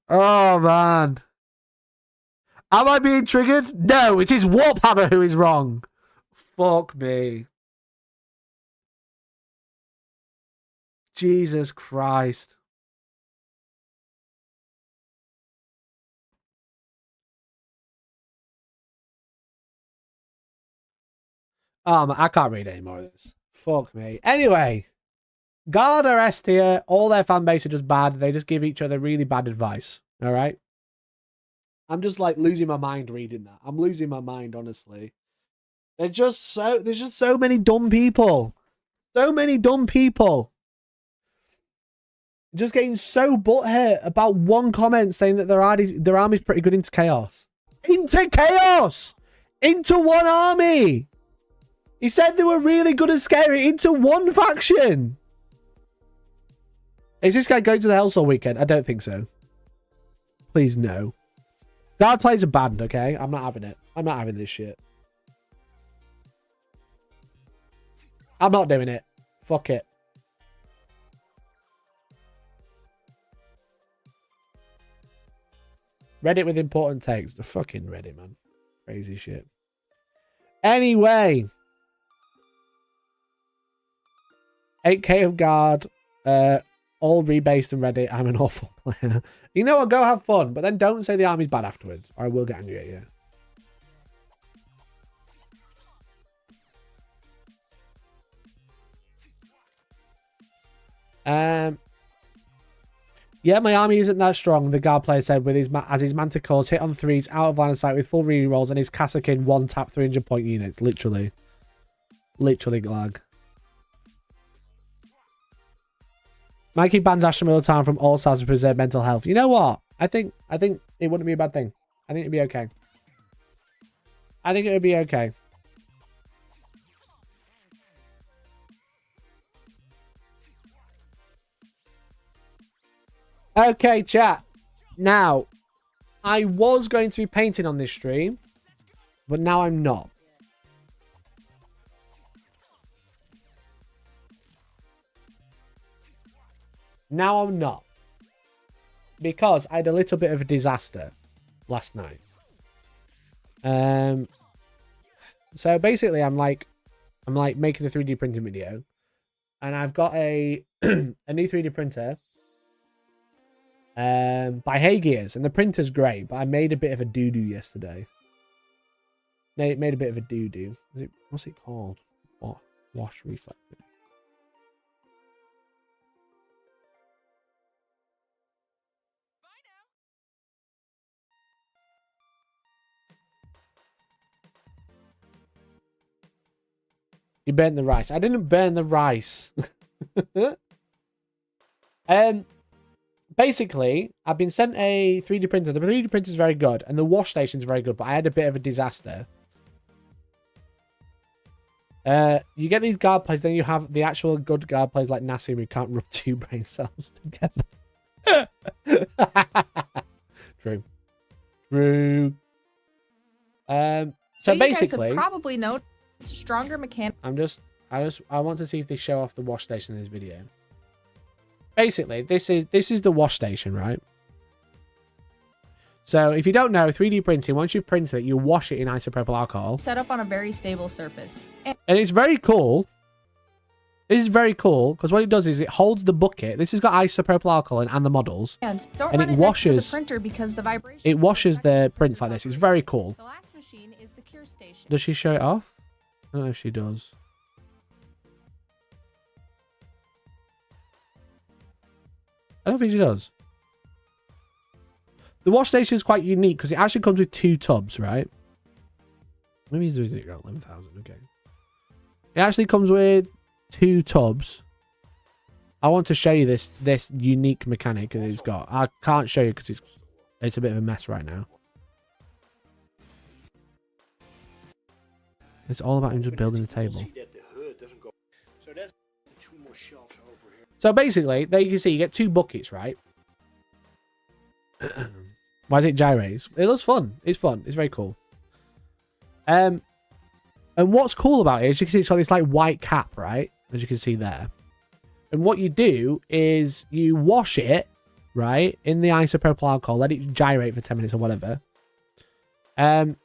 Oh, man. Am I being triggered? No, it is Warhammer who is wrong. Fuck me. Jesus Christ. I can't read any more of this. Fuck me. Anyway, Guard are S tier. All their fan base are just bad. They just give each other really bad advice. All right? I'm just like losing my mind reading that. I'm losing my mind, honestly. There's just so many dumb people. So many dumb people. Just getting so butthurt about one comment saying that their army's pretty good into chaos. Into chaos! Into one army! He said they were really good at scaring into one faction. Is this guy going to the Hellstorm weekend? I don't think so. Please, no. Guard plays a band, okay? I'm not having it. I'm not having this shit. I'm not doing it. Fuck it. Reddit with important takes. The fucking Reddit, man. Crazy shit. Anyway. 8k of guard. All rebased and Reddit. I'm an awful player. You know what? Go have fun. But then don't say the army's bad afterwards. Or I will get angry at you. Yeah, my army isn't that strong, the guard player said, with his as his manticores hit on threes out of line of sight with full rerolls and his Kassakin one tap 300 point units. Literally lag. Mikey bans Ashton Military from all sides to preserve mental health. You know what? I think it wouldn't be a bad thing. I think it'd be okay. I think it would be okay. Okay, chat. Now, I was going to be painting on this stream, but now I'm not. Now I'm not. Because I had a little bit of a disaster last night. So basically I'm like making a 3D printing video. And I've got a a new 3D printer. By Haygears, and the printer's great, but I made a bit of a doo-doo yesterday. No, it made a bit of a doo-doo. What's it called? What? Wash reflector. You burnt the rice. I didn't burn the rice. Basically, I've been sent a 3D printer. The 3D printer is very good, and the wash station is very good, but I had a bit of a disaster. You get these guard plates, then you have the actual good guard plates like Nassim who can't rub two brain cells together. True. So basically, you guys have probably noticed stronger mechanics. I want to see if they show off the wash station in this video. Basically, this is the wash station, right? So if you don't know, 3D printing, once you've printed it, you wash it in isopropyl alcohol. Set up on a very stable surface. And it's very cool. It is very cool because what it does is it holds the bucket. This has got isopropyl alcohol and the models. And don't and run it it washes next to the printer because the vibration. It washes the prints like this. It's very cool. The last machine is the cure station. Does she show it off? I don't know if she does. I don't think she does. The wash station is quite unique because it actually comes with 2 tubs, right? Maybe he's doing it at 11,000. Okay. It actually comes with 2 tubs. I want to show you this unique mechanic that it's got. I can't show you because it's a bit of a mess right now. It's all about him just building a table. So basically, there you can see you get 2 buckets, right? Why is it gyrates? It looks fun. It's fun. It's very cool. And what's cool about it is you can see it's got this like white cap, right? As you can see there. And what you do is you wash it, right, in the isopropyl alcohol, let it gyrate for 10 minutes or whatever. And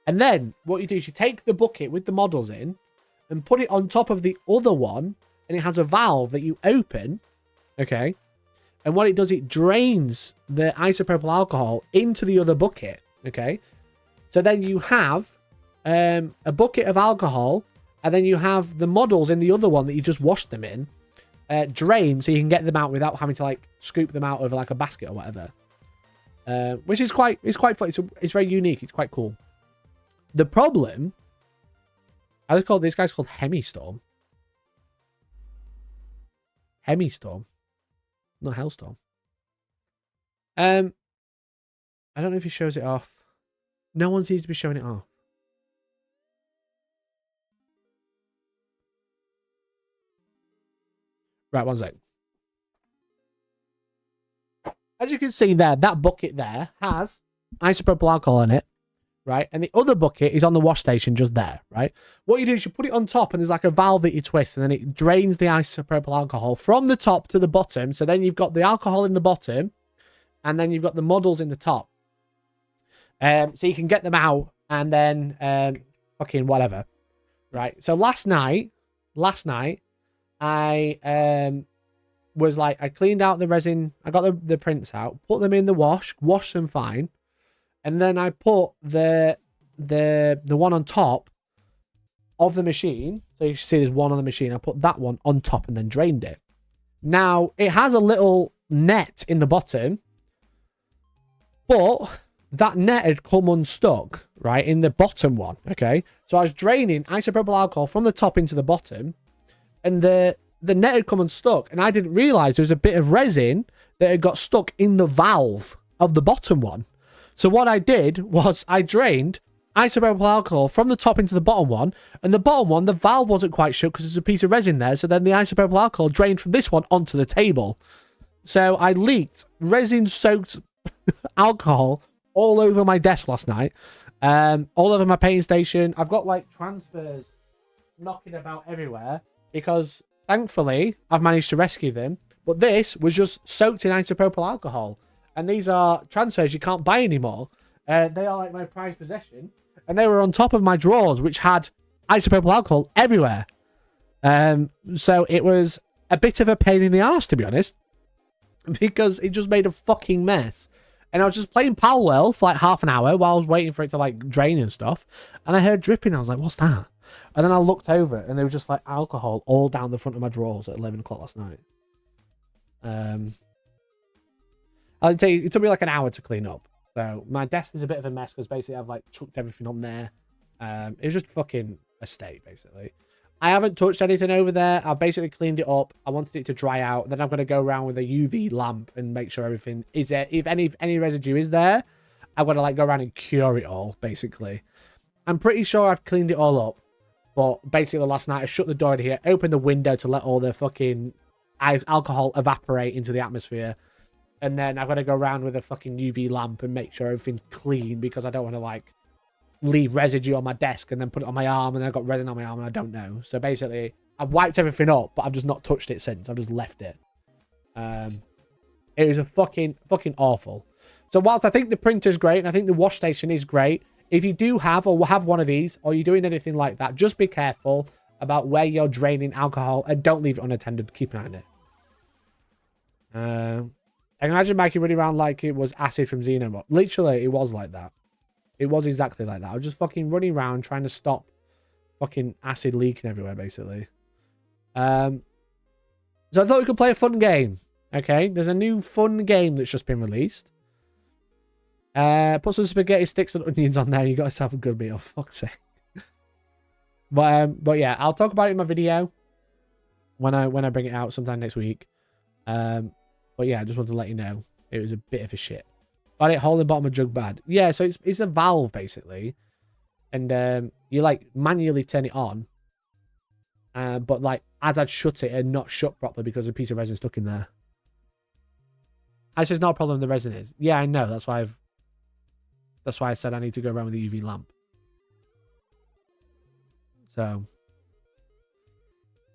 then what you do is you take the bucket with the models in and put it on top of the other one, and it has a valve that you open, okay? And what it does, it drains the isopropyl alcohol into the other bucket, okay? So then you have a bucket of alcohol, and then you have the models in the other one that you just washed them in, drain so you can get them out without having to like scoop them out over like a basket or whatever. Which is quite fun. It's very unique. It's quite cool. The problem, I was called, this guy's called Hellstorm. Hellstorm, not Hellstorm. I don't know if he shows it off. No one seems to be showing it off. Right, one sec. As you can see there, that bucket there has isopropyl alcohol in it, right? And the other bucket is on the wash station just there, right? What you do is you put it on top and there's like a valve that you twist and then it drains the isopropyl alcohol from the top to the bottom. So then you've got the alcohol in the bottom and then you've got the models in the top. So you can get them out and then fucking whatever, right? So last night, I was like, I cleaned out the resin, I got the prints out, put them in the wash, washed them fine, and then I put the one on top of the machine. So you see there's one on the machine. I put that one on top and then drained it. Now it has a little net in the bottom, but that net had come unstuck, right, in the bottom one, okay? So I was draining isopropyl alcohol from the top into the bottom, and the net had come unstuck, and I didn't realise there was a bit of resin that had got stuck in the valve of the bottom one. So what I did was I drained isopropyl alcohol from the top into the bottom one, and the bottom one, the valve wasn't quite shut because there's a piece of resin there, so then the isopropyl alcohol drained from this one onto the table. So I leaked resin-soaked alcohol all over my desk last night, all over my painting station. I've got like transfers knocking about everywhere because thankfully I've managed to rescue them, but this was just soaked in isopropyl alcohol, and these are transfers you can't buy anymore. They are like my prized possession, and they were on top of my drawers which had isopropyl alcohol everywhere. So it was a bit of a pain in the arse, to be honest, because it just made a fucking mess. And I was just playing Palwell for like half an hour while I was waiting for it to like drain and stuff. And I heard dripping. I was like, what's that? And then I looked over and there was just like alcohol all down the front of my drawers at 11 o'clock last night. I'll tell you, it took me like an hour to clean up. So my desk is a bit of a mess because basically I've like chucked everything on there. It was just fucking a state, basically. I haven't touched anything over there. I've basically cleaned it up. I wanted it to dry out. Then I'm going to go around with a UV lamp and make sure everything is there. If any residue is there, I'm going to like go around and cure it all, basically. I'm pretty sure I've cleaned it all up. But basically last night I shut the door in here, opened the window to let all the fucking alcohol evaporate into the atmosphere. And then I'm going to go around with a fucking UV lamp and make sure everything's clean because I don't want to like leave residue on my desk and then put it on my arm and I've got resin on my arm and I don't know. So basically I've wiped everything up, but I've just not touched it since. I've just left it. It was a fucking awful. So whilst I think the printer's great and I think the wash station is great, if you do have or have one of these or you're doing anything like that, just be careful about where you're draining alcohol and don't leave it unattended. Keep an eye on it. I can imagine Mikey running around like it was acid from Xenomorph. Literally, it was like that. It was exactly like that. I was just fucking running around trying to stop fucking acid leaking everywhere, basically. So I thought we could play a fun game. Okay, there's a new fun game that's just been released. Put some spaghetti sticks and onions on there. You got yourself a good meal. Fuck's sake. But yeah, I'll talk about it in my video when I bring it out sometime next week. But yeah, I just wanted to let you know it was a bit of a shit. Got it, hole in the bottom of jug bad. Yeah, so it's a valve basically, and you like manually turn it on. But like as I'd shut it, and not shut properly because a piece of resin stuck in there. Actually, it's not a problem. The resin is. Yeah, I know. That's why I said I need to go around with the UV lamp. So,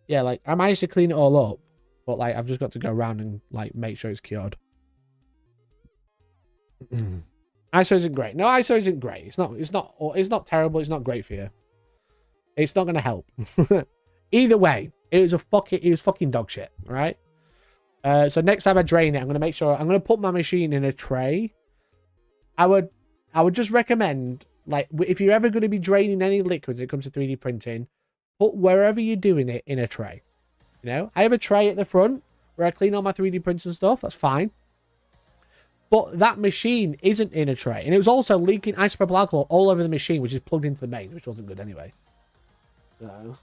yeah, like, I managed to clean it all up, but, like, I've just got to go around and, like, make sure it's cured. ISO isn't great. No, ISO isn't great. It's not terrible. It's not great for you. It's not going to help. Either way, it was fucking dog shit, right? So next time I drain it, I'm going to make sure, I'm going to put my machine in a tray. I would just recommend, like, if you're ever going to be draining any liquids when it comes to 3D printing, put wherever you're doing it in a tray. You know, I have a tray at the front where I clean all my 3D prints and stuff. That's fine. But that machine isn't in a tray. And it was also leaking isopropyl alcohol all over the machine, which is plugged into the main, which wasn't good anyway. So.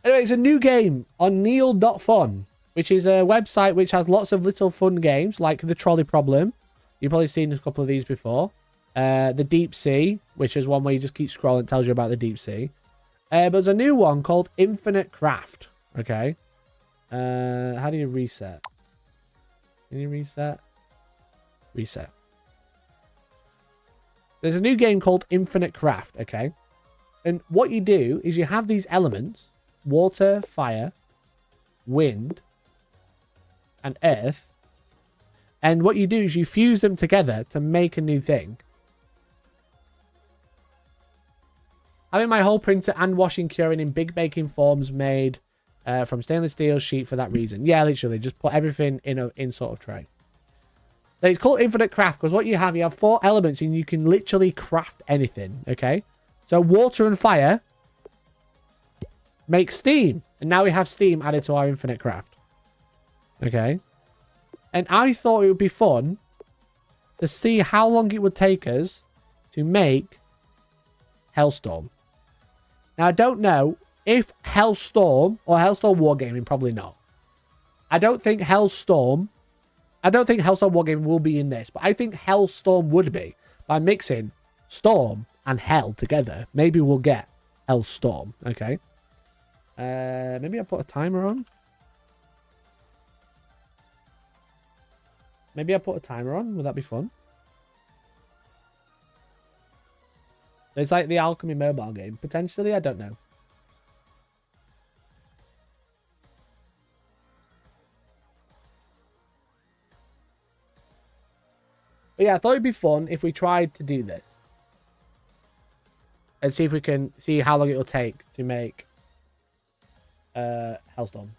Anyway, it's a new game on neil.fun, which is a website which has lots of little fun games, like the Trolley Problem. You've probably seen a couple of these before. The Deep Sea, which is one where you just keep scrolling, it tells you about the Deep Sea. But there's a new one called Infinite Craft. Okay. How do you reset? Can you reset? Reset. There's a new game called Infinite Craft, okay? And what you do is you have these elements, water, fire, wind, and earth. And what you do is you fuse them together to make a new thing. Having my whole printer and washing curing in big baking forms made from stainless steel sheet for that reason. Yeah, literally, just put everything in sort of tray. But it's called Infinite Craft because what you have 4 elements and you can literally craft anything, okay? So water and fire make steam. And now we have steam added to our Infinite Craft. Okay? And I thought it would be fun to see how long it would take us to make Hellstorm. Now, I don't know if Hellstorm or Hellstormwargaming, probably not. I don't think Hellstorm Wargaming will be in this, but I think Hellstorm would be. By mixing Storm and Hell together, maybe we'll get Hellstorm, okay? Maybe I'll put a timer on. Maybe I'll put a timer on. Would that be fun? It's like the Alchemy mobile game. Potentially, I don't know. But yeah, I thought it'd be fun if we tried to do this. And see if we can see how long it'll take to make Hellstorm.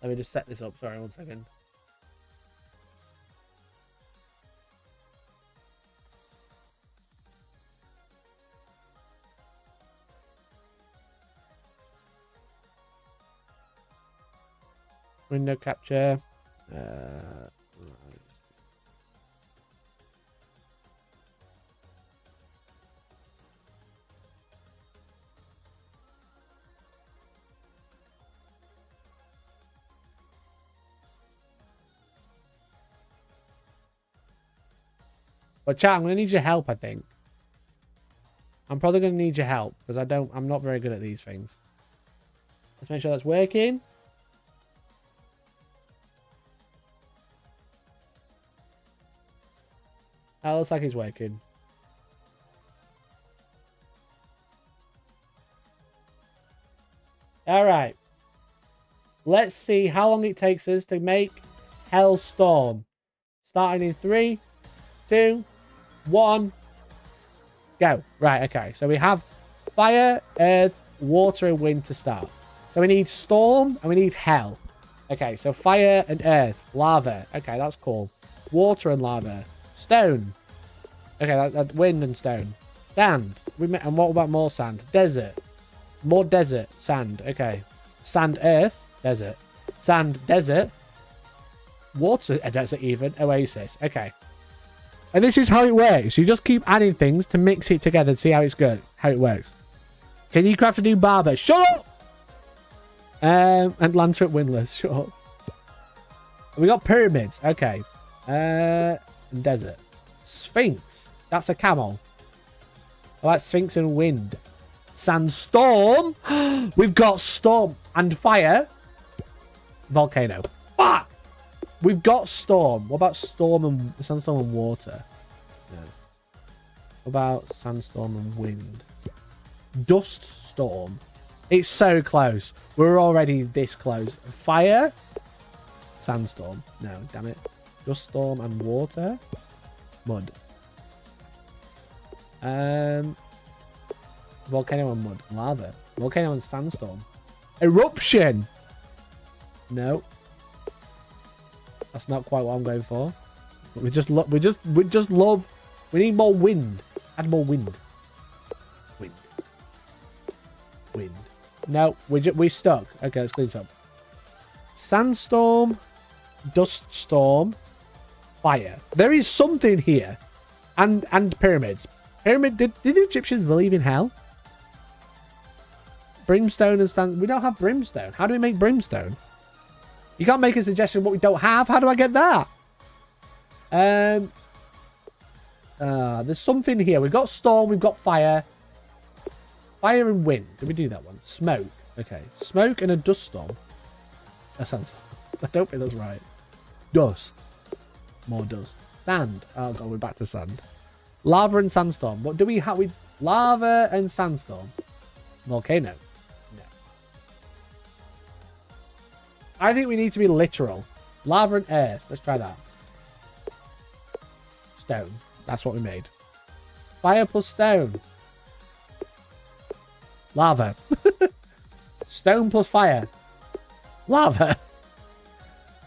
Let me just set this up. Sorry, 1 second. Window capture. But chat, I'm going to need your help, I think. I'm probably going to need your help because I'm not very good at these things. Let's make sure that's working. That looks like it's working. Alright. Let's see how long it takes us to make Hellstorm. Starting in 3, 2, 1. Go. Right, okay. So we have fire, earth, water, and wind to start. So we need storm and we need hell. Okay, so fire and earth. Lava. Okay, that's cool. Water and lava. Stone. Okay, that wind and stone. Sand. And what about more sand? Desert. More desert. Sand. Okay. Sand, earth. Desert. Sand, desert. Water, a desert even. Oasis. Okay. And this is how it works. You just keep adding things to mix it together and see how it's good. How it works. Can you craft a new barber? Shut up! And Lancer at Windless. Shut up. We got pyramids. Okay. Desert. Sphinx. That's a camel. I like Sphinx and wind. Sandstorm. We've got storm and fire. Volcano. Fuck! We've got storm. What about sandstorm and water? No. What about sandstorm and wind? Dust storm. It's so close. We're already this close. Fire. Sandstorm. No, damn it. Dust storm and water. Mud. Volcano and mud. Lava. Volcano and sandstorm. Eruption. No. That's not quite what I'm going for. We just love. We need more wind. Add more wind. Wind. No, we stuck. Okay, let's clean this up. Sandstorm, dust storm, fire. There is something here, and pyramids. Did the Egyptians believe in hell? Brimstone and stand. We don't have brimstone. How do we make brimstone? You can't make a suggestion of what we don't have. How do I get that? There's something here. We've got storm. We've got fire. Fire and wind. Did we do that one? Smoke. Okay. Smoke and a dust storm. That sounds... I don't think that's right. Dust. More dust. Sand. Oh, God. We're back to sand. Lava and sandstorm. What do we have? Lava and sandstorm. Volcano. No. I think we need to be literal. Lava and earth. Let's try that. Stone. That's what we made. Fire plus stone. Lava. Stone plus fire. Lava.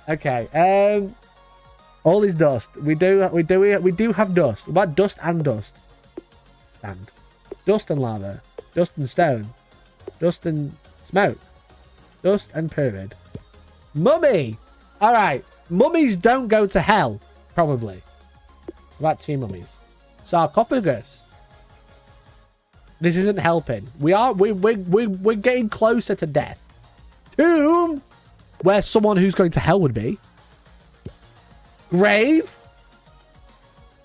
Okay. All is dust. We do have dust. What about dust and dust? Sand. Dust and lava. Dust and stone. Dust and smoke. Dust and pyramid. Mummy. All right. Mummies don't go to hell. Probably. About 2 mummies. Sarcophagus. This isn't helping. We're getting closer to death. Tomb, where someone who's going to hell would be. Grave.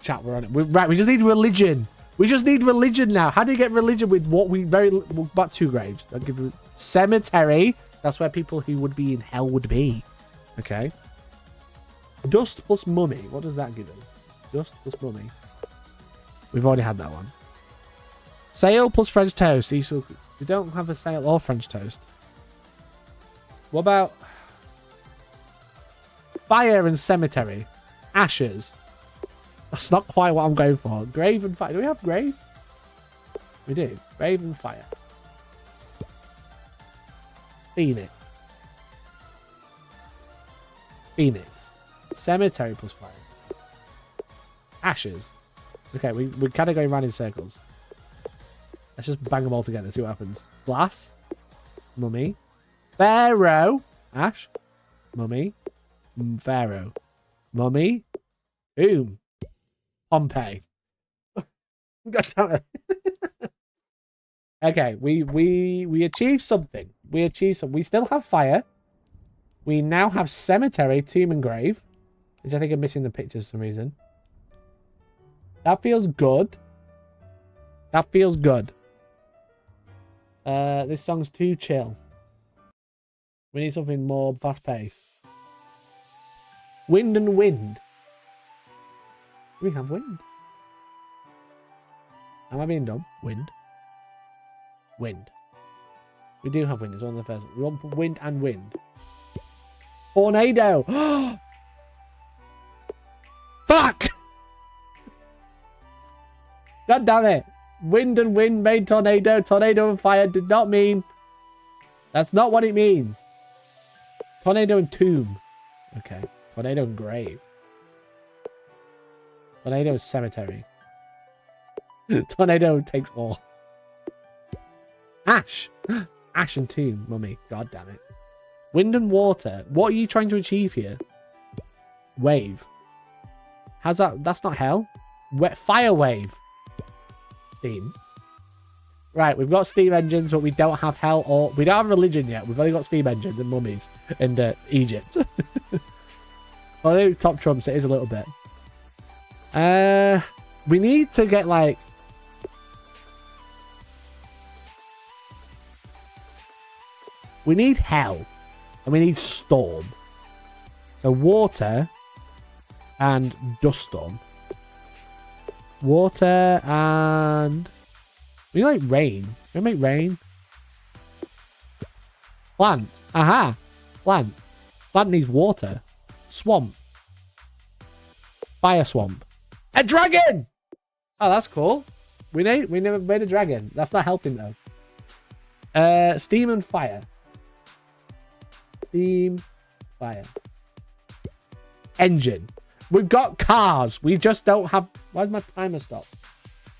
Chat, we're on it. Right, we just need religion. We just need religion now. How do you get religion with what we about 2 graves? I'll give you cemetery. That's where people who would be in hell would be. Okay. Dust plus mummy. What does that give us? Dust plus mummy. We've already had that one. Sail plus French toast. We don't have a sail or French toast. What about fire and cemetery? Ashes. That's not quite what I'm going for. Grave and fire. Do we have grave? We do. Grave and fire. Phoenix. Phoenix. Cemetery plus fire. Ashes. Okay, we're kind of going around in circles. Let's just bang them all together, see what happens. Glass. Mummy. Pharaoh. Ash. Mummy. Pharaoh. Mummy. Boom. Pompeii. God damn it. Okay, we achieved something. We achieved something. We still have fire. We now have cemetery, tomb, and grave. Which I think I'm missing the pictures for some reason. That feels good. That feels good. This song's too chill. We need something more fast-paced. Wind and wind. We have wind. Am I being dumb? Wind. Wind. We do have wind. It's one of the first. We want wind and wind. Tornado. Fuck! God damn it. Wind and wind made tornado. Tornado and fire did not mean... That's not what it means. Tornado and tomb. Okay. Tornado and grave. Tornado and cemetery. Tornado takes all. Ash. Ash and tomb, mummy. God damn it. Wind and water. What are you trying to achieve here? Wave. How's that? That's not hell. Fire wave. Steam. Right, we've got steam engines, but we don't have hell or... We don't have religion yet. We've only got steam engines and mummies and Egypt. Well, I think top trumps it is a little bit. We need to get, like... We need hell. And we need storm. So water and dust storm. Water and... We like rain. Can we make rain? Plant. Aha. Plant. Plant needs water. Swamp. Fire swamp. A dragon! Oh, that's cool. We never made a dragon. That's not helping though. Steam and fire. Steam, fire. Engine. We've got cars. We just don't have... Why's my timer stop?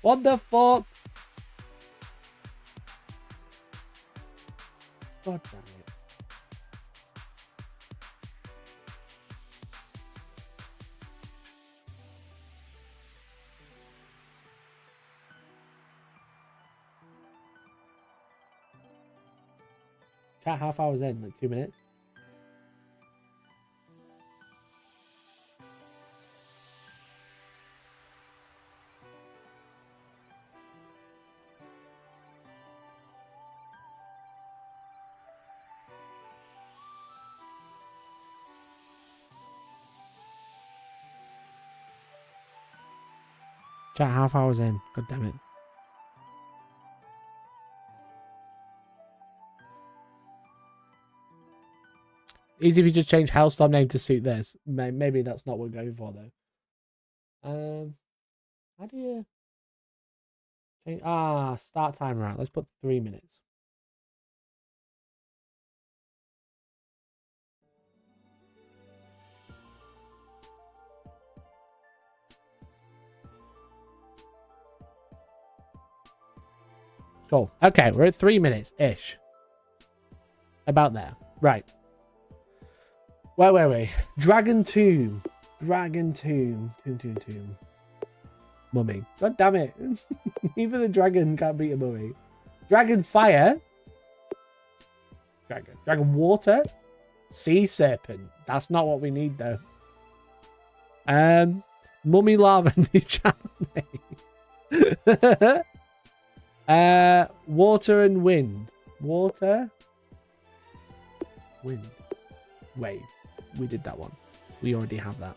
What the fuck? God damn it. Chat half hours in, like 2 minutes. Chat half hours in. God damn it. Easy if you just change Hellstorm name to suit this. Maybe that's not what we're going for though. How do you change? Start timer out. Let's put 3 minutes. Cool. Okay, we're at 3 minutes-ish. About there. Right. Where were we? Dragon Tomb. Dragon Tomb. Tomb. Mummy. God damn it. Even the dragon can't beat a mummy. Dragon Fire. Dragon Water. Sea Serpent. That's not what we need though. Mummy Lava. Water and Wind. Water. Wind. Wave. We did that one. We already have that.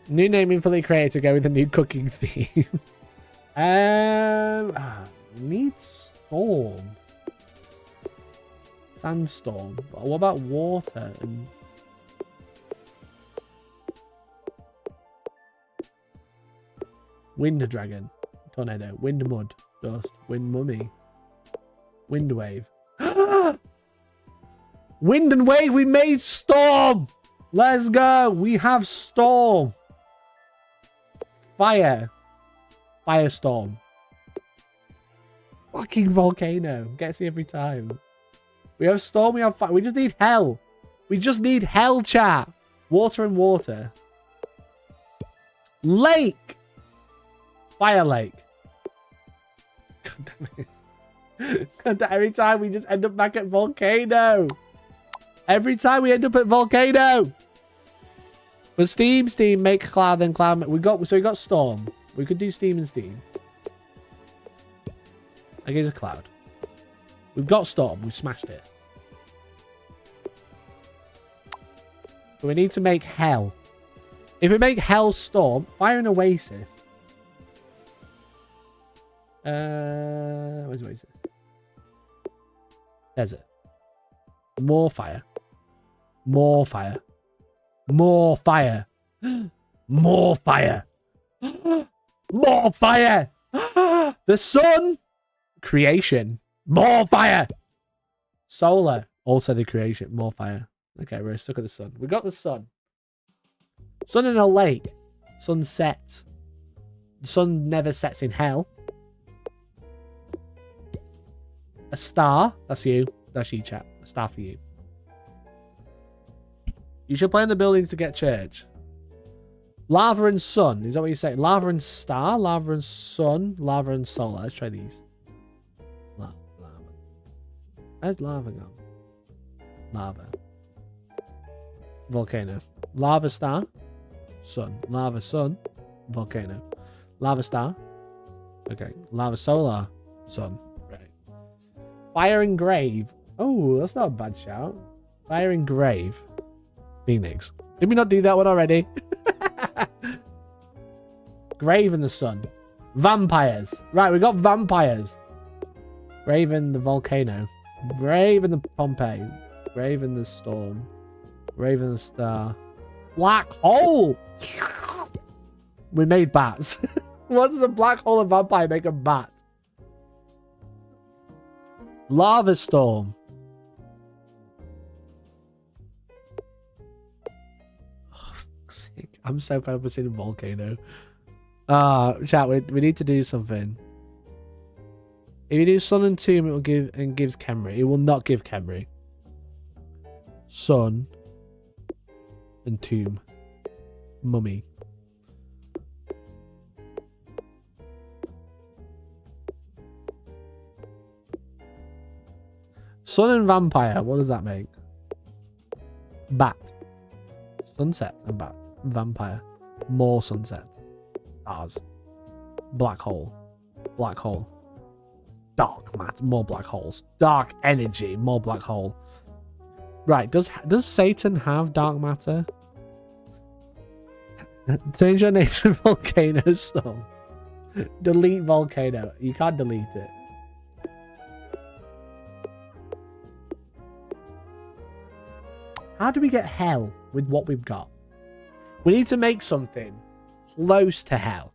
New naming for the creator. Go with a new cooking theme. Need storm. Sandstorm. But what about water and... Wind dragon. Tornado. Wind mud. Dust. Wind mummy. Wind wave. Wind and wave. We made storm. Let's go. We have storm. Fire. Firestorm. Fucking volcano. Gets me every time. We have storm. We have fire. We just need hell. We just need hell, chat. Water and water. Lake. Fire lake. God damn it. God, every time we just end up back at volcano. Every time we end up at volcano. But steam, make cloud, then cloud. We got storm. We could do steam and steam. I guess a cloud. We've got storm. We've smashed it. But we need to make hell. If we make Hellstorm, fire and oasis. Where's oasis? Desert. More fire. More fire. More fire. More fire. More fire. The sun. Creation. More fire. Solar. Also the creation. More fire. Okay, we're stuck at the sun. We got the sun. Sun in a lake. Sun sets. The sun never sets in hell. A star. That's you. That's you, chat. A star for you. You should play in the buildings to get church. Lava and sun. Is that what you're saying? Lava and star? Lava and sun? Lava and solar. Let's try these. Lava. Where's lava gone? Lava. Volcano. Lava star. Sun. Lava sun. Volcano. Lava star. Okay. Lava, solar, sun. Right. Fire and grave. Oh, that's not a bad shout. Fire and grave. Phoenix. Did we not do that one already? Grave and the sun. Vampires. Right, we got vampires. Grave and the volcano. Grave and the Pompeii. Grave and the storm. Grave and the star. Black hole. We made bats. What does a black hole and vampire make a bat? Lava storm. I'm so focused in a volcano. Chat, we need to do something. If you do sun and tomb, it will give and gives Khemri. It will not give Khemri. Sun and tomb. Mummy. Sun and vampire. What does that make? Bat. Sunset and bat. Vampire. More sunset. Stars. Black hole. Black hole. Dark matter. More black holes. Dark energy. More black hole. Right. Does Satan have dark matter? Change your name to volcano storm. Delete volcano. You can't delete it. How do we get hell with what we've got? We need to make something close to hell.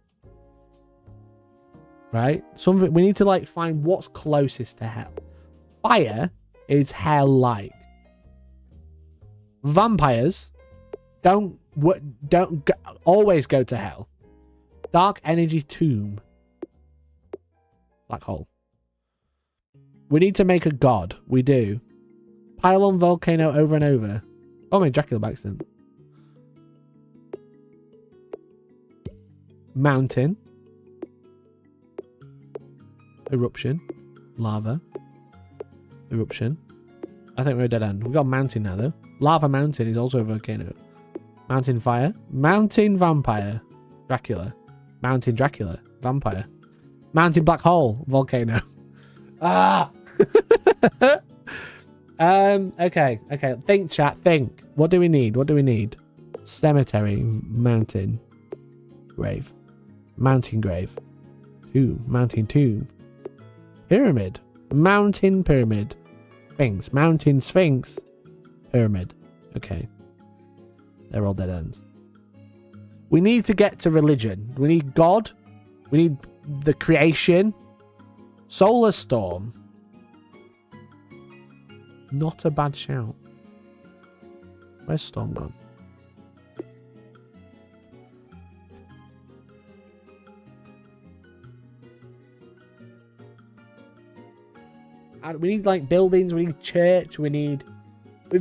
Right? Something we need to like find what's closest to hell. Fire is hell-like. Vampires don't always go to hell. Dark energy tomb. Black hole. We need to make a god. We do. Pile on volcano over and over. Oh, my Dracula by accident. Mountain. Eruption. Lava. Eruption. I think we're a dead end. We've got mountain now, though. Lava mountain is also a volcano. Mountain fire. Mountain vampire. Dracula. Mountain Dracula. Vampire. Mountain black hole. Volcano. Ah! Okay. Think, chat. Think. What do we need? What do we need? Cemetery. Mountain. Grave. Mountain grave. Tomb. Mountain tomb. Pyramid. Mountain pyramid. Sphinx. Mountain sphinx. Pyramid. Okay. They're all dead ends. We need to get to religion. We need God. We need the creation. Solar storm. Not a bad shout. Where's Storm gone? And we need like buildings, we need church, we've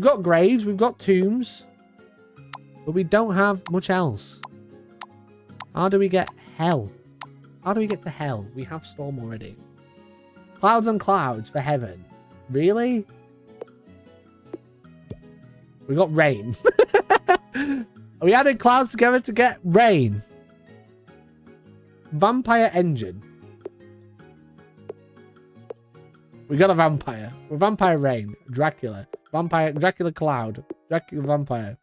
got graves, we've got tombs, but we don't have much else. How do we get hell? How do we get to hell? We have storm already. Clouds on clouds for heaven. Really? We got rain. We added clouds together to get rain. Vampire engine. We got a vampire. We're vampire rain. Dracula. Vampire. Dracula cloud. Dracula vampire.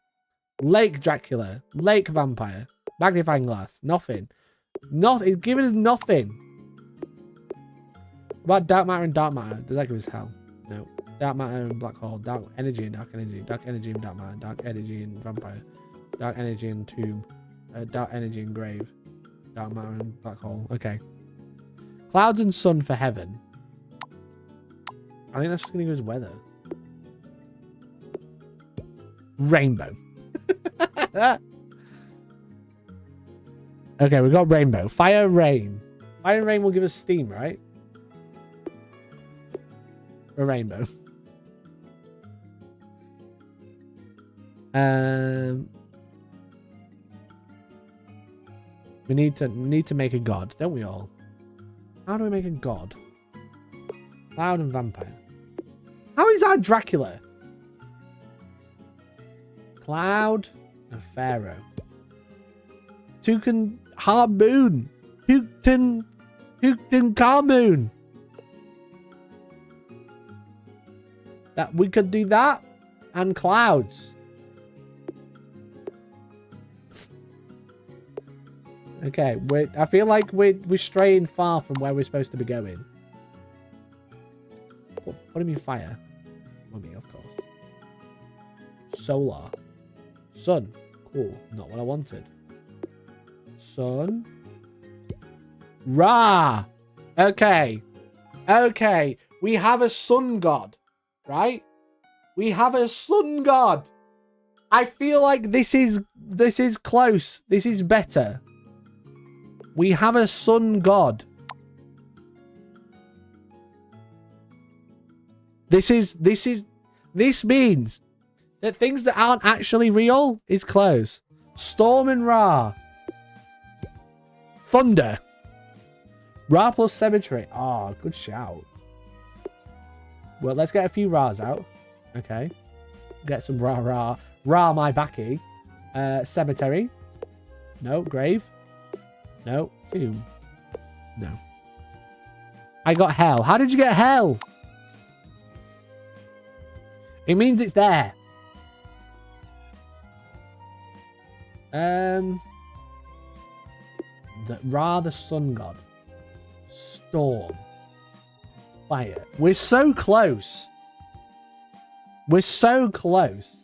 Lake Dracula. Lake vampire. Magnifying glass. Nothing. Nothing. It's giving us nothing. What about dark matter and dark matter? Does that give us hell? No. Dark matter and black hole. Dark energy and dark energy. Dark energy and dark matter. Dark energy and vampire. Dark energy and tomb. Dark energy and grave. Dark matter and black hole. Okay. Clouds and sun for heaven. I think that's just going to give us weather. Rainbow. Okay, we got rainbow. Fire, rain. Fire and rain will give us steam, right? A rainbow. We need to make a god, don't we all? How do we make a god? Cloud and vampire. How is that Dracula? Cloud and Pharaoh. Toucan harpoon. Toucan Tutankhamun. That we could do that and clouds. Okay, I feel like we're straying far from where we're supposed to be going. What do you mean fire? Mummy, of course. Solar. Sun. Cool. Not what I wanted. Sun. Ra. Okay. Okay. We have a sun god. Right? We have a sun god. I feel like this is close. This is better. We have a sun god. This means that things that aren't actually real is close. Storm and Ra. Thunder. Ra plus Cemetery. Oh, good shout. Well, let's get a few Ra's out. Okay. Get some Ra. Ra, my backy. Cemetery. No. Grave. No. Tomb. No. I got Hell. How did you get Hell? It means it's there. The sun god. Storm. Fire. We're so close. We're so close.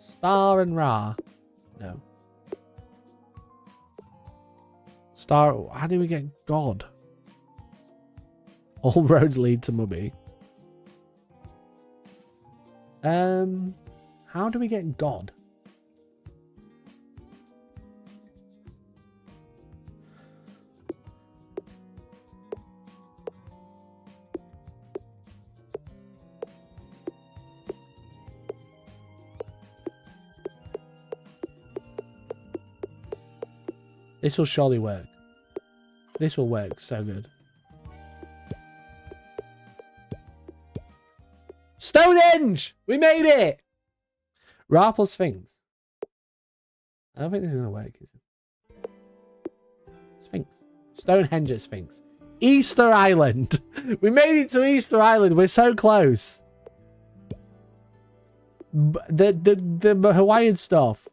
Star and Ra. No. Star. How do we get God? All roads lead to Mummy. How do we get God? This will surely work. This will work so good. Stonehenge! We made it! Ra plus Sphinx. I don't think this is going to work. Sphinx. Stonehenge at Sphinx. Easter Island. We made it to Easter Island. We're so close. The Hawaiian stuff.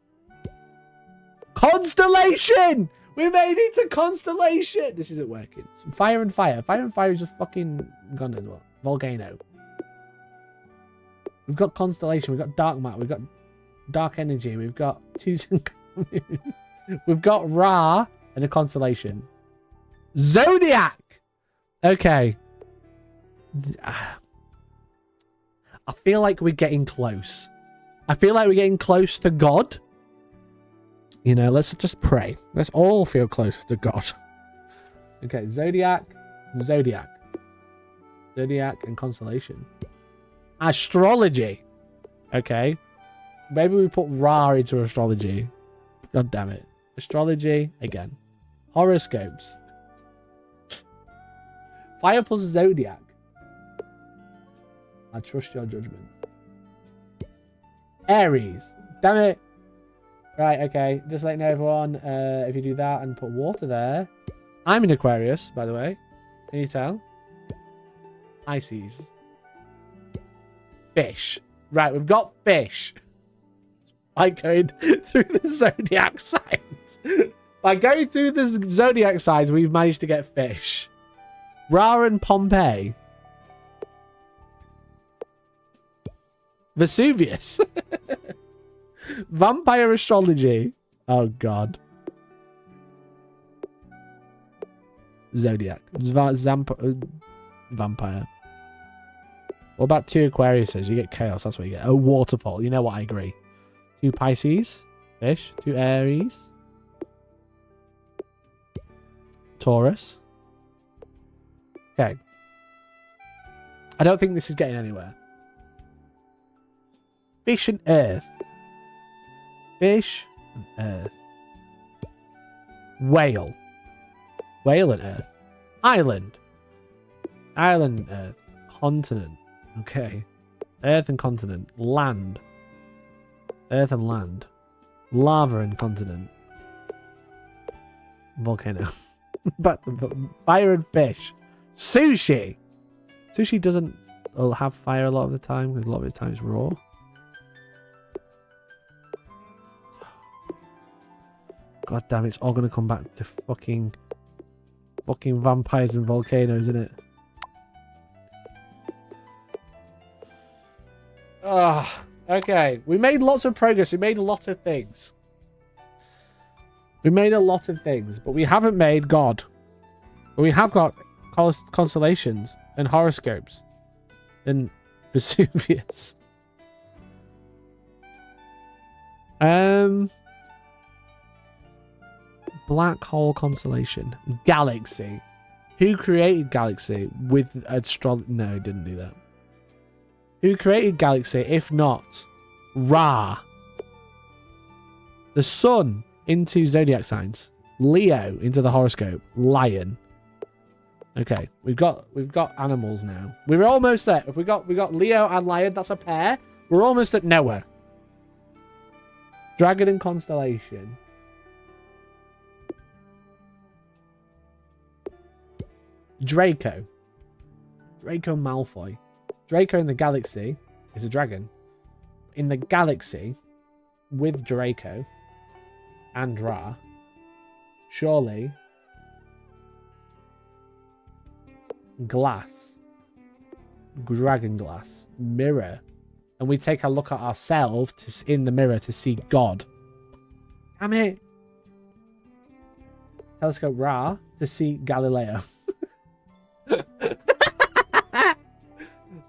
Constellation! We made it to Constellation! This isn't working. Fire and Fire. Fire and Fire is just fucking gone as well. Volcano. We've got Constellation. We've got Dark Matter. We've got Dark Energy. We've got we've got Ra and a Constellation. Zodiac! Okay. I feel like we're getting close. I feel like we're getting close to God. You know, let's just pray. Let's all feel close to God. Okay, Zodiac. Zodiac and Constellation. Astrology. Okay. Maybe we put Ra into astrology. God damn it. Astrology again. Horoscopes. Fire plus Zodiac. I trust your judgment. Aries. Damn it. Right, okay. Just letting know everyone, if you do that and put water there. I'm in Aquarius, by the way. Can you tell? Pisces. Fish. Right, we've got fish. By going through the zodiac signs. By going through the zodiac signs, we've managed to get fish. Ra and Pompeii. Vesuvius. Vampire astrology. Oh, God. Zodiac. Vampire. What about 2 Aquariuses? You get chaos. That's what you get. Oh, waterfall. You know what? I agree. 2 Pisces. Fish. 2 Aries. Taurus. Okay. I don't think this is getting anywhere. Fish and Earth. Fish and Earth. Whale. Whale and Earth. Island. Island and Earth. Continent. Okay. Earth and continent. Land. Earth and land. Lava and continent. Volcano. But fire and fish. Sushi. Sushi doesn't have fire a lot of the time because a lot of the time it's raw. God damn, it's all gonna come back to fucking vampires and volcanoes, isn't it? Ah, okay. We made lots of progress. We made a lot of things. We made a lot of things, but we haven't made God. But we have got constellations and horoscopes and Vesuvius. Black hole constellation. Galaxy. Who created Galaxy with astrology? No, he didn't do that. Who created Galaxy if not Ra? The sun into zodiac signs. Leo into the horoscope. Lion. Okay, we've got animals now. We're almost there. If we got Leo and Lion, that's a pair. We're almost at Noah. Dragon and constellation. Draco Malfoy. Draco in the galaxy is a dragon. In the galaxy with Draco and Ra, surely glass, dragon glass, mirror, and we take a look at ourselves in the mirror to see God. Damn it. Telescope Ra to see Galileo.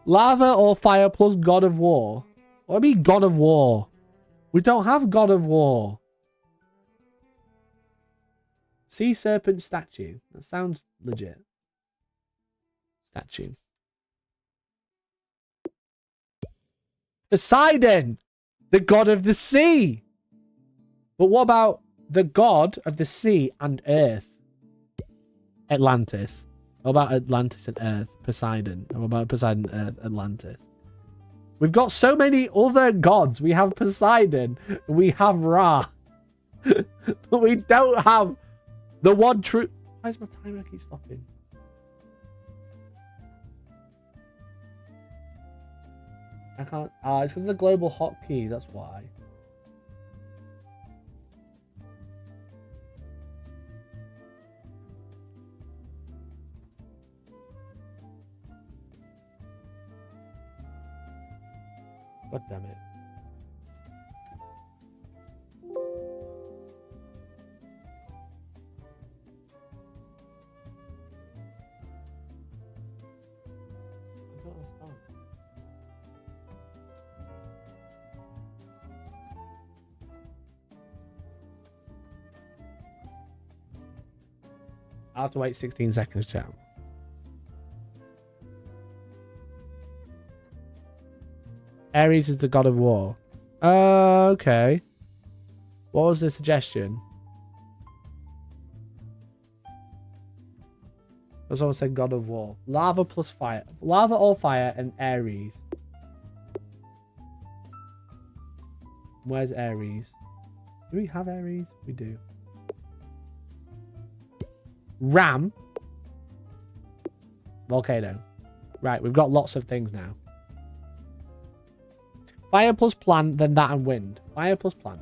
Lava or fire plus God of War. What do you mean God of War? We don't have God of War. Sea serpent statue. That sounds legit. Statue. Poseidon, the god of the sea. But what about the god of the sea and earth? Atlantis. What about Atlantis and Earth? Poseidon. What about Poseidon, Earth, Atlantis? We've got so many other gods. We have Poseidon. We have Ra. But we don't have the one true... Why does my timer keep stopping? I can't... it's because of the global hotkeys. That's why. God damn it. I don't understand. I'll have to wait 16 seconds, chat. Ares is the god of war. Okay. What was the suggestion? Someone said god of war. Lava plus fire. Lava or fire and Ares. Where's Ares? Do we have Ares? We do. Ram. Volcano. Right, we've got lots of things now. Fire plus plant, then that and wind. Fire plus plant.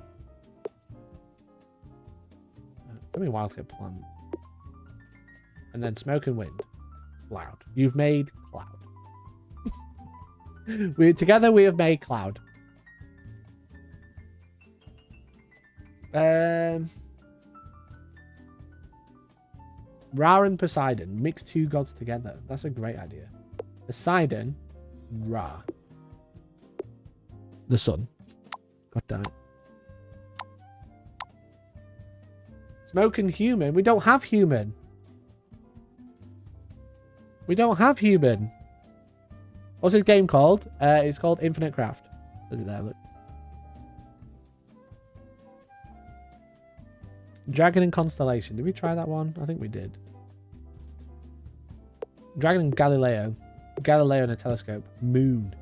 Give me wild to get plant. And then smoke and wind. Cloud. You've made cloud. Together we have made cloud. Ra and Poseidon. Mix two gods together. That's a great idea. Poseidon, Ra. The sun. God damn it. Smoke and human. We don't have human. We don't have human. What's this game called? It's called Infinite Craft. Is it there? Look. Dragon and Constellation. Did we try that one? I think we did. Dragon and Galileo. Galileo and a telescope. Moon.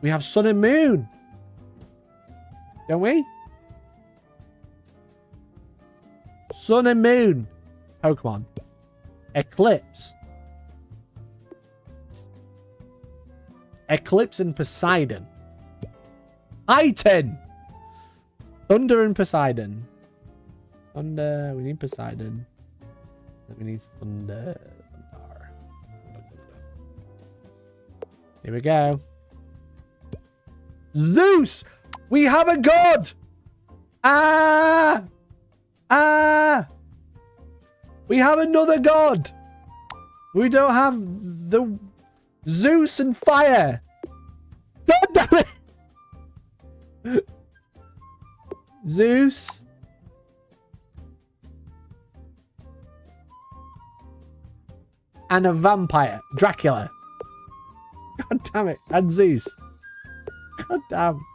We have sun and moon. Don't we? Sun and moon. Pokemon. Eclipse. Eclipse and Poseidon. Titan. Thunder and Poseidon. Thunder. We need Poseidon. Then we need Thunder. Here we go. Zeus! We have a god! We have another god! We don't have the Zeus and fire! God damn it! Zeus. And a vampire. Dracula. God damn it. And Zeus. God damn.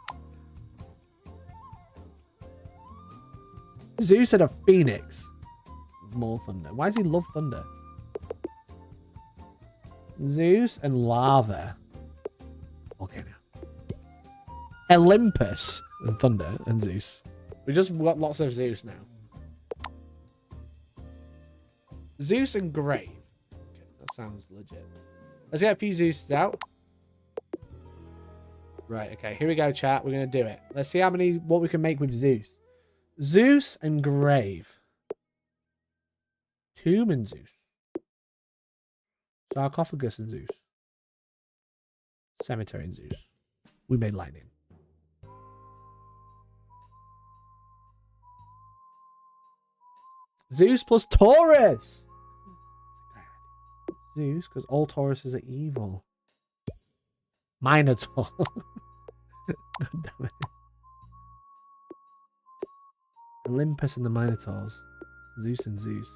Zeus and a phoenix. More thunder. Why does he love thunder? Zeus and lava. Volcano. Olympus and thunder and Zeus. We just got lots of Zeus now. Zeus and grave. Okay, that sounds legit. Let's get a few Zeuses out. Right, okay, here we go, chat. We're gonna do it. Let's see what we can make with Zeus. Zeus and grave. Tomb and Zeus. Sarcophagus and Zeus. Cemetery and Zeus. We made lightning. Zeus plus Taurus. Zeus, because all Tauruses are evil. Minotaur. God damn it. Olympus and the Minotaurs. Zeus and Zeus.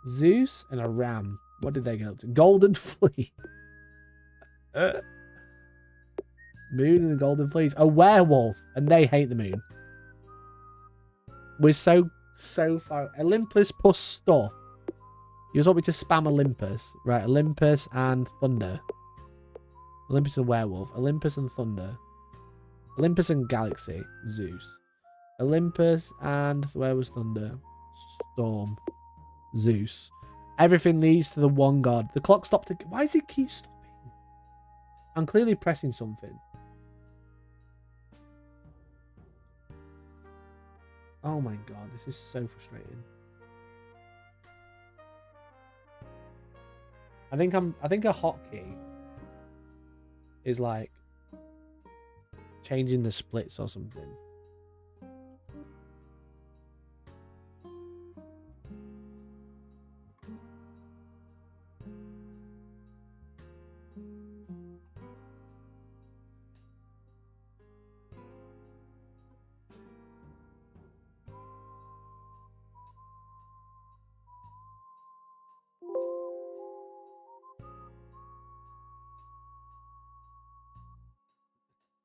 Zeus and a ram. What did they get up to? Golden Fleece. Moon and the Golden Fleece. A werewolf. And they hate the moon. We're so far. Olympus plus stuff. You just want me to spam Olympus. Right, Olympus and Thunder. Olympus and Werewolf. Olympus and Thunder. Olympus and Galaxy. Zeus. Olympus and... Where was Thunder? Storm. Zeus. Everything leads to the one god. The clock stopped again. Why does it keep stopping? I'm clearly pressing something. Oh my god, this is so frustrating. I think a hotkey is like changing the splits or something.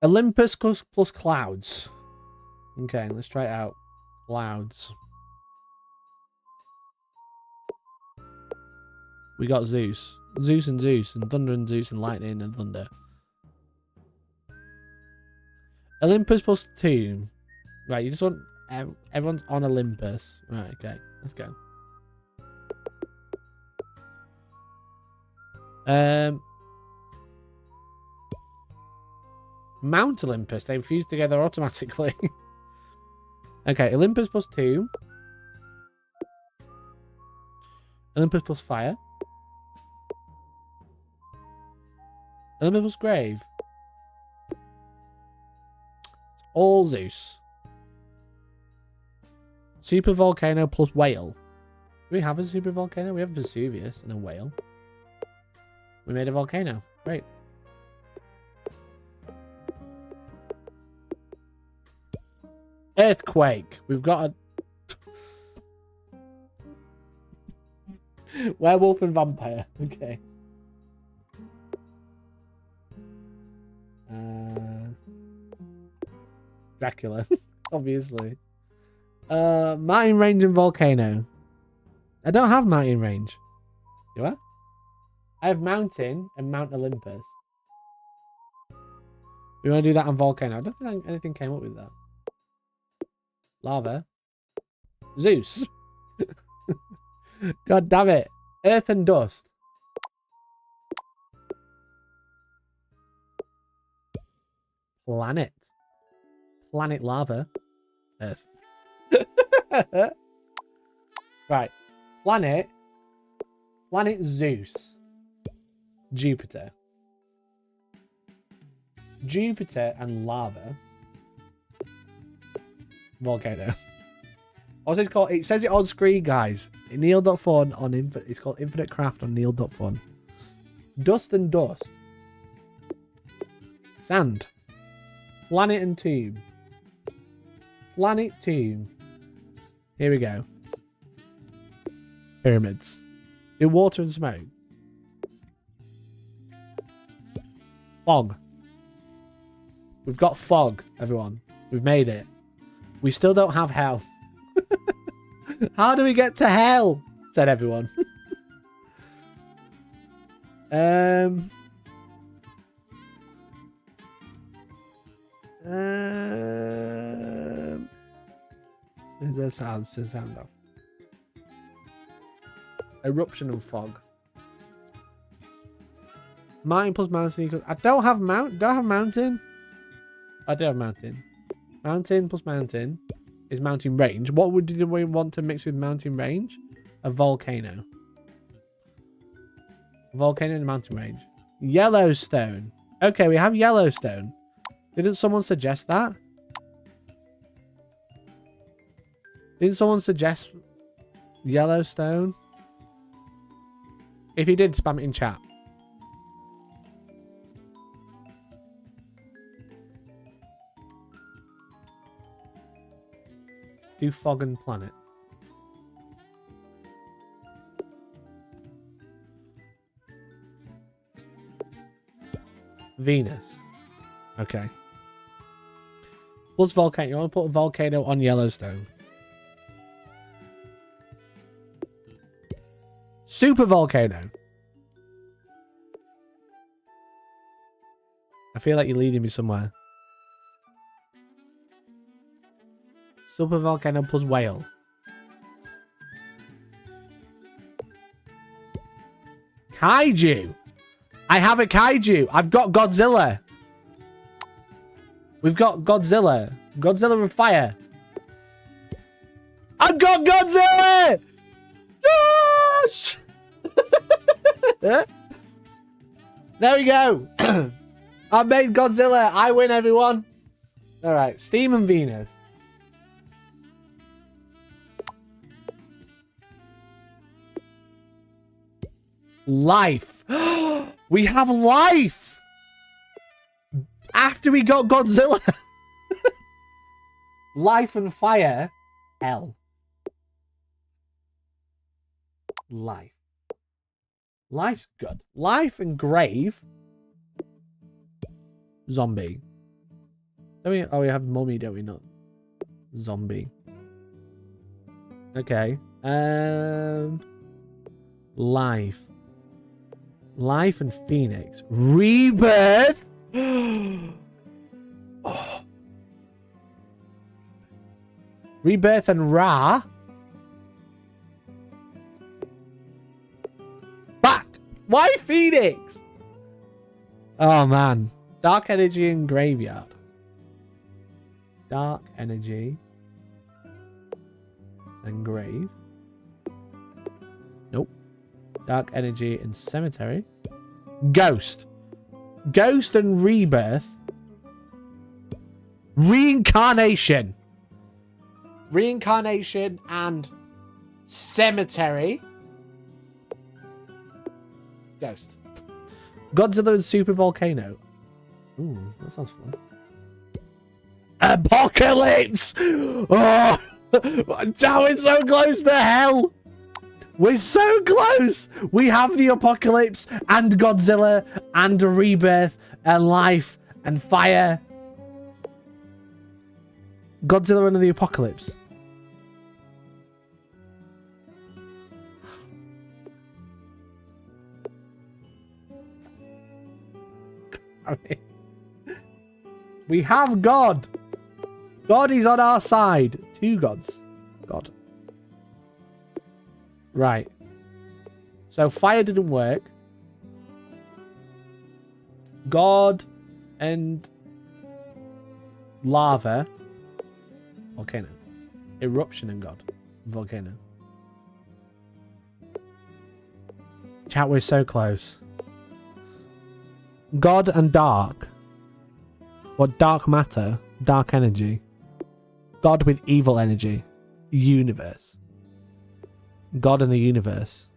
Olympus plus clouds. Okay, let's try it out. Clouds. We got Zeus. Zeus and Thunder and Zeus and lightning and thunder. Olympus plus tomb. Right, you just want everyone's on Olympus. Right, okay, let's go. Mount Olympus. They fuse together automatically. Okay, Olympus plus tomb. Olympus plus fire. Olympus plus grave. All Zeus. Super volcano plus whale. Do we have a super volcano? We have Vesuvius and a whale. We made a volcano. Great. Earthquake. We've got a werewolf and vampire. Okay. Dracula, obviously. Mountain range and volcano. I don't have mountain range. Do I? I have mountain and Mount Olympus. We want to do that on volcano. I don't think anything came up with that. Lava. Zeus. God damn it. Earth and dust. Planet. Planet lava. Earth. Right. Planet. Planet Zeus. Jupiter. Jupiter and lava. Volcano. What's it called? It says it on screen, guys. Neil.fun on it's called Infinite Craft on Neil.fun. Dust and dust. Sand. Planet and tomb. Planet tomb. Here we go. Pyramids. In water and smoke. Fog. We've got fog, everyone. We've made it. We still don't have hell. How do we get to hell? Said everyone. There's sound off. Eruption and fog. Mountain plus mountain equals... I don't have mountain. I do have mountain. Mountain plus mountain is mountain range. What would we want to mix with mountain range? A volcano. Volcano and mountain range. Yellowstone. Okay, we have Yellowstone. Didn't someone suggest that? Didn't someone suggest Yellowstone? If you did, spam it in chat. Do fog and planet. Venus. Okay. Plus volcano. You want to put a volcano on Yellowstone. Super volcano. I feel like you're leading me somewhere. Super volcano plus whale. Kaiju. I have a kaiju. I've got Godzilla. We've got Godzilla. Godzilla with fire. I've got Godzilla! Yes! There we go. I made Godzilla. I win, everyone. All right. Steam and Venus. Life. We have life. After we got Godzilla. Life and fire. Hell. Life. Life's good. Life and grave. Zombie. Don't we? Oh, we have mummy, don't we not? Zombie. Okay. Life. Life and Phoenix. Rebirth. Oh. Rebirth and Ra. Back. Why Phoenix? Oh man. Dark energy and graveyard. Dark energy and grave. Nope. Dark energy and cemetery. Ghost. Ghost and rebirth. Reincarnation. Reincarnation and cemetery. Ghost. Godzilla and super volcano. Ooh, that sounds fun. Apocalypse! Oh! Damn, we're so close to hell! We're so close! We have the apocalypse and Godzilla and a rebirth and life and fire. Godzilla and the apocalypse. I mean, we have God. God is on our side. Two gods. God. Right. So fire didn't work. God and lava. Volcano. Eruption and God. Volcano. Chat, we're so close. God and dark. What? Dark matter? Dark energy. God with evil energy. Universe. God and the universe.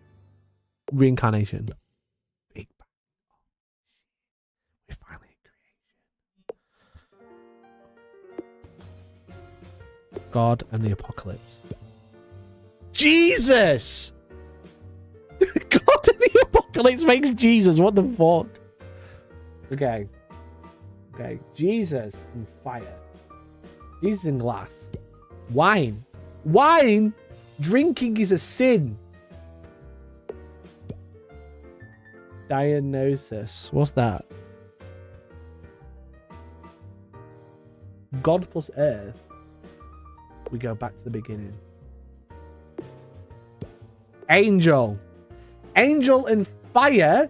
Reincarnation. Big Bang. We finally hit creation. God and the apocalypse. Jesus! God and the apocalypse makes Jesus. What the fuck? Okay. Okay. Jesus and fire. Jesus and glass. Wine. Wine? Drinking is a sin. Diagnosis. What's that? God plus earth. We go back to the beginning. Angel. Angel and fire.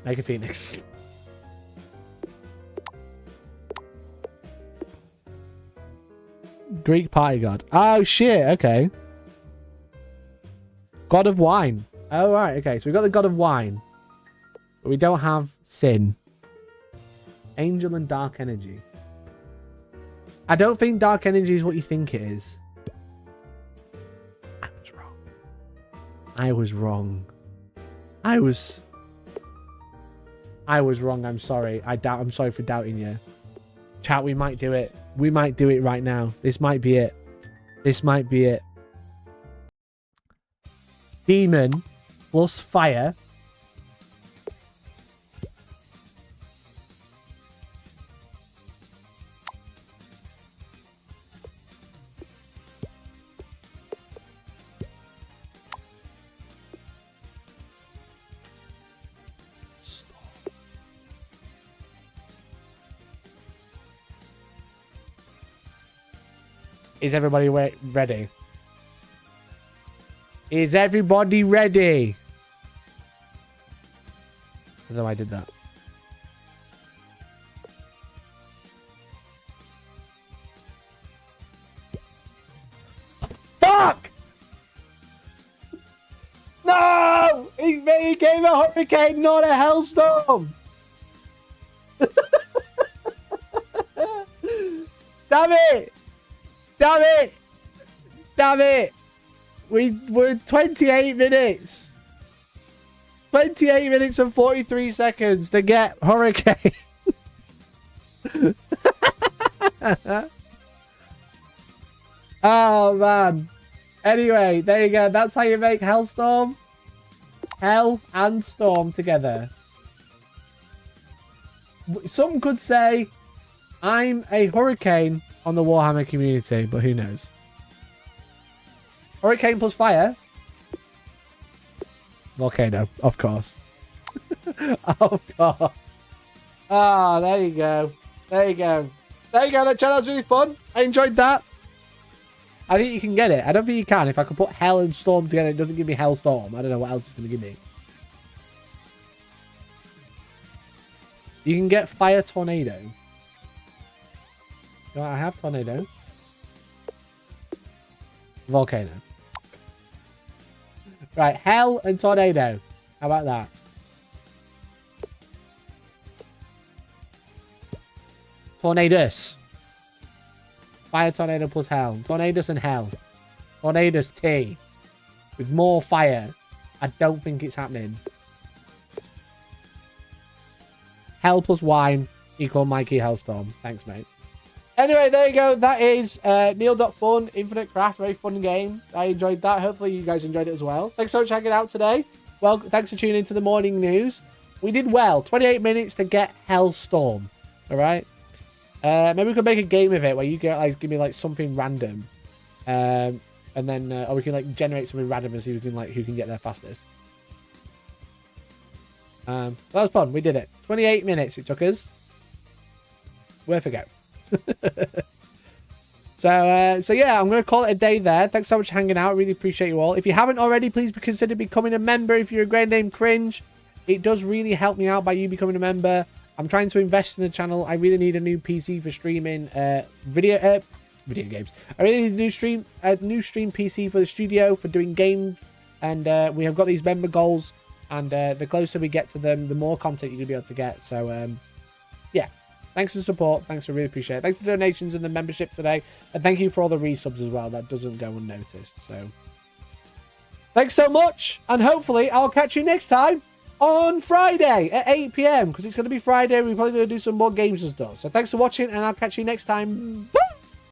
Make a phoenix. Greek party god. Oh shit, okay. God of wine. Oh right, okay. So we got the god of wine. But we don't have sin. Angel and dark energy. I don't think dark energy is what you think it is. I was wrong. I was wrong. I was wrong. I'm sorry. I'm sorry for doubting you. Chat, we might do it. We might do it right now. This might be it. This might be it. Demon plus fire. Is everybody ready? Is everybody ready? I don't know why I did that. Fuck! No! He gave a hurricane, not a hellstorm! Damn it! Damn it! Damn it! We're 28 minutes. 28 minutes and 43 seconds to get hurricane. Oh man. Anyway, there you go. That's how you make Hellstorm. Hell and Storm together. Some could say I'm a hurricane on the Warhammer community, but who knows? Hurricane plus fire. Volcano, of course. Of course. Ah, there you go. There you go. There you go. That was really fun. I enjoyed that. I think you can get it. I don't think you can. If I can put Hell and Storm together, it doesn't give me Hellstorm. I don't know what else it's going to give me. You can get Fire Tornado. No, I have Tornado. Volcano. Right, Hell and Tornado. How about that? Tornadoes. Fire Tornado plus Hell. Tornadoes and Hell. Tornadoes T. With more fire. I don't think it's happening. Hell plus wine equal Mikey Hellstorm. Thanks, mate. Anyway, there you go. That is Neil.fun, Infinite Craft. Very fun game. I enjoyed that. Hopefully you guys enjoyed it as well. Thanks so much for checking it out today. Well, thanks for tuning into the morning news. We did well. 28 minutes to get Hellstorm. All right. Maybe we could make a game of it where you get like give me like something random, and then or we can like generate something random and see who can get there fastest. That was fun. We did it. 28 minutes it took us. Worth a go. So yeah, I'm going to call it a day there. Thanks so much for hanging out. I really appreciate you all. If you haven't already, please consider becoming a member if you're a Great Name Cringe. It does really help me out by you becoming a member. I'm trying to invest in the channel. I really need a new PC for streaming video games. I really need a new stream PC for the studio for doing games. And we have got these member goals. And the closer we get to them, the more content you're going to be able to get. So, yeah. Thanks for the support. Thanks, I really appreciate it. Thanks for the donations and the membership today. And thank you for all the resubs as well. That doesn't go unnoticed. So, thanks so much. And hopefully, I'll catch you next time on Friday at 8 PM. Because it's going to be Friday. We're probably going to do some more games and stuff. So, thanks for watching. And I'll catch you next time. Bye!